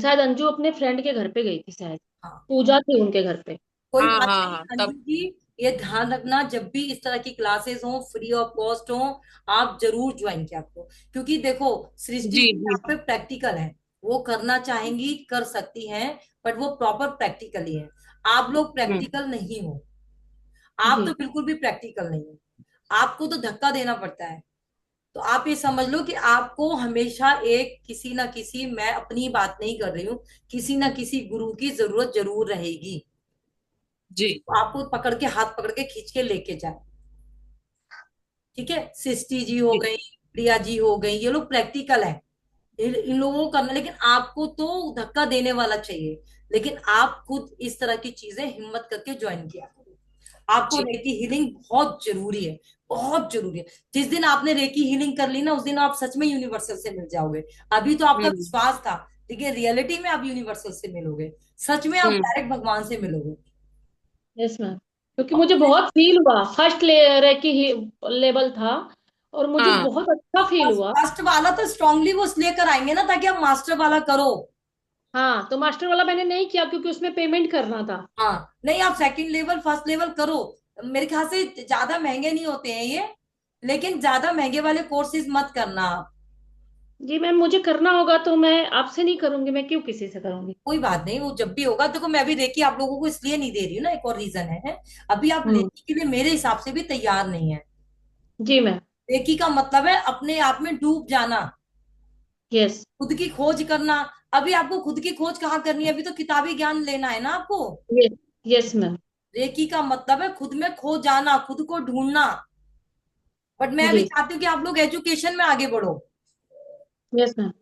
शायद अंजू अपने फ्रेंड के घर पे गई थी शायद। हाँ, पूजा थी उनके घर पे। कोई हाँ बात हाँ नहीं हाँ अंजू तब। जी, ये ध्यान रखना जब भी इस तरह की क्लासेस हो, फ्री ऑफ कॉस्ट हो, आप जरूर ज्वाइन किया करो। क्योंकि देखो, सृष्टि जी जी जी यहाँ पे प्रैक्टिकल है, वो करना चाहेंगी कर सकती हैं, बट वो प्रॉपर प्रैक्टिकली है। आप लोग हम्म प्रैक्टिकल नहीं हो, आप तो जी। बिल्कुल भी प्रैक्टिकल नहीं हो। आपको तो धक्का देना पड़ता है। तो आप ये समझ लो कि आपको हमेशा एक किसी ना किसी, मैं अपनी बात नहीं कर रही हूँ, किसी ना किसी गुरु की जरूरत जरूर रहेगी। जी। तो आपको पकड़ के, हाथ पकड़ के खींच के लेके जाए। ठीक है, सृष्टि जी हो जी गई, प्रिया जी हो गई, ये लोग प्रैक्टिकल है। इन लोगों को करना, लेकिन आपको तो धक्का देने वाला चाहिए। लेकिन आप खुद इस तरह की चीजें हिम्मत करके ज्वाइन किया करो। आपको जी रेकी हीलिंग बहुत जरूरी है, बहुत जरूरी है। जिस दिन आपने रेकी हीलिंग कर ली ना, उस दिन आप सच में यूनिवर्सल से मिल जाओगे। अभी तो आपका हम्म विश्वास था, लेकिन रियलिटी में आप यूनिवर्सल से मिलोगे। सच में आप हम्म डायरेक्ट भगवान से मिलोगे। Yes ma'am. क्योंकि और मुझे बहुत फील हुआ, फर्स्ट लेयर की ही लेवल था, और मुझे हाँ बहुत अच्छा फील हुआ। फर्स्ट वाला तो स्ट्रांगली वो इसलिए कराएंगे ना, ताकि आप मास्टर वाला करो। हाँ, तो मास्टर वाला मैंने नहीं किया क्योंकि उसमें पेमेंट करना था। हाँ, नहीं आप सेकंड लेवल फर्स्ट लेवल करो। मेरे ख्याल से ज्यादा महंगे नहीं होते हैं ये, लेकिन ज्यादा महंगे वाले कोर्सेज मत करना आप। जी मैम, मुझे करना होगा तो मैं आपसे नहीं करूंगी, मैं क्यों किसी से करूंगी। कोई बात नहीं, वो जब भी होगा। देखो, मैं भी रेकी आप लोगों को इसलिए नहीं दे रही हूँ ना, एक और रीजन है। अभी आप हम्म। रेकी के लिए मेरे हिसाब से भी तैयार नहीं है। जी मैम। रेकी का मतलब है अपने आप में डूब जाना, यस। खुद की खोज करना। अभी आपको खुद की खोज कहाँ करनी है? अभी तो किताबी ज्ञान लेना है ना आपको। यस। Yes ma'am. रेकी का मतलब है खुद में खो जाना, खुद को ढूंढना। बट मैं भी जी। चाहती हूँ कि आप लोग एजुकेशन में आगे बढ़ो। Yes ma'am.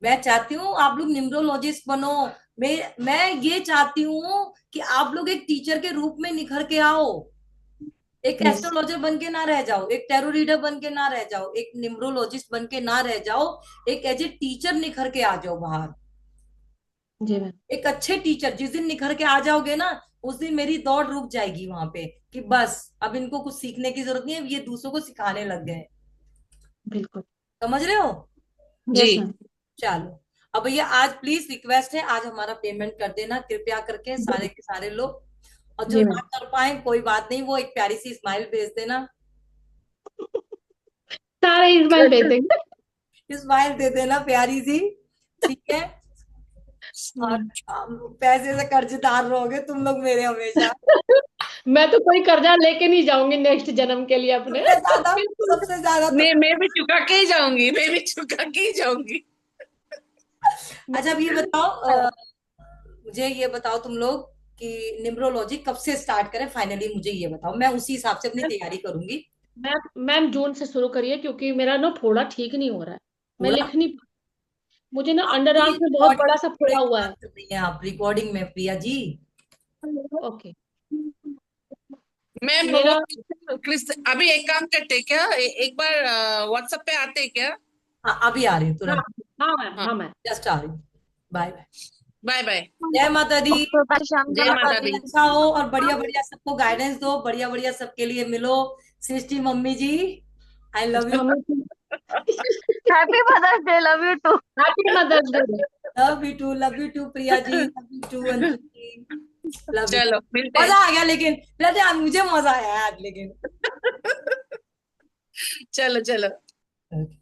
मैं चाहती हूँ आप लोग न्यूमरोलॉजिस्ट बनो। मैं ये चाहती हूँ कि आप लोग एक टीचर के रूप में निखर के आओ। एक यस। एस्ट्रोलॉजर बन के ना रह जाओ, एक टैरो रीडर बन के ना रह जाओ, एक न्यूमरोलॉजिस्ट बन के ना रह जाओ। एक एज ए टीचर निखर के आ जाओ बाहर। जी मैम। एक अच्छे टीचर जिस दिन निखर के आ जाओगे ना, उस दिन मेरी दौड़ रुक जाएगी वहां पे, कि बस अब इनको कुछ सीखने की जरूरत नहीं है, ये दूसरों को सिखाने लग गए। बिल्कुल। समझ रहे हो? यस जी मैम। चलो, अब भैया आज प्लीज रिक्वेस्ट है, आज हमारा पेमेंट कर देना कृपया करके, सारे के सारे लोग। और जो जी ना मैम। कर पाए कोई बात नहीं, वो एक प्यारी सी स्माइल भेज देना। सारे इस्माइल भेज देंगे। स्माइल दे देना प्यारी सी। ठीक है। और पैसे से कर्जदार रहोगे तुम लोग मेरे हमेशा। मैं तो कोई कर्जा लेके नहीं जाऊंगी नेक्स्ट जन्म के लिए अपने। सबसे ज्यादा, बिल्कुल। सबसे ज्यादा तो। मैं भी चुका के ही जाऊंगी, मैं भी चुका के ही जाऊंगी। अच्छा, अब ये बताओ, मुझे ये बताओ तुम लोग कि न्यूमरोलॉजी कब से स्टार्ट करें फाइनली, मुझे ये बताओ, मैं उसी हिसाब से अपनी तैयारी करूंगी। मैम मैम जून से शुरू करिए, क्योंकि मेरा ना फोड़ा ठीक नहीं हो रहा है। मैं थोड़ा लिख नहीं पा- मुझे ना अंडर आपकी आर्म में बहुत रिकॉर्डिंग बड़ा सा थोड़े फोड़ा हुआ बात है। कर रही हैं आप रिकॉर्डिंग में प्रिया जी। ओके। मैम वो मेरा। अभी एक काम करते हैं क्या, एक बार व्हाट्सएप पे आते हैं क्या? हाँ, अभी आ रही हूँ हाँ। तुरंत। हाँ मैम। हाँ। हाँ मैम। जस्ट आ रही हूँ। Bye bye. Bye bye. जय माता दी। Okay bye Shyam ji. जय आपका माता दिन दी। अच्छा हो और बढ़िया बढ़िया सबको गाइडेंस दो, बढ़िया बढ़िया सबके लिए मिलो। Srishti mummy ji, I love you. Mummy. Happy mother's day, love you too. Happy mother's day. Love you too, love you too Priya ji, love you too Anju ji, love you. चलो मिलते मजा हैं। आ गया, लेकिन वैसे आज मुझे मजा आया आज, लेकिन चलो चलो। Okay.